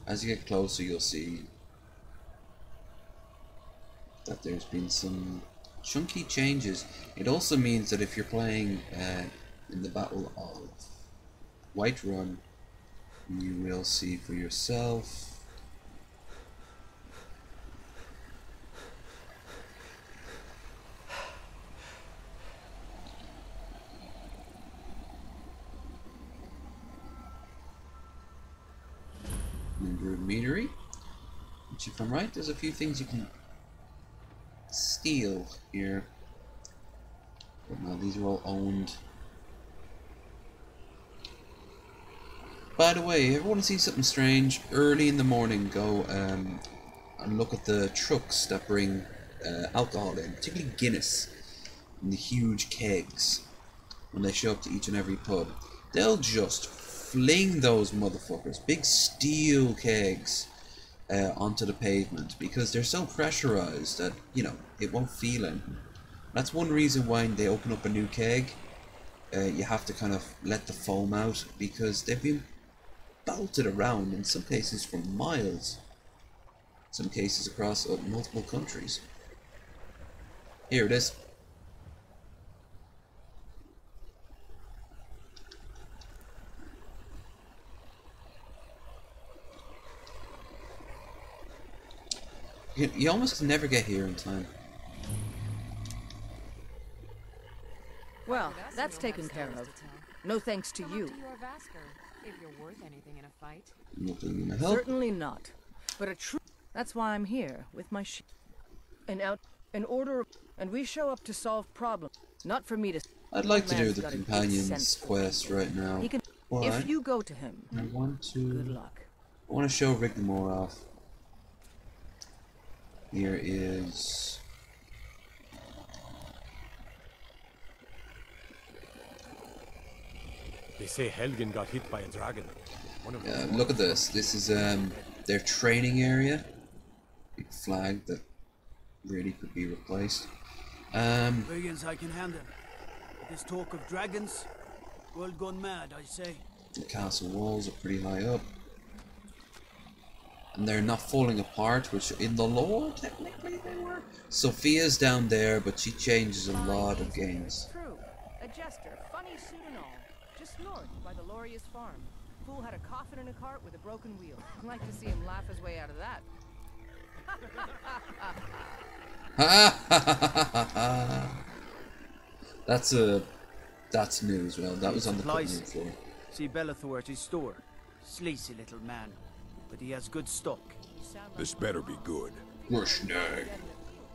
As you get closer, you'll see that there's been some chunky changes. It also means that if you're playing in the Battle of Whiterun, you will see for yourself number of meadery, which, if I'm right, there's a few things you can steal here, but no, these are all owned. By the way, if you ever want to see something strange, early in the morning go and look at the trucks that bring alcohol in, particularly Guinness, in the huge kegs when they show up to each and every pub. They'll just fling those motherfuckers, big steel kegs, onto the pavement because they're so pressurized that, you know, it won't feel anything. That's one reason why they open up a new keg, you have to kind of let the foam out, because they've been belted around in some cases for miles, some cases across multiple countries. Here it is. You almost never get here in time. Well, that's taken care of. No thanks to you. If you're worth anything in a fight. Nothing to help. Certainly not. But a true. That's why I'm here with my an order, and we show up to solve problems, not for me to. I'd like to do the companion's quest right now. He can, if you go to him. I want to. Good luck. I want to show Rigmor off. Here is. They say Helgen got hit by a dragon. Look at this. This is their training area. Big flag that really could be replaced. Brigands I can handle. This talk of dragons, world gone mad, I say. The castle walls are pretty high up, and they're not falling apart, which in the lore technically they were. Sophia's down there, but she changes a lot of games. True. A jester, funny suit and all. Just north by the Lorius farm. Fool had a coffin in a cart with a broken wheel. I'd like to see him laugh his way out of that. That's news. Well, that was on the cutting room floor. See Bellathor at his store. Sleazy little man, but he has good stock. This better be good. Rushnag.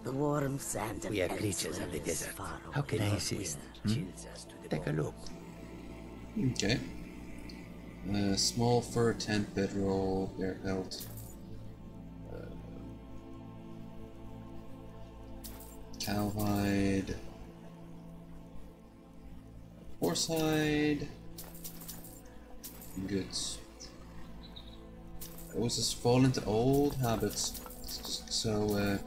The warm sand of We are creatures of the desert. How can I assist? Take a look. Okay. Small fur tent, bedroll, bear pelt. Cowhide. Horsehide. Goods. I always just fall into old habits. It's just so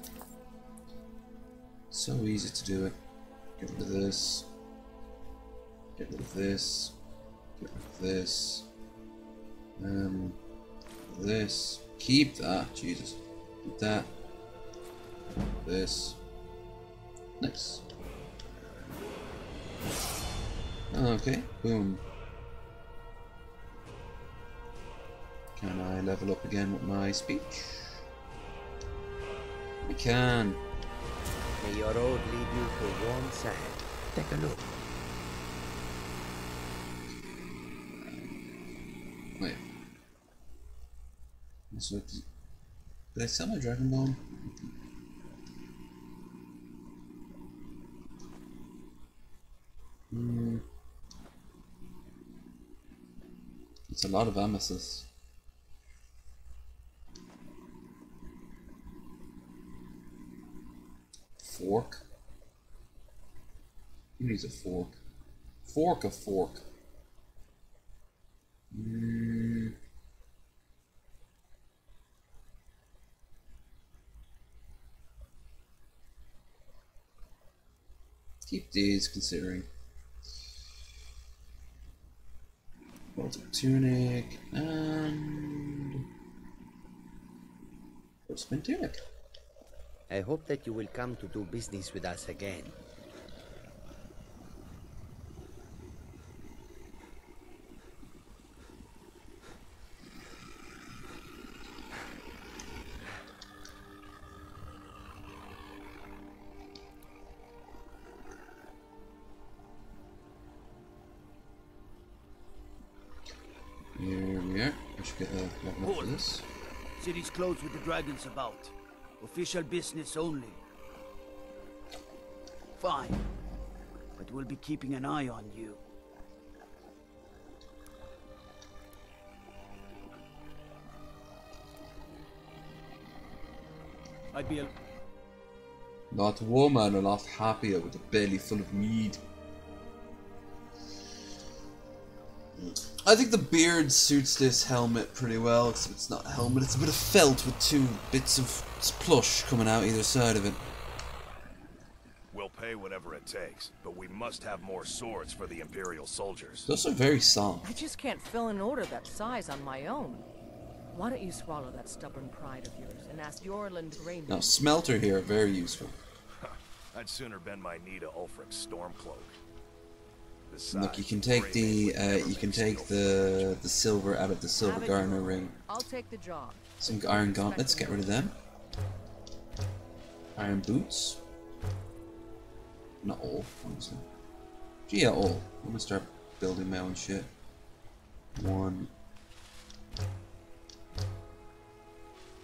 so easy to do it. Get rid of this. Get rid of this. Get rid of this. This. Keep that. Jesus. Keep that. This. Nice. Okay. Boom. Can I level up again with my speech? I can. May your road lead you to warm sand. Take a look. Wait. So did I sell my dragon bone? It's a lot of amethyst. Fork? Who needs a fork? Fork a fork. Keep these, considering. Baltic tunic and horseman tunic. I hope that you will come to do business with us again. Here we are. I should get a level up for this. City's closed with the dragons about. Official business only. Fine. But we'll be keeping an eye on you. I'd be a Not woman, a lot happier with a belly full of mead. I think the beard suits this helmet pretty well, except it's not a helmet, it's a bit of felt with two bits of plush coming out either side of it. We'll pay whatever it takes, but we must have more swords for the Imperial soldiers. Those are very soft. I just can't fill an order that size on my own. Why don't you swallow that stubborn pride of yours and ask Yorland Grey? Now, smelter here are very useful. I'd sooner bend my knee to Ulfric's Stormcloak. Look, you can take the silver out of the silver garner ring. I'll take the job. Some iron gauntlets, get rid of them. Iron boots. Not all, honestly. Gee, yeah, all. I'm gonna start building my own shit. One.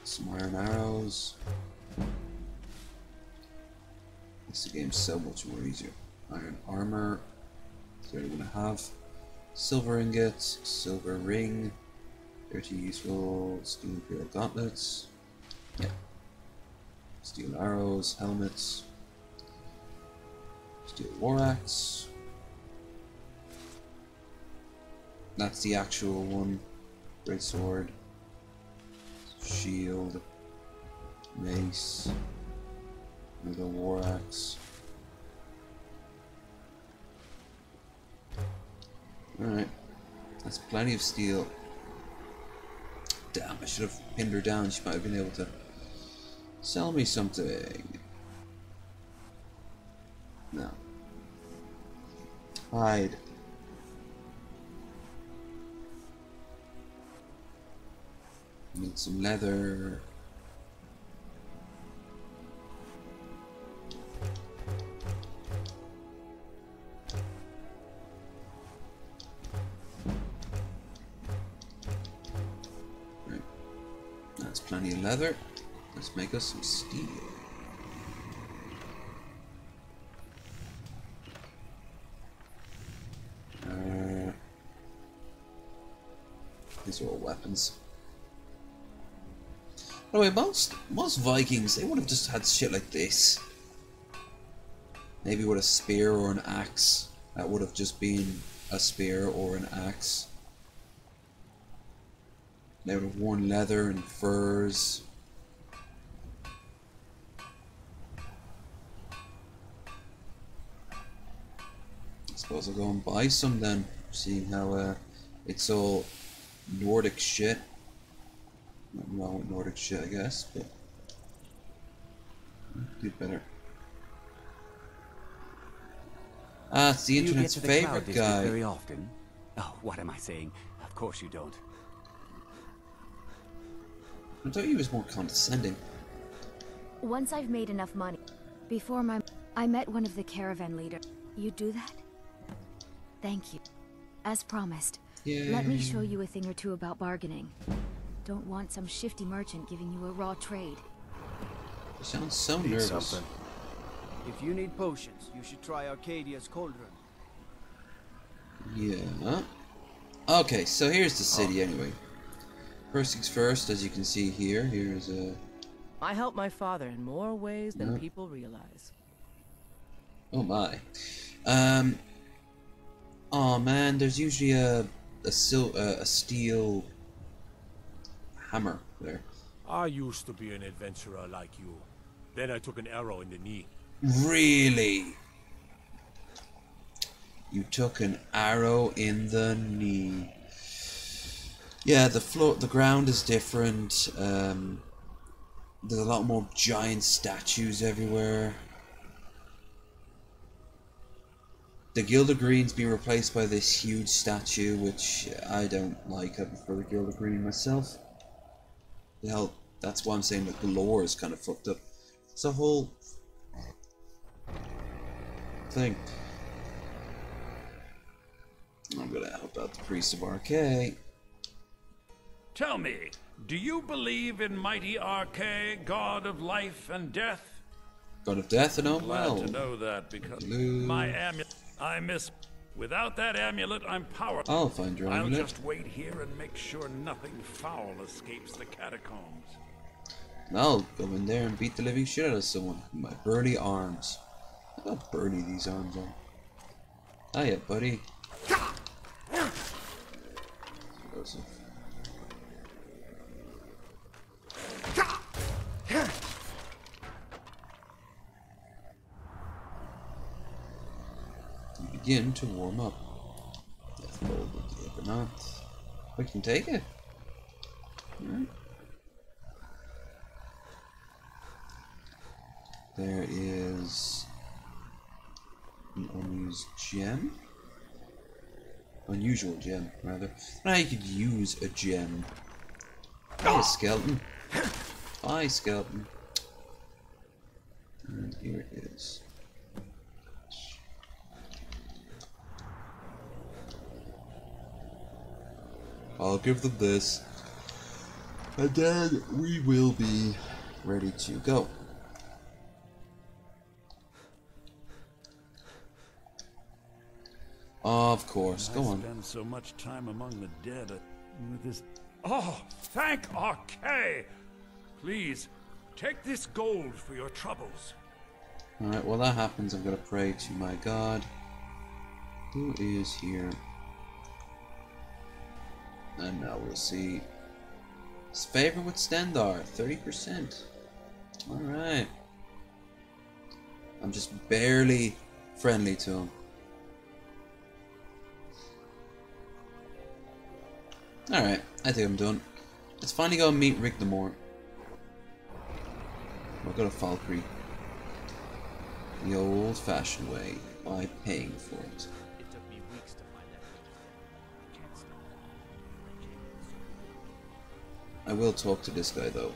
Some iron arrows. Makes the game so much more easier. Iron armor. That's what I'm gonna have. Silver ingots, silver ring, 30 useful steel imperial gauntlets. Yeah. Steel arrows, helmets. Steel war axe. That's the actual one. Great sword. Shield. Mace. Another war axe. Alright. That's plenty of steel. Damn, I should have pinned her down. She might have been able to sell me something. No. Hide. Need some leather. Right. That's plenty of leather. Let's make us some steel. These are all weapons. By the way, most Vikings, they would have just had shit like this. Maybe with a spear or an axe. That would have just been a spear or an axe. They would have worn leather and furs. I suppose I'll go and buy some then, seeing how it's all Nordic shit. Nothing wrong with Nordic shit, I guess, but do better. Ah, it's the internet's favorite guy. Very often? Oh, what am I saying? Of course you don't. I thought he was more condescending. Once I've made enough money, I met one of the caravan leaders. You do that? Thank you. As promised. Yay. Let me show you a thing or two about bargaining. Don't want some shifty merchant giving you a raw trade. You sound so nervous. Something. If you need potions, you should try Arcadia's cauldron. Yeah. Okay, so here's the city anyway. First things first, as you can see here, here's a... I help my father in more ways than people realize. Oh my. Oh man, there's usually a steel hammer there. I used to be an adventurer like you. Then I took an arrow in the knee. Really? You took an arrow in the knee. Yeah, the ground is different. There's a lot more giant statues everywhere. The Gilded Green's being replaced by this huge statue, which I don't like. I prefer the Gilded Green myself. Hell, that's why I'm saying that the lore is kind of fucked up. It's a whole thing. I'm gonna help out the Priest of RK. Tell me, do you believe in mighty RK, god of life and death? God of death and all. Glad to know that, because my amulet I miss. Without that amulet, I'm powerless. I'll find your amulet. I'll just wait here and make sure nothing foul escapes the catacombs. I'll go in there and beat the living shit out of someone with my burly arms. Look how burly these arms are. Hiya, buddy. Explosive. You begin to warm up. Death bolt with the Econaut. We can take it. Alright. There is an unused gem. Unusual gem, rather. Now you could use a gem. Hi, skeleton. Hi, skeleton. And here it is. I'll give them this. And then we will be ready to go. Of course, go on. I spend so much time among the dead with this. Oh, thank RK! Please, take this gold for your troubles. Alright, while that happens, I'm gonna pray to my god. Who is here? And now we'll see. His favor with Stendar, 30%. Alright. I'm just barely friendly to him. Alright, I think I'm done. Let's finally go and meet rigmor. We'll go to falkreath. The old-fashioned way, by paying for it. It took me weeks to find that. I can't stop. I will talk to this guy though.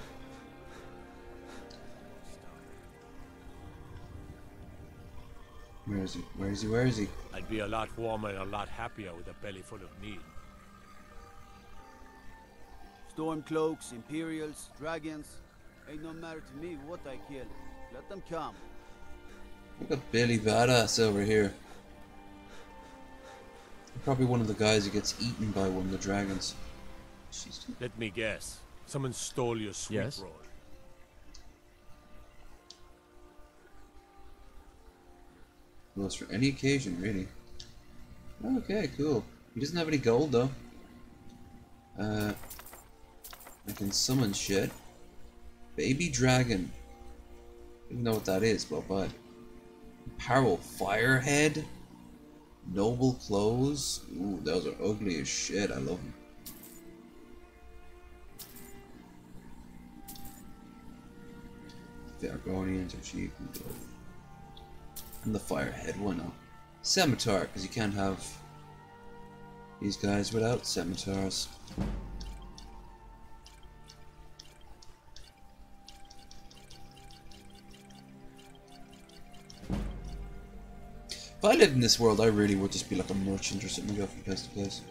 Where is he? Where is he? Where is he? I'd be a lot warmer and a lot happier with a belly full of meat. Storm cloaks, imperials, dragons. Ain't no matter to me what I kill. Let them come. Look at Billy Badass over here. Probably one of the guys who gets eaten by one of the dragons. Let me guess. Someone stole your sweet roll. Well, it's for any occasion, really. Okay, cool. He doesn't have any gold, though. I can summon shit. Baby dragon. I don't know what that is, but what? Powerful firehead. Noble clothes. Ooh, those are ugly as shit. I love them. The Argonians are cheap. And the firehead, why not? Scimitar, because you can't have these guys without scimitars. If I lived in this world, I really would just be like a merchant or something, go from place to place.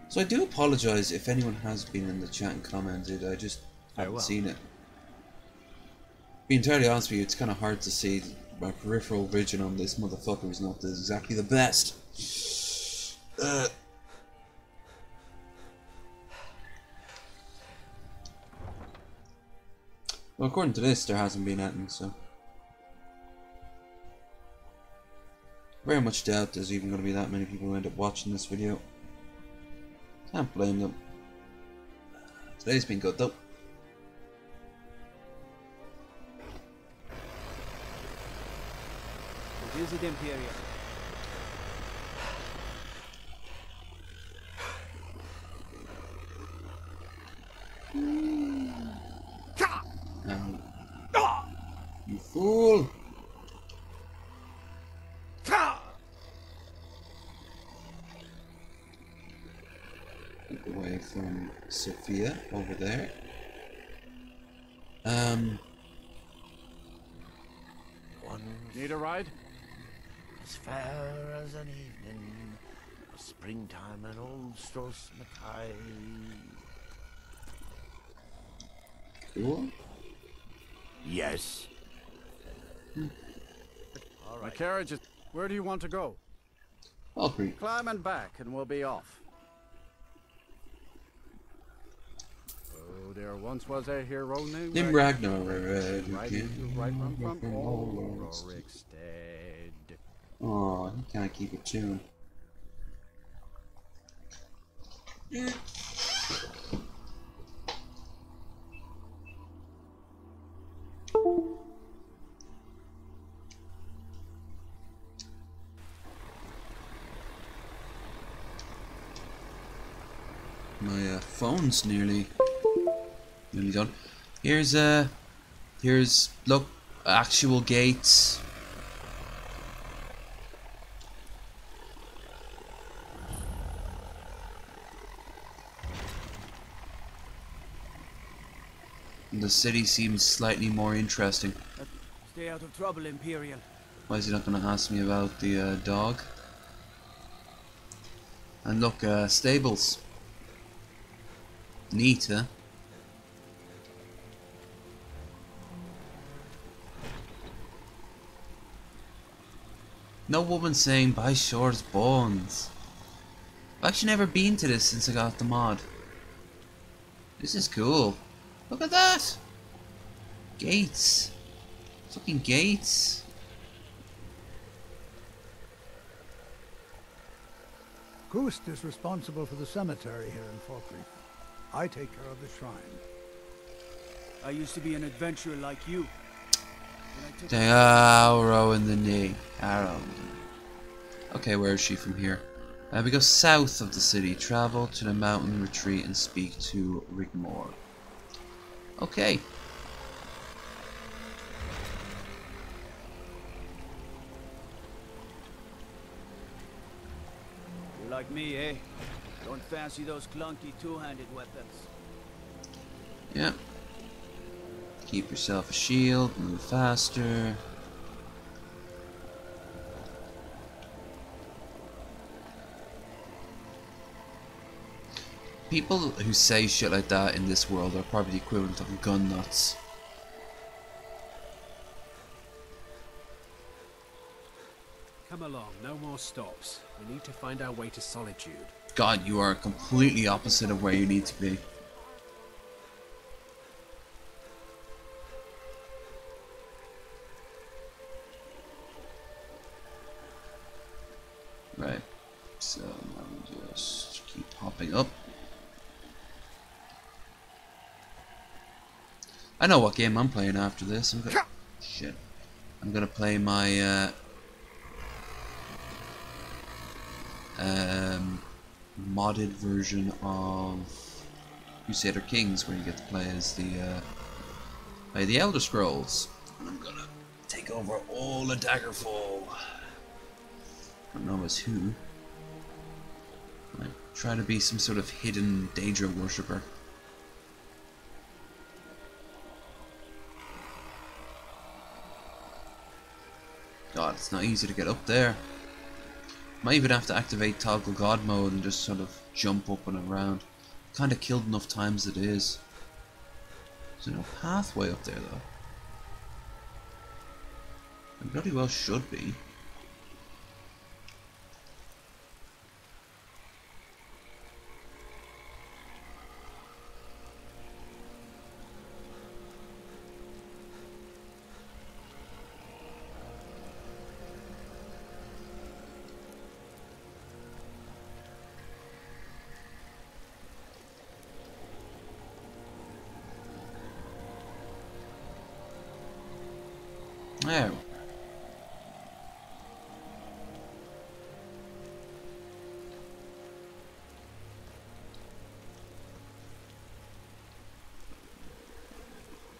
So I do apologize if anyone has been in the chat and commented, I just haven't seen it. To be entirely honest with you, it's kind of hard to see my peripheral vision on this motherfucker is not exactly the best. Well, according to this, there hasn't been anything, so... Very much doubt there's even going to be that many people who end up watching this video. Can't blame them. Today's been good though. Visit Imperial. Fool! Get away from Sophia over there. Need a ride? As fair as an evening, springtime and old Stros Mackay. Cool. Yes. All right. My carriage is... Where do you want to go? Falkreath. Climb and back and we'll be off. Oh, there once was a hero named Ragnar. From roriksted. Oh, he can't keep a tune. My phone's nearly done. Here's look, actual gates. The city seems slightly more interesting. Stay out of trouble, Imperial. Why is he not going to ask me about the dog? And look, stables. Neat, huh? No woman saying buy Shore's bones. I've actually never been to this since I got the mod. This is cool. Look at that! Gates. Fucking gates. Ghost is responsible for the cemetery here in Falkreath. I take care of the shrine. I used to be an adventurer like you. Arrow in the knee. Arrow. Okay, where is she from here? We go south of the city. Travel to the mountain retreat and speak to Rigmor. Okay. You're like me, eh? Don't fancy those clunky two-handed weapons. Yeah. Keep yourself a shield, move faster. People who say shit like that in this world are probably the equivalent of gun nuts. Come along, no more stops. We need to find our way to Solitude. God, you are completely opposite of where you need to be. Right, so now we just keep popping up. I know what game I'm playing after this. I'm gonna play my modded version of Crusader Kings, where you get to play as the Elder Scrolls. And I'm gonna take over all of Daggerfall. I don't know as who. I try to be some sort of hidden Daedra worshipper. God, it's not easy to get up there. Might even have to activate toggle god mode and just sort of jump up and around. Kinda killed enough times as it is. There's no pathway up there though. There bloody well should be. There.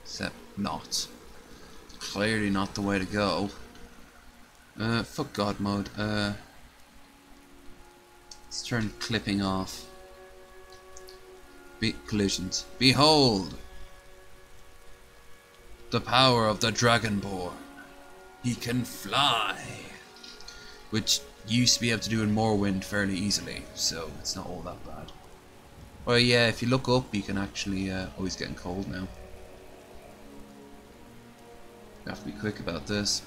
Except not. clearly not the way to go. Fuck God mode. Let's turn clipping off. Collisions. Behold! The power of the Dragonborn. He can fly! Which you used to be able to do in Morrowind fairly easily, so it's not all that bad. Well, yeah, if you look up, you can actually... oh, he's getting cold now. You have to be quick about this.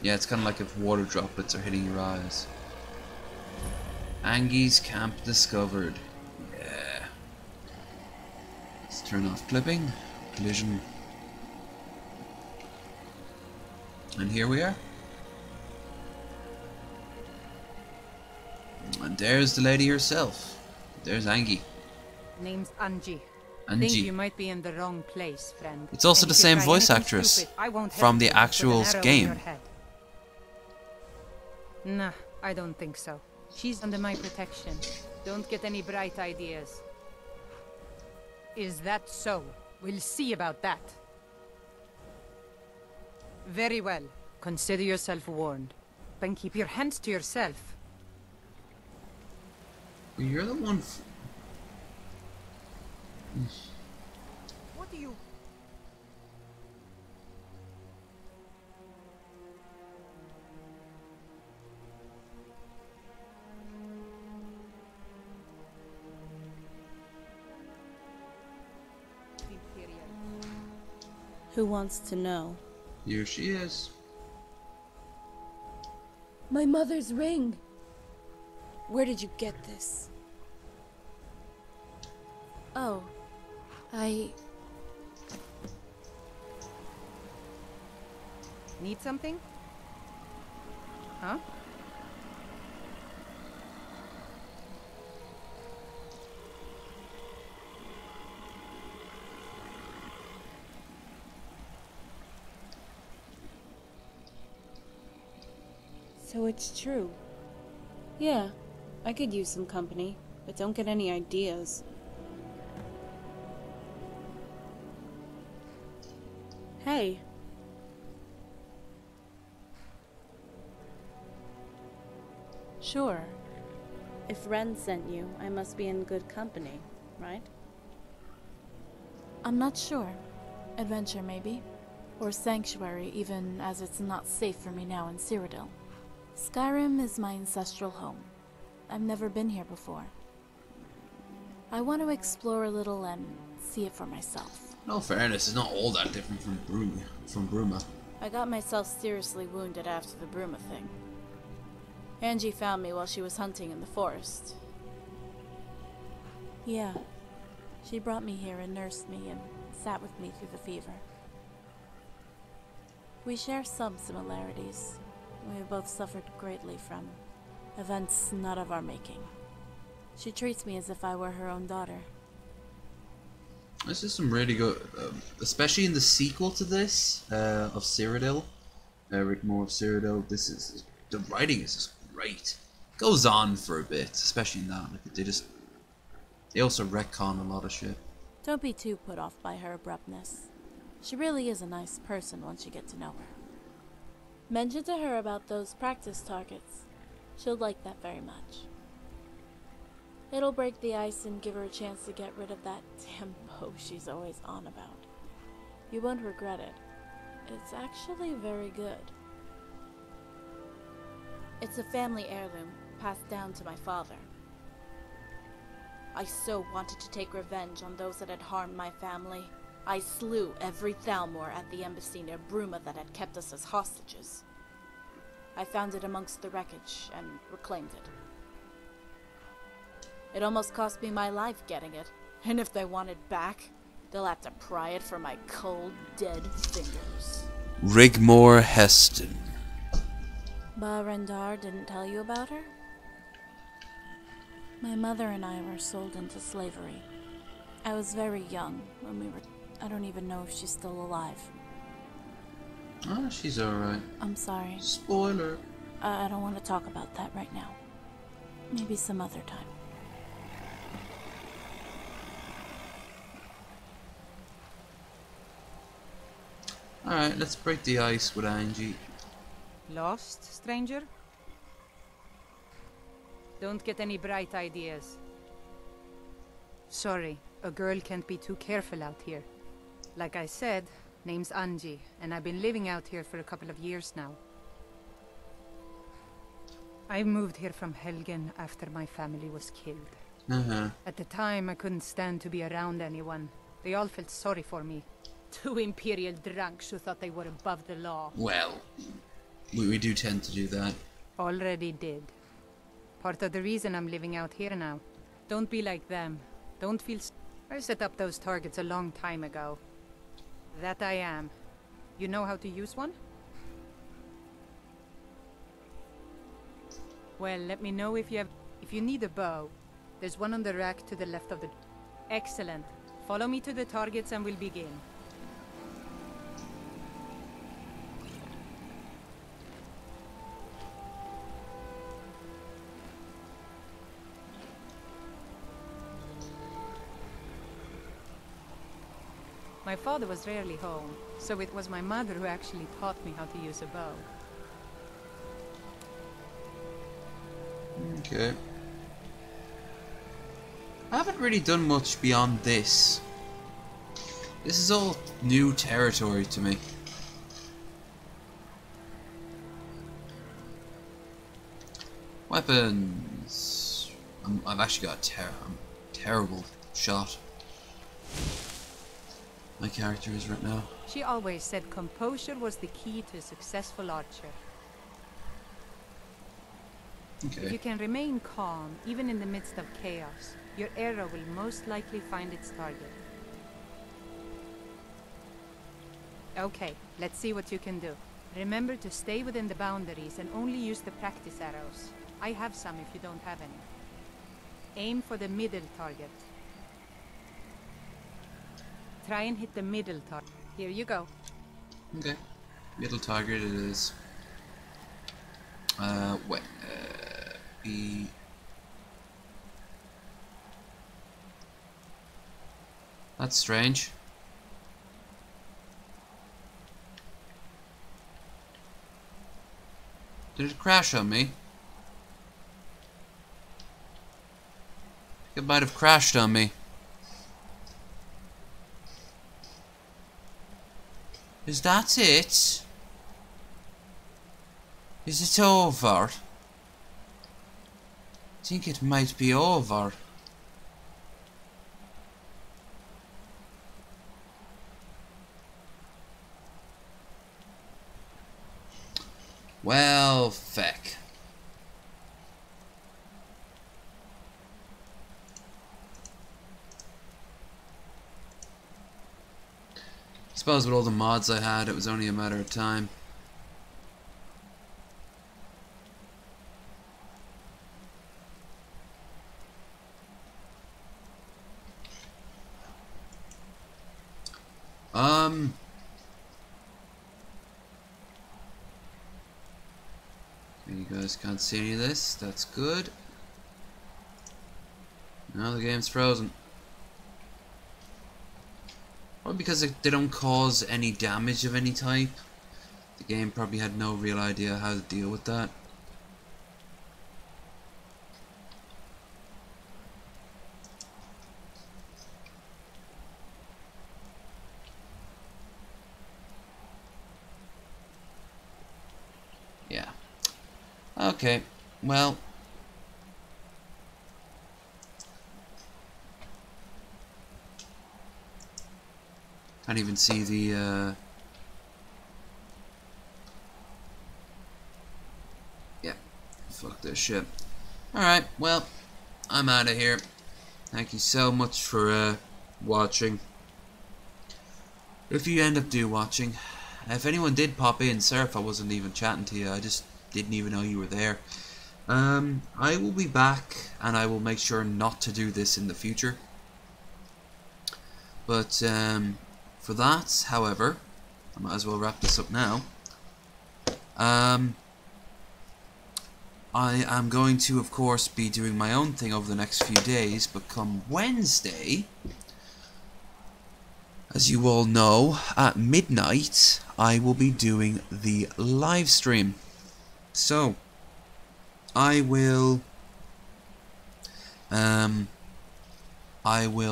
Yeah, it's kind of like if water droplets are hitting your eyes. Angie's camp discovered. Yeah. Let's turn off clipping. Collision. And here we are. And there's the lady herself. There's Angie. Name's Angie. Angie. Think you might be in the wrong place, friend. It's also And the if you same try voice anything actress stupid, I won't from the hesitate to put an actual arrow in game. your head. Nah, I don't think so. She's under my protection. Don't get any bright ideas. Is that so? We'll see about that. Very well. Consider yourself warned. Then keep your hands to yourself. You're the one. What do you... Who wants to know? Here she is. My mother's ring. Where did you get this? Oh, Need something? Huh? So it's true. Yeah, I could use some company, but don't get any ideas. Hey. Sure. If Ren sent you, I must be in good company, right? I'm not sure. Adventure, maybe. Or sanctuary, even as it's not safe for me now in Cyrodiil. Skyrim is my ancestral home. I've never been here before. I want to explore a little and see it for myself. No fairness, it's not all that different from Bruma. I got myself seriously wounded after the Bruma thing. Angie found me while she was hunting in the forest. Yeah, she brought me here and nursed me and sat with me through the fever. We share some similarities. We both suffered greatly from events not of our making. She treats me as if I were her own daughter. This is some really good, especially in the sequel to this, of Cyrodiil, rigmor of Cyrodiil. The writing is just great. Goes on for a bit, especially in that. Like they also retcon a lot of shit. Don't be too put off by her abruptness. She really is a nice person once you get to know her. Mention to her about those practice targets. She'll like that very much. It'll break the ice and give her a chance to get rid of that damn bow she's always on about. You won't regret it. It's actually very good. It's a family heirloom, passed down to my father. I so wanted to take revenge on those that had harmed my family. I slew every Thalmor at the embassy near Bruma that had kept us as hostages. I found it amongst the wreckage and reclaimed it. It almost cost me my life getting it, and if they want it back, they'll have to pry it from my cold, dead fingers. Rigmor Heston. Rendar didn't tell you about her? My mother and I were sold into slavery. I was very young when we were... I don't even know if she's still alive. Oh, she's alright. I'm sorry. Spoiler. I don't want to talk about that right now. Maybe some other time. Alright, let's break the ice with Angie. Lost, stranger? Don't get any bright ideas. Sorry, a girl can't be too careful out here. Like I said, name's Angie, and I've been living out here for a couple of years now. I moved here from Helgen after my family was killed. At the time, I couldn't stand to be around anyone. They all felt sorry for me. Two imperial drunks who thought they were above the law. Well, we do tend to do that. Already did. Part of the reason I'm living out here now. Don't be like them. Don't feel... I set up those targets a long time ago. That I am. You know how to use one? Well, let me know if you need a bow. There's one on the rack to the left of the... Excellent. Follow me to the targets and we'll begin. My father was rarely home, so it was my mother who actually taught me how to use a bow. Okay. I haven't really done much beyond this. This is all new territory to me. Weapons. I've actually got a terrible shot. My character is right now. She always said composure was the key to a successful archer. Okay. If you can remain calm, even in the midst of chaos, your arrow will most likely find its target. Okay, let's see what you can do. Remember to stay within the boundaries and only use the practice arrows. I have some if you don't have any. Aim for the middle target. Try and hit the middle target. Here you go. Okay. Middle target it is. Wait. B. That's strange. Did it crash on me? It might have crashed on me. Is that it? Is it over? I think it might be over. Well, feck. I suppose with all the mods I had, it was only a matter of time. You guys can't see any of this. That's good. Now the game's frozen. Probably because they don't cause any damage of any type. The game probably had no real idea how to deal with that. Yeah. Okay, well. Can't even see the, yeah, fuck this shit. Alright, well, I'm out of here. Thank you so much for, watching. If you end up watching, if anyone did pop in, sorry if I wasn't even chatting to you, I just didn't even know you were there. I will be back, and I will make sure not to do this in the future. But, for that, however, I might as well wrap this up now. I am going to, of course, be doing my own thing over the next few days, but come Wednesday, as you all know, at midnight I will be doing the live stream. So I will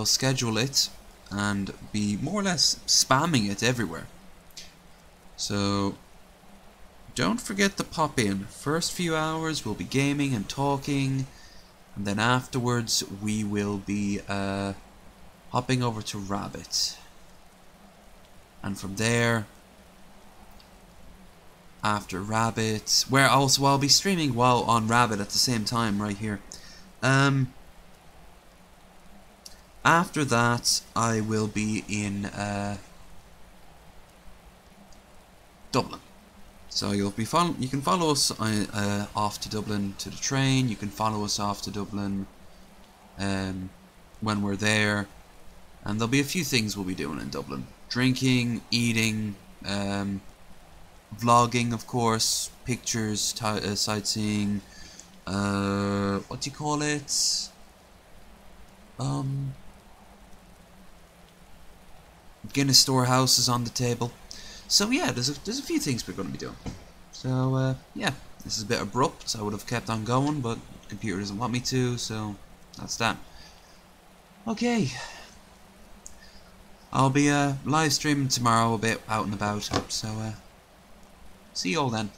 schedule it and be more or less spamming it everywhere. So don't forget to pop in. First few hours we'll be gaming and talking, and then afterwards we will be hopping over to Rabbit. And from there, after Rabbit, where also I'll be streaming while on Rabbit at the same time right here. After that, I will be in Dublin. So you can follow us off to Dublin to the train. You can follow us off to Dublin when we're there, and there'll be a few things we'll be doing in Dublin: drinking, eating, vlogging, of course, pictures, sightseeing. What do you call it? Guinness Storehouse is on the table. So yeah, there's a few things we're going to be doing. So yeah, this is a bit abrupt. I would have kept on going, but the computer doesn't want me to, so that's that. Okay, I'll be live streaming tomorrow, a bit out and about. So see you all then.